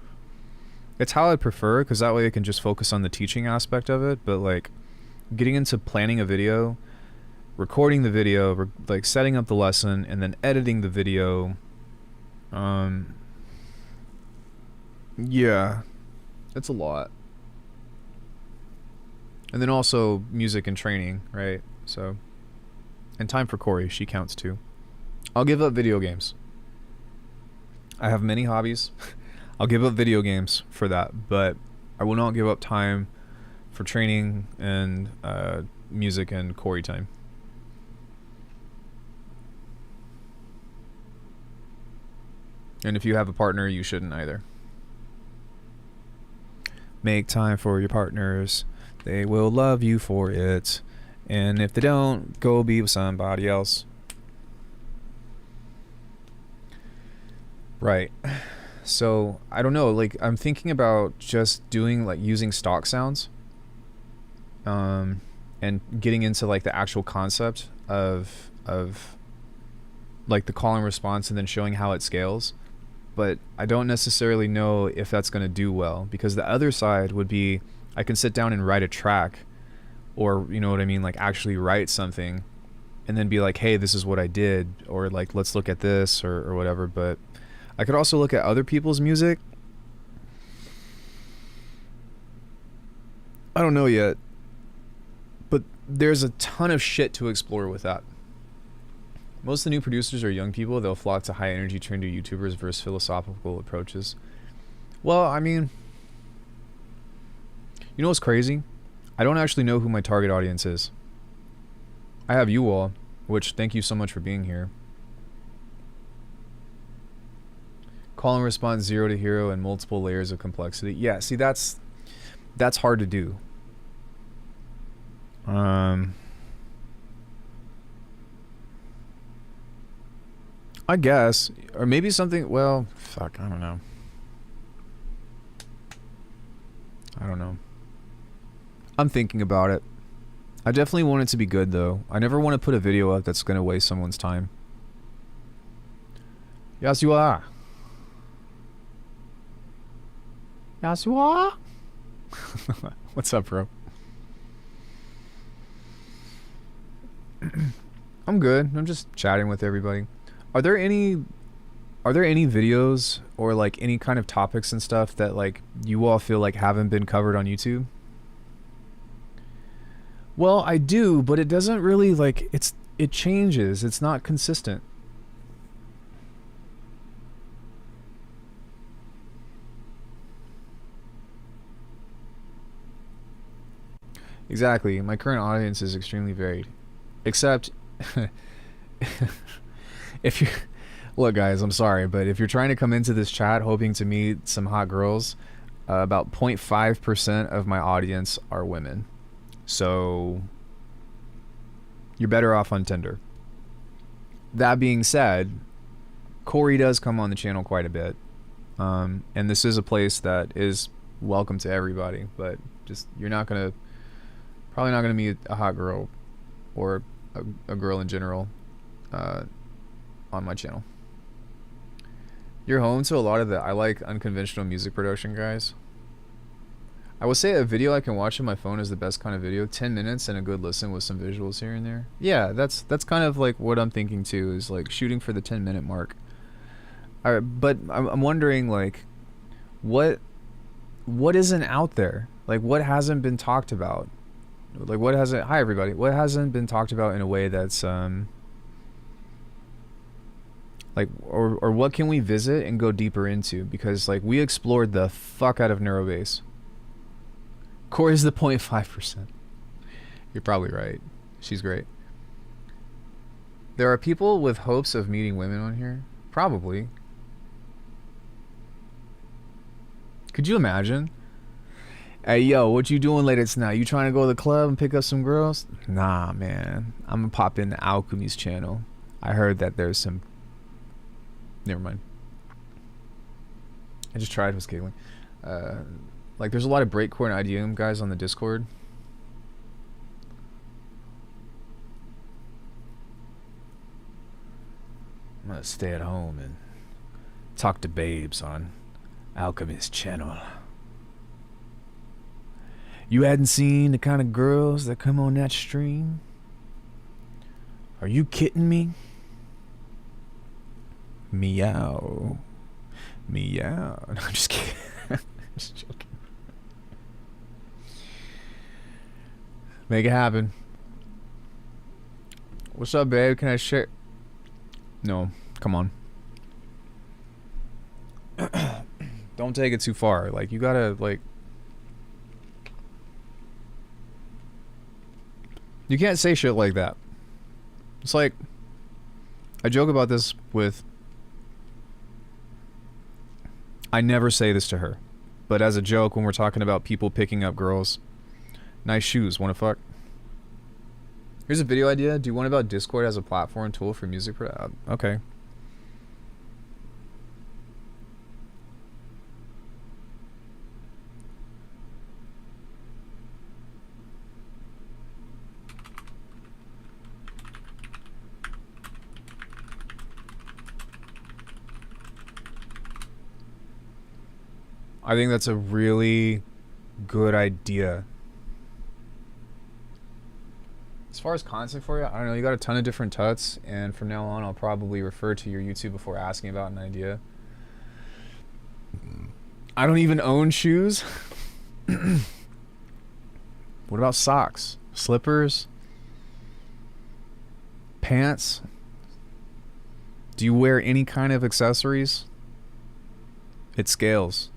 It's how I prefer, because that way I can just focus on the teaching aspect of it. But like getting into planning a video, recording the video, like setting up the lesson, and then editing the video. Yeah, it's a lot. And then also music and training, right? So, and time for Corey, she counts too. I'll give up video games. I have many hobbies. I'll give up video games for that, but I will not give up time for training and music and Corey time. And if you have a partner, you shouldn't either. Make time for your partners. They will love you for it. And if they don't, go be with somebody else. Right. So, I don't know, like, I'm thinking about just doing, like, using stock sounds. And getting into, like, the actual concept of like, the call and response, and then showing how it scales. But I don't necessarily know if that's going to do well, because the other side would be I can sit down and write a track, or, you know what I mean, like actually write something and then be like, hey, this is what I did, or like, let's look at this, or whatever. But I could also look at other people's music. I don't know yet, but there's a ton of shit to explore with that. Most of the new producers are young people. They'll flock to high energy trendy YouTubers versus philosophical approaches. Well, I mean, you know what's crazy? I don't actually know who my target audience is. I have you all, which thank you so much for being here. Call and response 0 to hero and multiple layers of complexity. Yeah, see, that's hard to do. I guess, or maybe something, well, fuck, I don't know. I'm thinking about it. I definitely want it to be good, though. I never want to put a video up that's going to waste someone's time. Yes, you are. Yes, you are. What's up, bro? I'm good. I'm just chatting with everybody. Are there any videos or like any kind of topics and stuff that like you all feel like haven't been covered on YouTube? Well, I do, but it doesn't really, like, it changes. It's not consistent. Exactly. My current audience is extremely varied. Except if you look, guys, I'm sorry, but if you're trying to come into this chat hoping to meet some hot girls, about 0.5% of my audience are women. So you're better off on Tinder. That being said, Corey does come on the channel quite a bit. And this is a place that is welcome to everybody, but just probably not gonna meet a hot girl or a girl in general on my channel. You're home to a lot of I like unconventional music production, guys. I would say a video I can watch on my phone is the best kind of video. 10 minutes and a good listen with some visuals here and there. Yeah, that's kind of like what I'm thinking too, is like shooting for the 10-minute mark. But I'm wondering, like, what isn't out there? Like, what hasn't been talked about? Like, what hasn't... Hi, everybody. What hasn't been talked about in a way that's Like, or what can we visit and go deeper into? Because like we explored the fuck out of Neurobase. Corey's the 0.5%. You're probably right. She's great. There are people with hopes of meeting women on here. Probably. Could you imagine? Hey, yo, what you doing later tonight? You trying to go to the club and pick up some girls? Nah, man. I'm gonna pop into Alckemy's channel. I heard that there's some... Never mind. I just tried, was giggling. Like, there's a lot of breakcore and IDM guys on the Discord. I'm gonna stay at home and talk to babes on Alckemy's channel. You hadn't seen the kind of girls that come on that stream? Are you kidding me? Meow. Meow. No, I'm just kidding. Just joking. Make it happen. What's up, babe? Can I share? No, come on. Don't take it too far. Like, you gotta, like... You can't say shit like that. It's like... I joke about this with... I never say this to her. But as a joke, when we're talking about people picking up girls... Nice shoes, wanna fuck? Here's a video idea. Do one about Discord as a platform tool for music okay. I think that's a really good idea. As far as content for you, I don't know, you got a ton of different tuts, and from now on I'll probably refer to your YouTube before asking about an idea. I don't even own shoes. What about socks? Slippers? Pants? Do you wear any kind of accessories? It scales.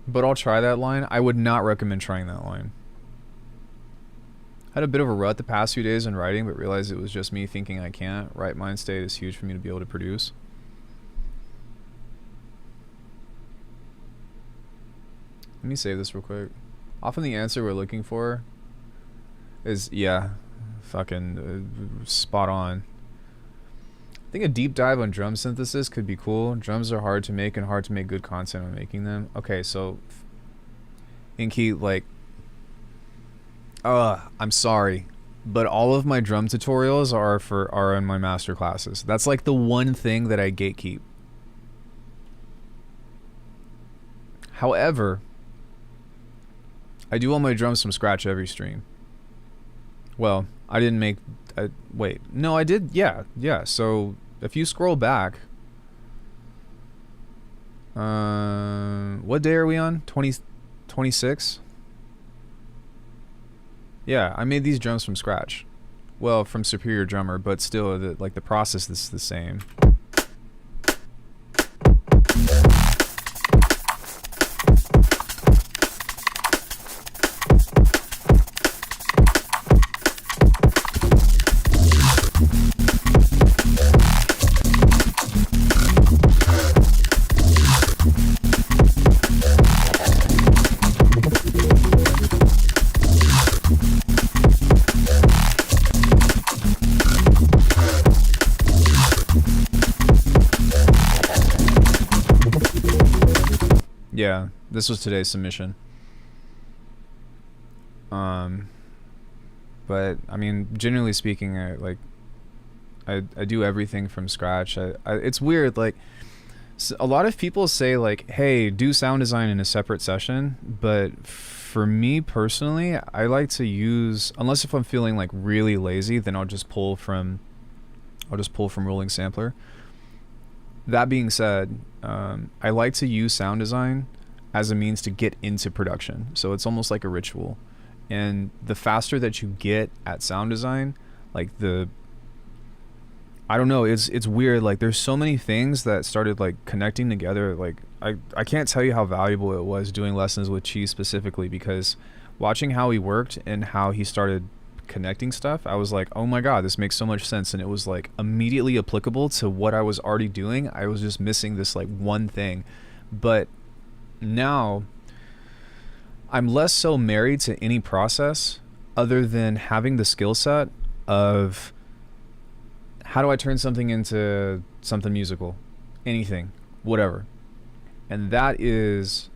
But I'll try that line. I would not recommend trying that line. Had a bit of a rut the past few days in writing, but realized it was just me thinking I can't. Right mind state is huge for me to be able to produce. Let me save this real quick. Often the answer we're looking for is, yeah, fucking spot on. I think a deep dive on drum synthesis could be cool. Drums are hard to make and hard to make good content when making them. Okay, so Inky, like, I'm sorry, but all of my drum tutorials are in my master classes. That's like the one thing that I gatekeep. However, I do all my drums from scratch every stream. Well, I didn't make... wait. No, I did... Yeah. So, if you scroll back... what day are we on? 26? Yeah, I made these drums from scratch. Well, from Superior Drummer, but still, the process is the same. Yeah, this was today's submission. But I mean, generally speaking, I do everything from scratch. It's weird, like, a lot of people say like, hey, do sound design in a separate session, but for me personally, I like to use, unless if I'm feeling like really lazy, then I'll just pull from rolling sampler. That being said, I like to use sound design as a means to get into production. So it's almost like a ritual. And the faster that you get at sound design, like the I don't know, it's weird. Like there's so many things that started like connecting together. Like I can't tell you how valuable it was doing lessons with Chi specifically, because watching how he worked and how he started connecting stuff, I was like, oh my god, this makes so much sense. And it was like immediately applicable to what I was already doing. I was just missing this like one thing. But now I'm less so married to any process other than having the skill set of how do I turn something into something musical, anything, whatever. And that is,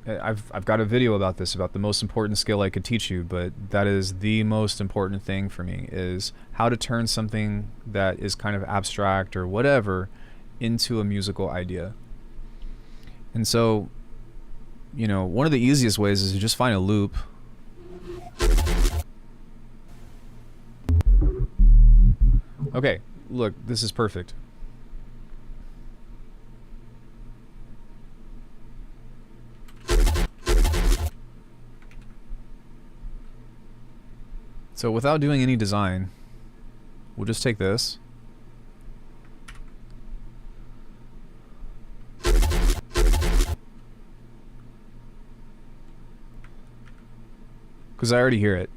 I've got a video about this, about the most important skill I could teach you, but that is the most important thing for me, is how to turn something that is kind of abstract or whatever into a musical idea. And so, you know, one of the easiest ways is to just find a loop. Okay, look, this is perfect. So without doing any design, we'll just take this. Because I already hear it.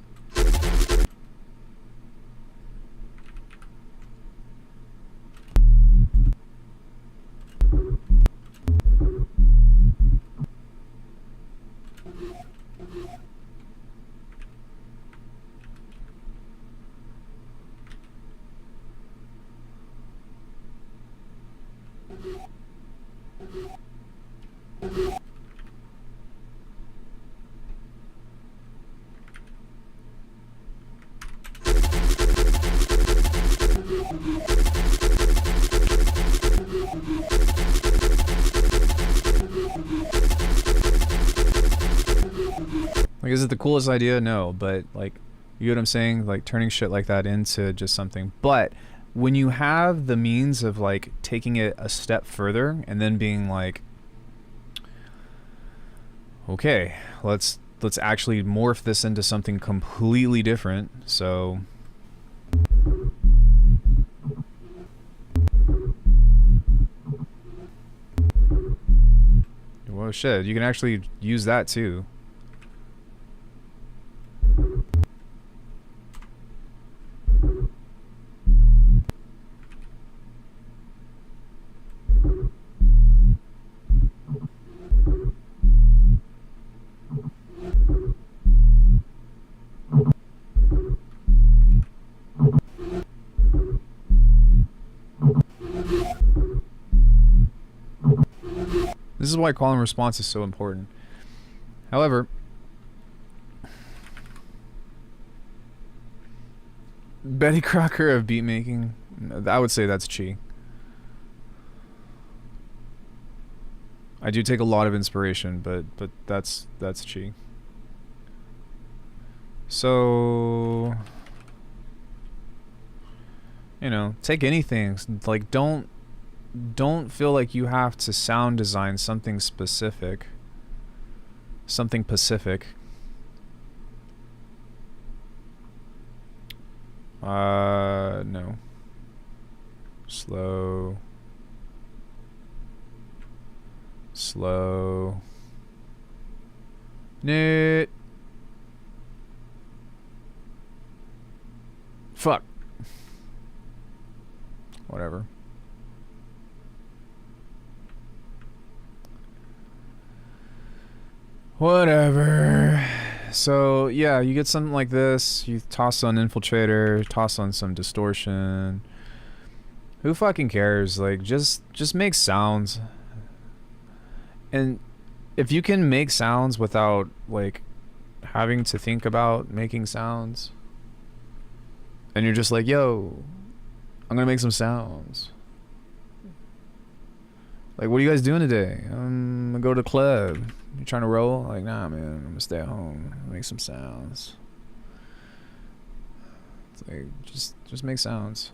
Like, is it the coolest idea? No, but like, you get what I'm saying? Like turning shit like that into just something. But when you have the means of like taking it a step further and then being like, okay, let's actually morph this into something completely different. So well, shit, you can actually use that too. This is why call and response is so important. However, Betty Crocker of beat making, I would say that's Chi. I do take a lot of inspiration, but that's Chi. So, you know, take anything. Like, don't feel like you have to sound design something specific, something Pacific. No. Slow. Knit. Fuck. Whatever. Whatever. So yeah, you get something like this, you toss on infiltrator, toss on some distortion. Who fucking cares? Like, just make sounds. And if you can make sounds without like having to think about making sounds, and you're just like, yo, I'm gonna make some sounds. Like, what are you guys doing today? I'm gonna go to the club. You trying to roll? Like, nah, man, I'm gonna stay at home, make some sounds. It's like, just make sounds.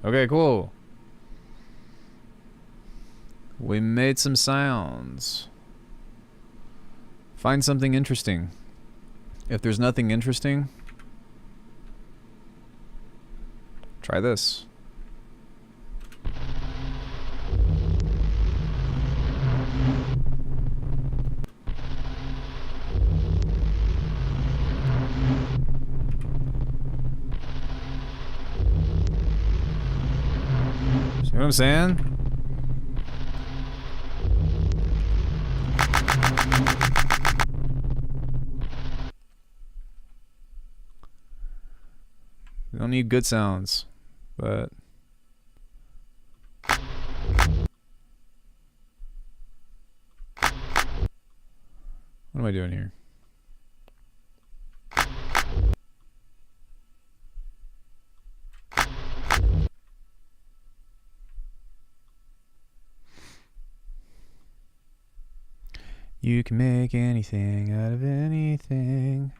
Okay, cool. We made some sounds. Find something interesting. If there's nothing interesting, try this. See what I'm saying? We don't need good sounds, but what am I doing here? You can make anything out of anything.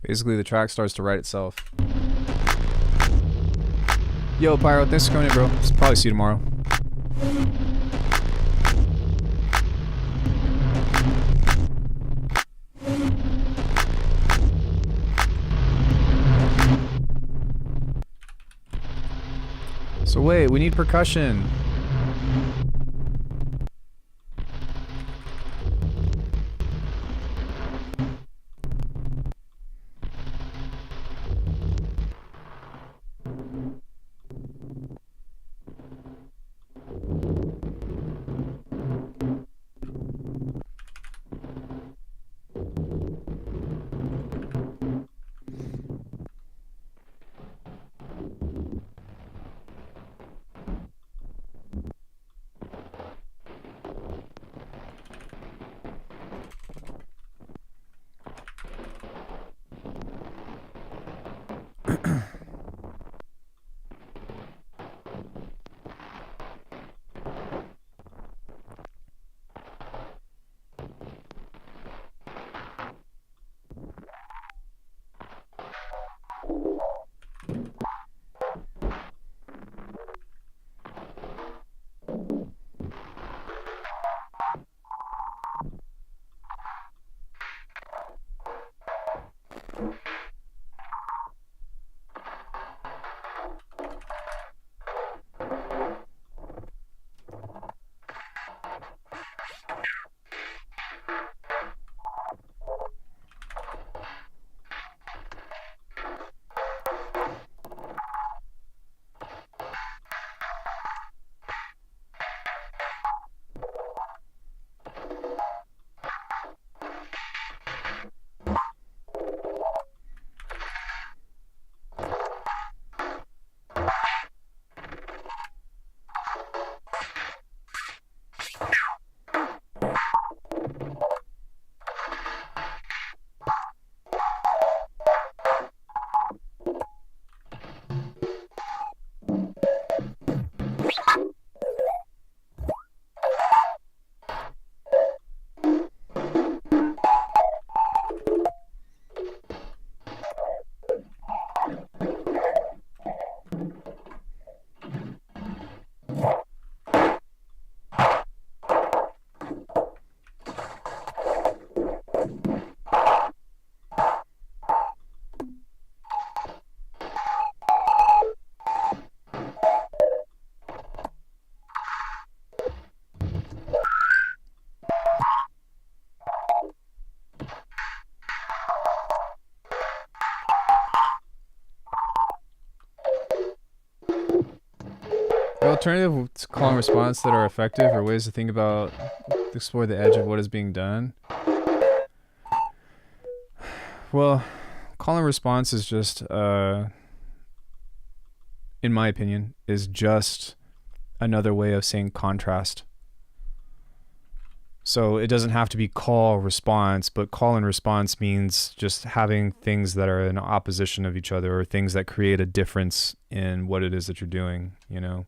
Basically, the track starts to write itself. Yo, Pyro, thanks for coming in, bro. Probably see you tomorrow. So wait, we need percussion. Are alternative to call and response that are effective, or ways to think about, explore the edge of what is being done? Well, call and response is just, in my opinion, is just another way of saying contrast. So it doesn't have to be call response, but call and response means just having things that are in opposition of each other, or things that create a difference in what it is that you're doing, you know?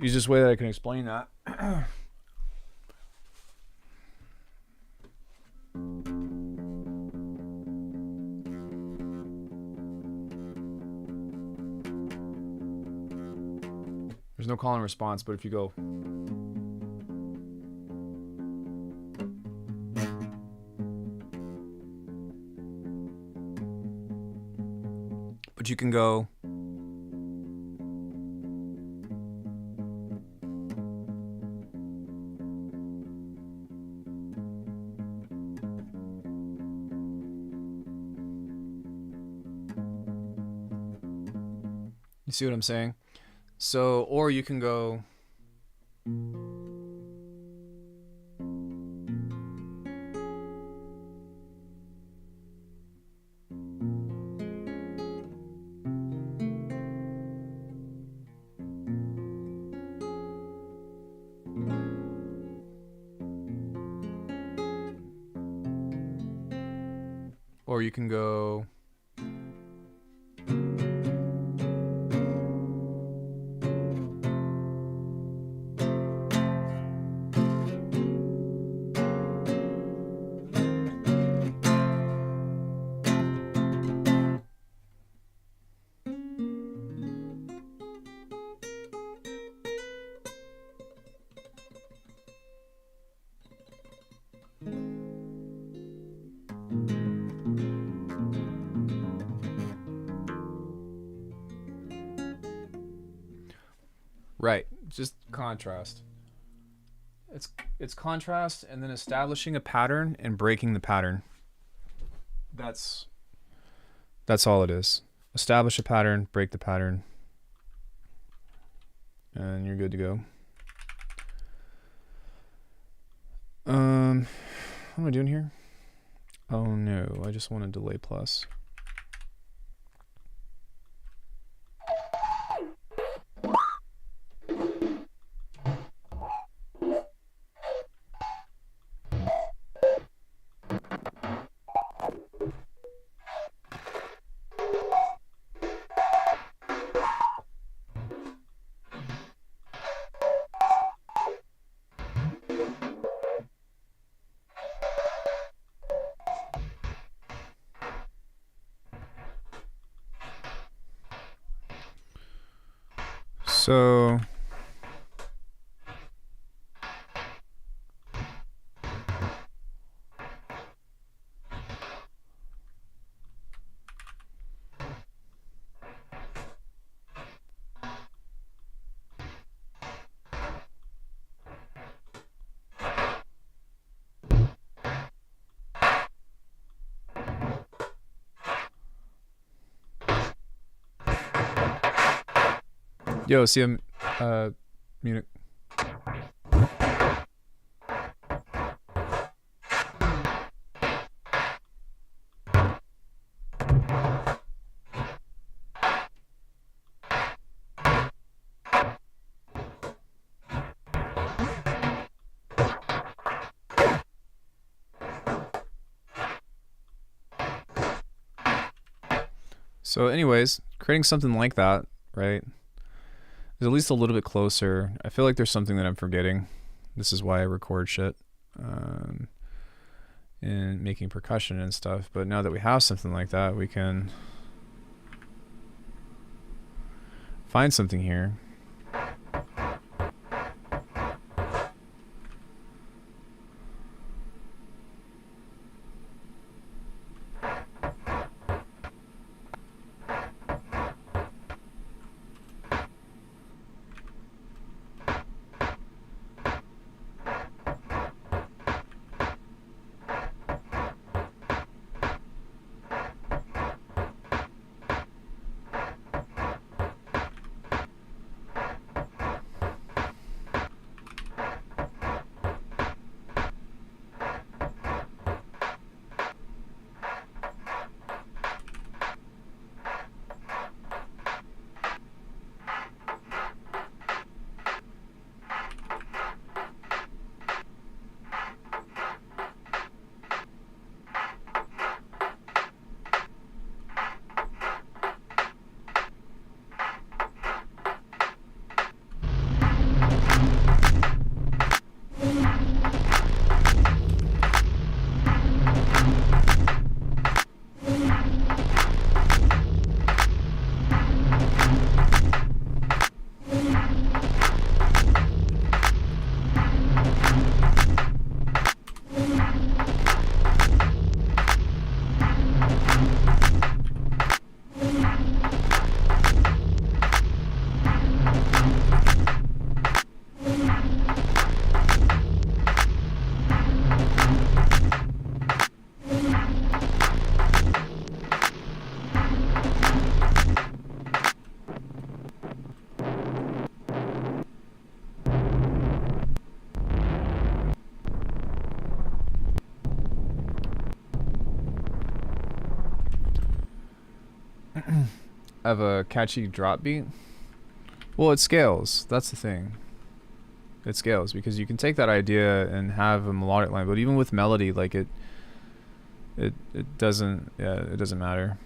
Easiest way that I can explain that. There's no call and response, but if you go, but you can go, you see what I'm saying? So, or you can go, or you can go, right, just contrast. It's contrast, and then establishing a pattern and breaking the pattern. That's all it is. Establish a pattern, break the pattern, and you're good to go. What am I doing here? Oh no, I just want a delay plus. So yo, see him, Munich. So anyways, creating something like that, right, is at least a little bit closer. I feel like there's something that I'm forgetting. This is why I record shit, and making percussion and stuff. But now that we have something like that, we can find something here. have a catchy drop beat. Well, it scales. That's the thing. It scales because you can take that idea and have a melodic line, but even with melody, like it doesn't. Yeah, it doesn't matter.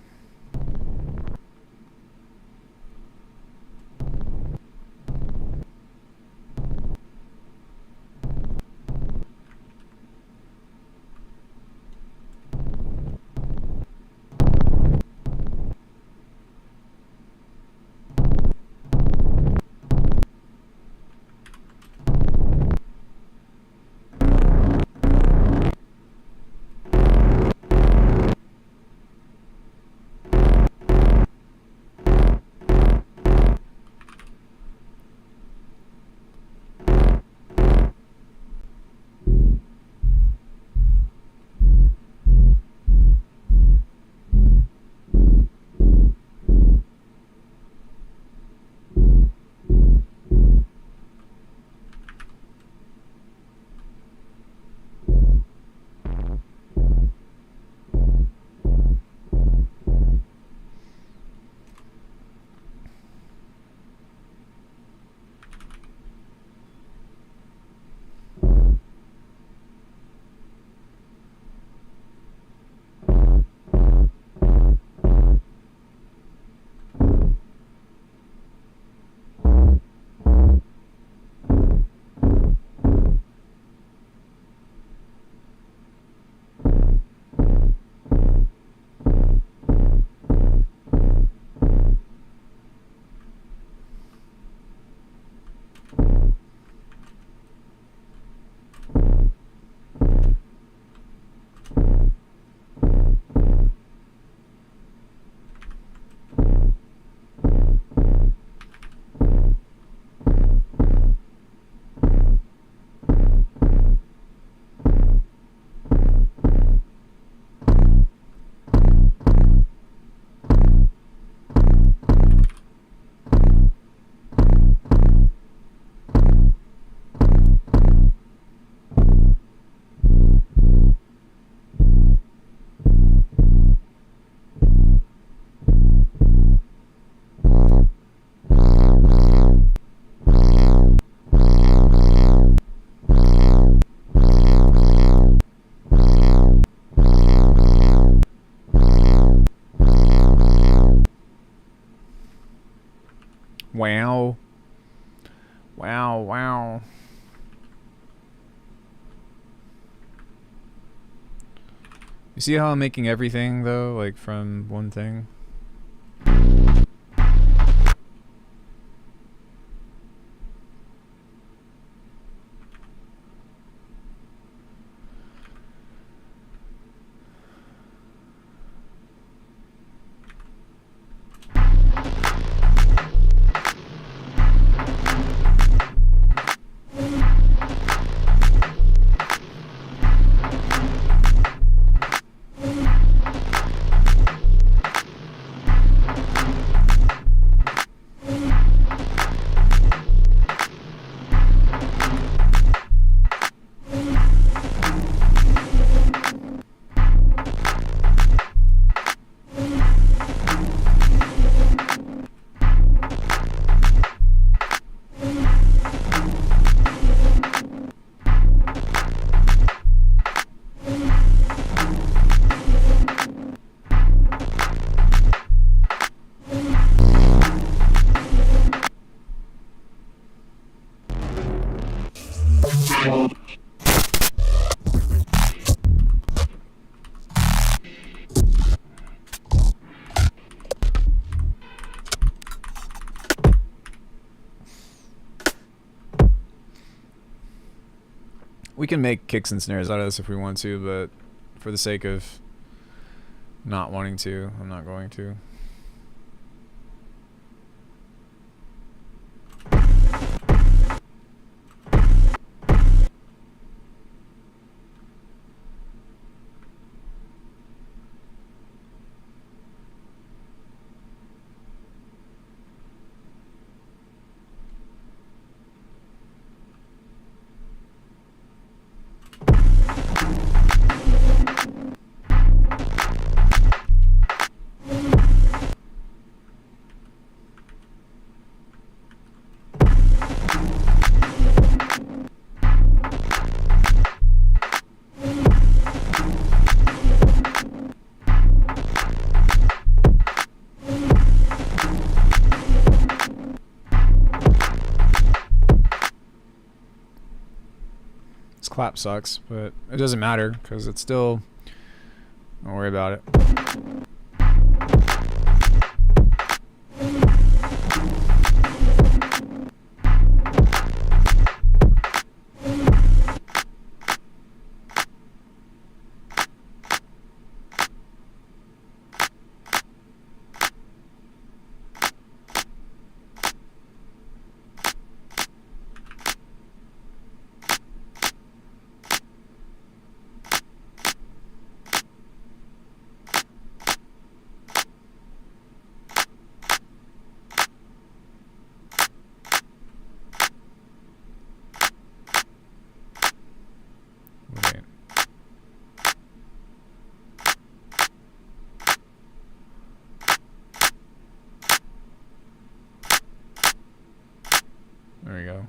Wow. Wow, wow. You see how I'm making everything though, like from one thing? We can make kicks and snares out of this if we want to, but for the sake of not wanting to, I'm not going to. clap sucks, but it doesn't matter because it's still. Don't worry about it. Wait. There we go.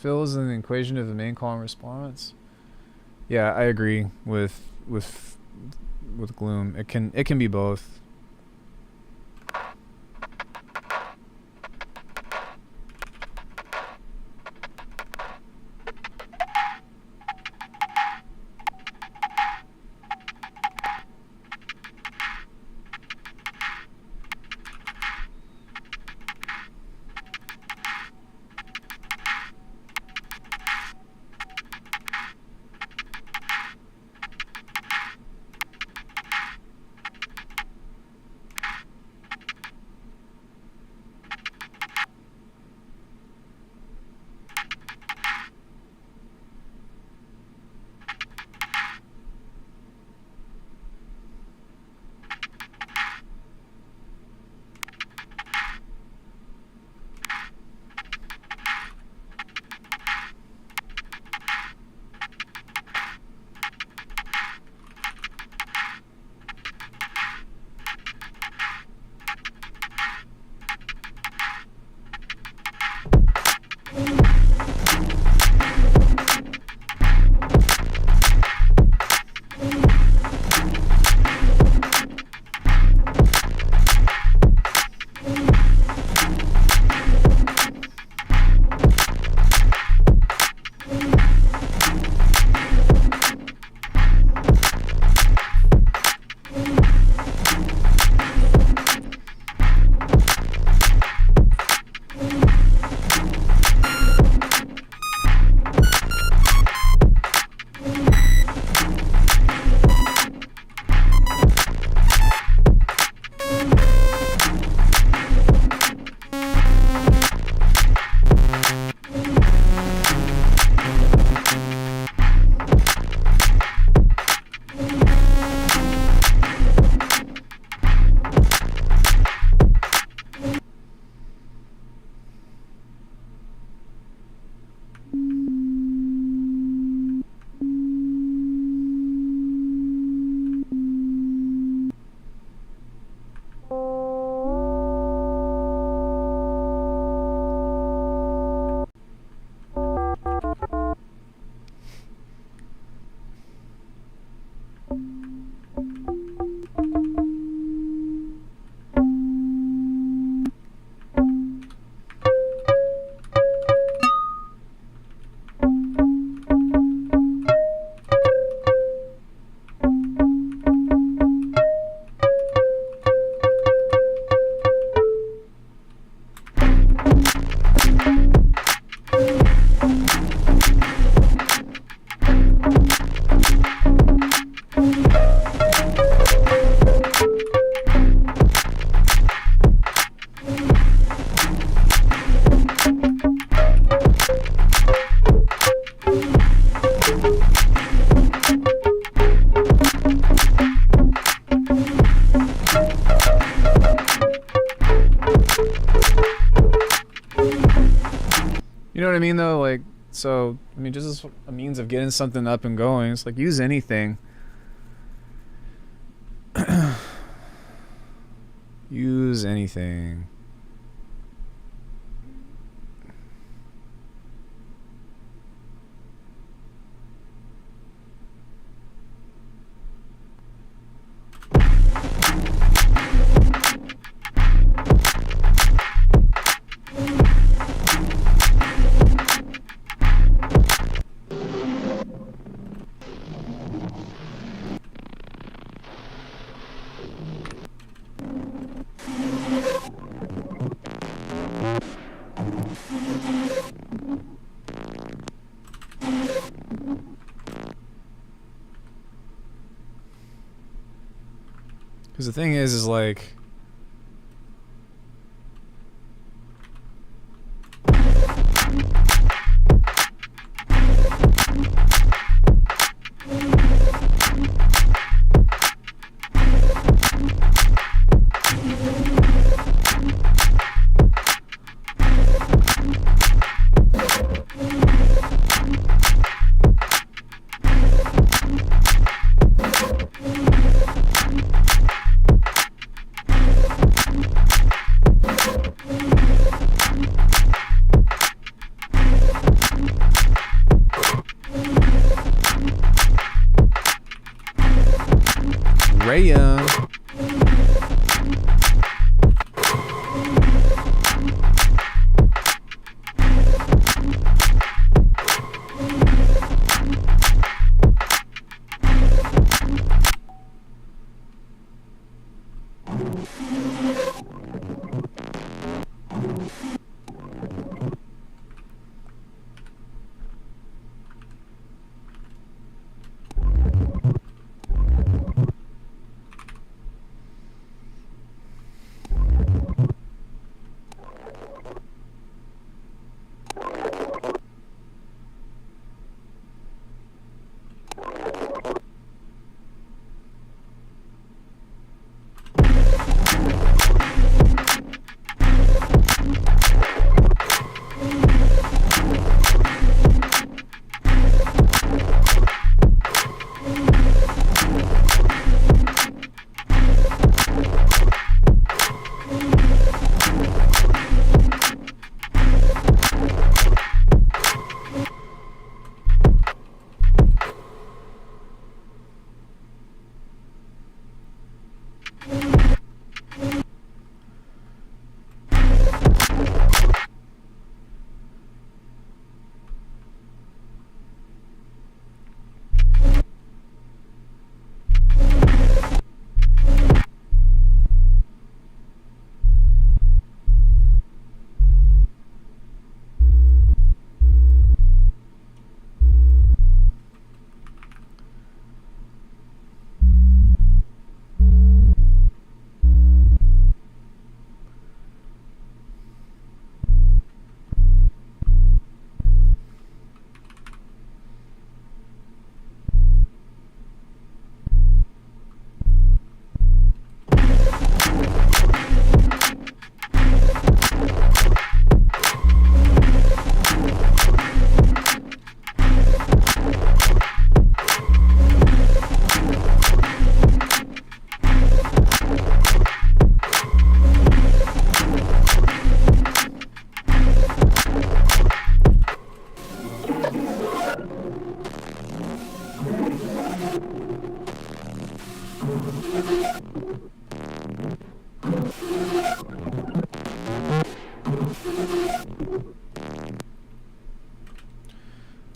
Fills in the equation of the main column response. Yeah, I agree with gloom. It can be both. mean though? Like, so I mean, just as a means of getting something up and going. It's like use anything. Use anything. Because the thing is like, Raya.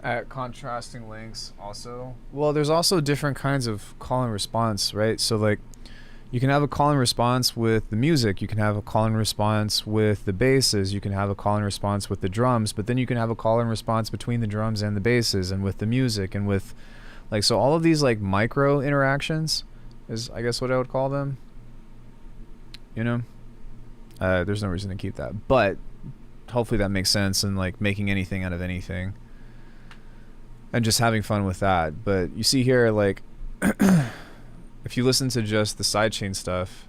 At contrasting lengths also. Well, there's also different kinds of call and response, right? So like you can have a call and response with the music, you can have a call and response with the basses, you can have a call and response with the drums, but then you can have a call and response between the drums and the basses and with the music and with like, so all of these like micro interactions is I guess what I would call them, you know. There's no reason to keep that, but hopefully that makes sense, and like making anything out of anything and just having fun with that. But you see here, like if you listen to just the sidechain stuff,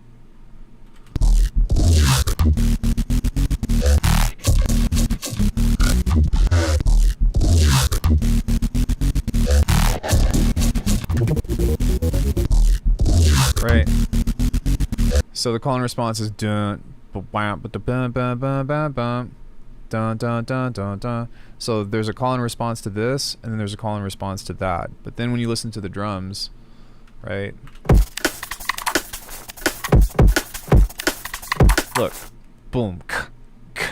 right? So the call and response is dun, bum, bum, bum, bum, bum, bum, dun, dun, dun, dun, dun. So there's a call and response to this, and then there's a call and response to that. But then when you listen to the drums, right? Look, boom, k, k,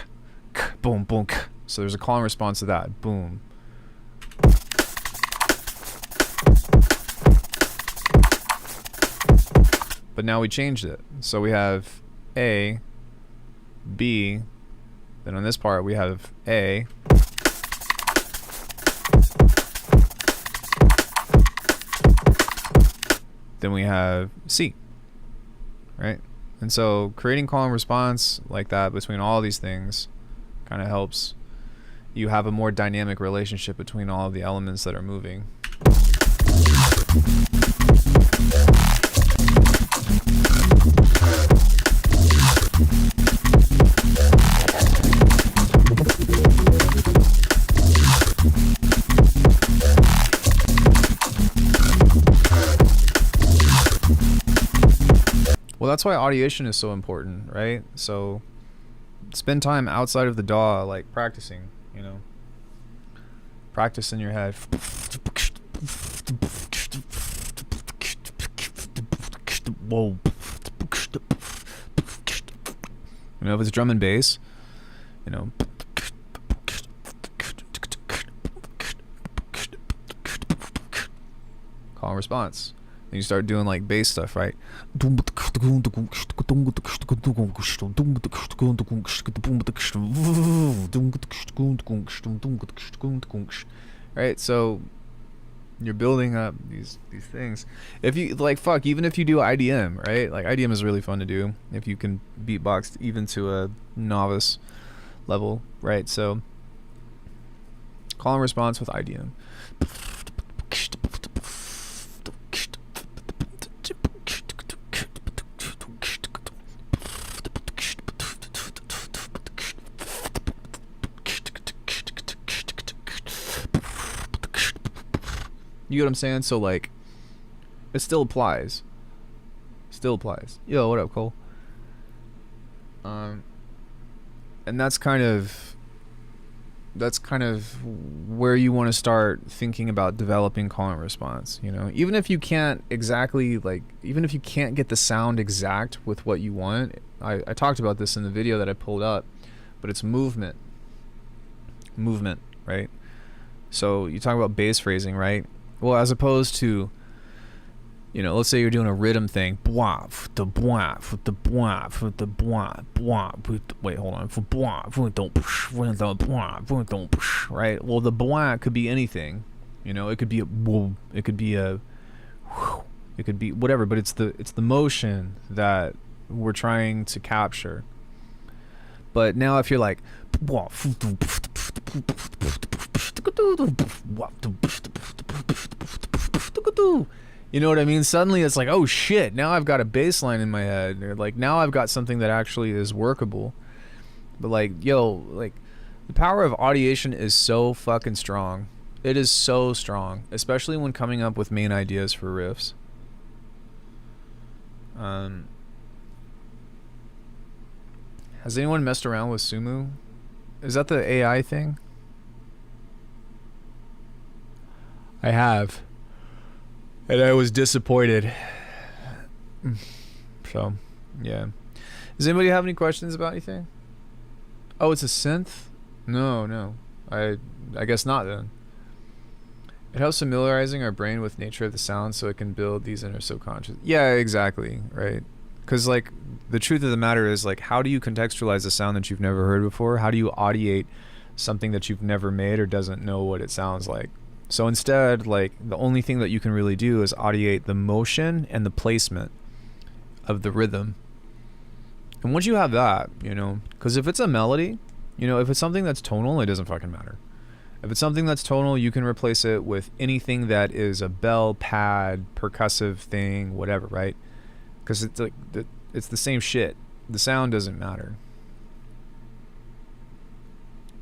k, boom, boom, k. So there's a call and response to that, boom. But now we changed it. So we have A, B, then on this part we have A, then we have C, right? And so creating call and response like that between all these things kind of helps you have a more dynamic relationship between all of the elements that are moving. Well, that's why audiation is so important, right? So spend time outside of the DAW, like practicing, you know. Practice in your head. Whoa. You know, if it's drum and bass, you know. Call and response. Then you start doing like bass stuff, right? Right, so you're building up these things. If you like, fuck, even if you do IDM, right? Like IDM is really fun to do if you can beatbox even to a novice level, right? So call and response with IDM. You get what I'm saying? So like, it still applies. Still applies. Yo, what up, Cole? And that's kind of where you want to start thinking about developing call and response. You know, even if you can't exactly even if you can't get the sound exact with what you want. I talked about this in the video that I pulled up, but it's movement, right? So you talk about bass phrasing, right? Well, as opposed to, you know, let's say you're doing a rhythm thing. Wait, hold on. Right? Well, the blah could be anything. You know, it could be a whoa, it could be a whew, it could be whatever, but it's the motion that we're trying to capture. But now if you're like, you know what I mean? Suddenly it's like, oh shit, now I've got a bass line in my head. Or like, now I've got something that actually is workable. But like, yo, like, the power of audiation is so fucking strong. It is so strong, especially when coming up with main ideas for riffs. Has anyone messed around with Sumu? Is that the AI thing? I have. And I was disappointed. So, yeah. Does anybody have any questions about anything? Oh, it's a synth? No. I guess not then. It helps familiarizing our brain with nature of the sound so it can build these inner subconscious. Yeah, exactly, right? Because, like, the truth of the matter is, like, how do you contextualize a sound that you've never heard before? How do you audiate something that you've never made or doesn't know what it sounds like? So instead, like, the only thing that you can really do is audiate the motion and the placement of the rhythm. And once you have that, you know, because if it's a melody, you know, if it's something that's tonal, it doesn't fucking matter. If it's something that's tonal, you can replace it with anything that is a bell, pad, percussive thing, whatever, right? Because it's like it's the same shit. The sound doesn't matter.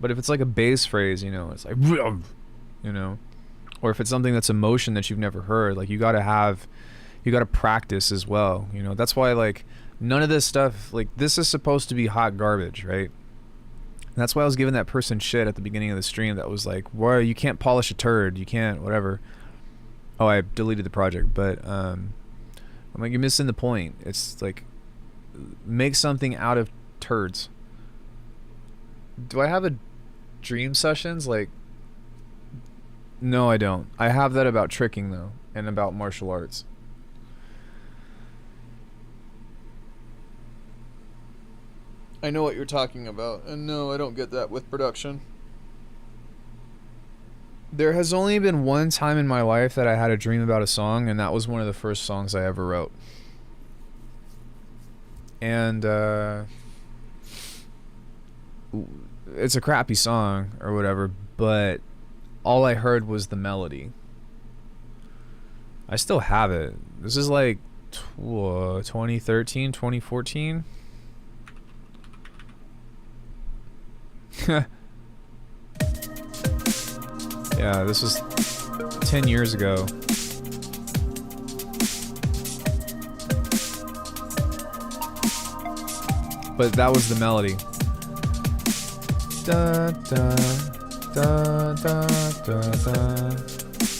But if it's like a bass phrase, you know, it's like, you know, or if it's something that's a motion that you've never heard, like you gotta have you got to practice as well. You know, that's why like none of this stuff, like this is supposed to be hot garbage, right? And that's why I was giving that person shit at the beginning of the stream that was like, "Why you can't polish a turd, you can't whatever." Oh, I deleted the project, but I'm like, you're missing the point. It's like, make something out of turds. Do I have a dream sessions? Like, no, I don't. I have that about tricking though, and about martial arts. I know what you're talking about, and no, I don't get that with production. There has only been one time in my life that I had a dream about a song, and that was one of the first songs I ever wrote. And it's a crappy song or whatever, but all I heard was the melody. I still have it. This is like 2013, 2014. Yeah, this was 10 years ago. But that was the melody. Da, da, da, da, da, da.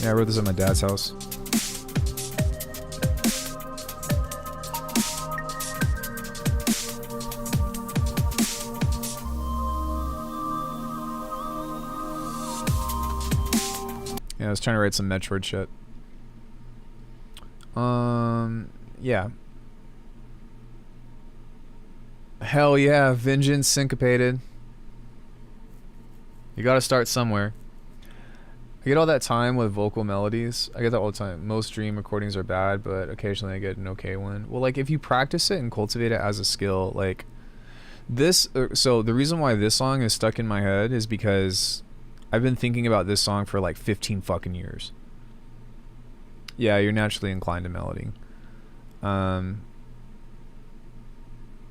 Yeah, I wrote this at my dad's house. Yeah, I was trying to write some Metroid shit. Yeah. Hell yeah, Vengeance Syncopated. You gotta start somewhere. I get all that time with vocal melodies. I get that all the time. Most dream recordings are bad, but occasionally I get an okay one. Well, like if you practice it and cultivate it as a skill, like this. So the reason why this song is stuck in my head is because I've been thinking about this song for like 15 fucking years. Yeah, you're naturally inclined to melody. And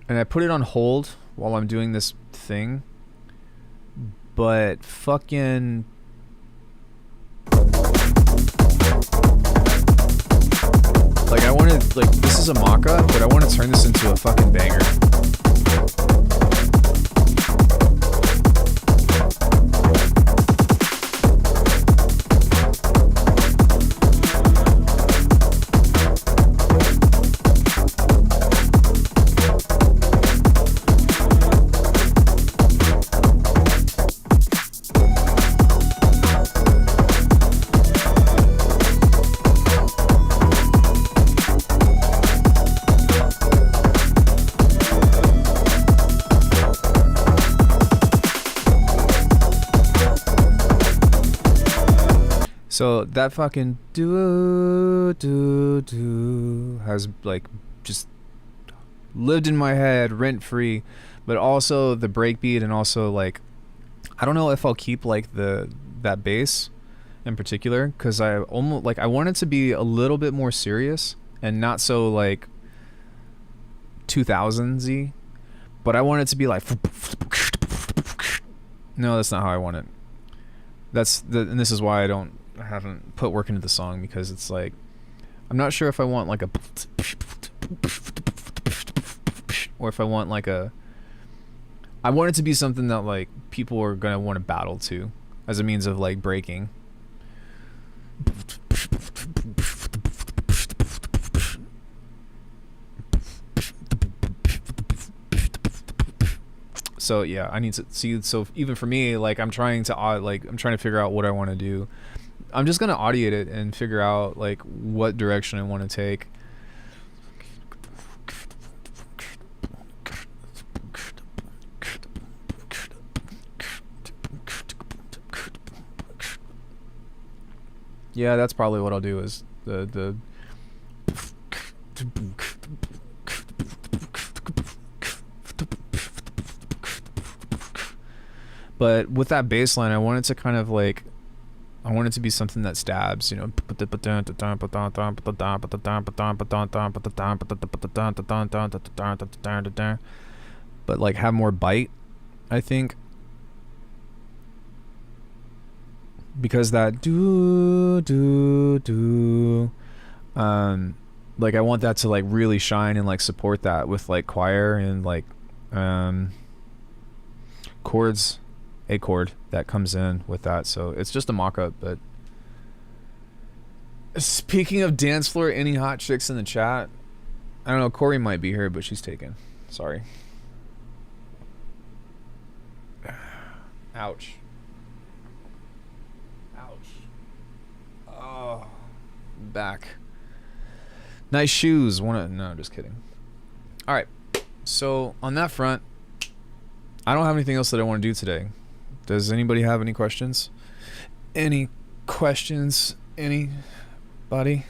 I put it on hold while I'm doing this thing. But fucking... Like I want to, like, this is a mock-up, but I want to turn this into a fucking banger. So that fucking do has like just lived in my head rent free, but also the breakbeat, and also like I don't know if I'll keep like that bass in particular, because I almost like I want it to be a little bit more serious and not so like 2000s-y, but I want it to be like no, that's not how I want it. And this is why I haven't put work into the song, because it's like I'm not sure if I want like a or if I want like a I want it to be something that like people are gonna want to battle to as a means of like breaking. So yeah, I need to see. So even for me, like I'm trying to figure out what I want to do. I'm just gonna audiate it and figure out like what direction I want to take. Yeah, that's probably what I'll do, is the but with that bass line, I want it to kind of like I want it to be something that stabs, you know. But like have more bite, I think. Because that like I want that to like really shine and like support that with like choir and like chords, a chord that comes in with that. So it's just a mock-up. But speaking of dance floor, any hot chicks in the chat? I don't know, Corey might be here, but she's taken. Sorry. Ouch. Ouch. Oh, back. Nice shoes. No, just kidding. All right. So on that front, I don't have anything else that I want to do today. Does anybody have any questions? Any questions? Anybody?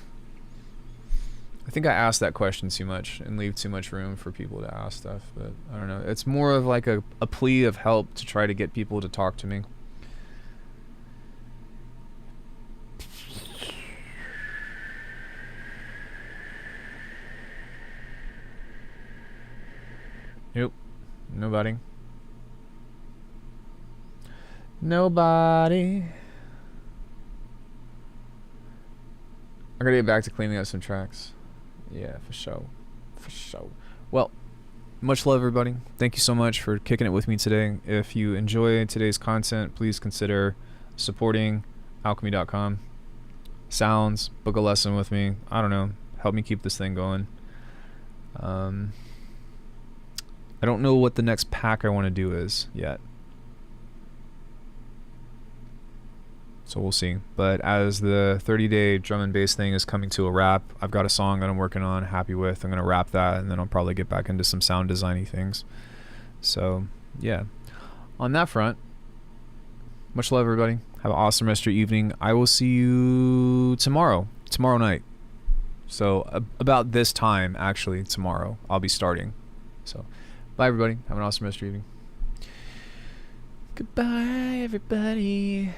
I think I asked that question too much and leave too much room for people to ask stuff, but I don't know. It's more of like a plea of help to try to get people to talk to me. Nope. Nobody. Nobody. I gotta get back to cleaning up some tracks. Yeah, for sure. For sure. Well, much love, everybody. Thank you so much for kicking it with me today. If you enjoy today's content, please consider supporting Alckemy.com. Sounds, book a lesson with me. I don't know. Help me keep this thing going. I don't know what the next pack I want to do is yet. So we'll see. But as the 30-day drum and bass thing is coming to a wrap, I've got a song that I'm working on, happy with. I'm going to wrap that, and then I'll probably get back into some sound designy things. So, yeah. On that front, much love, everybody. Have an awesome rest of your evening. I will see you tomorrow night. So, about this time, actually, tomorrow, I'll be starting. So, bye, everybody. Have an awesome rest of your evening. Goodbye, everybody.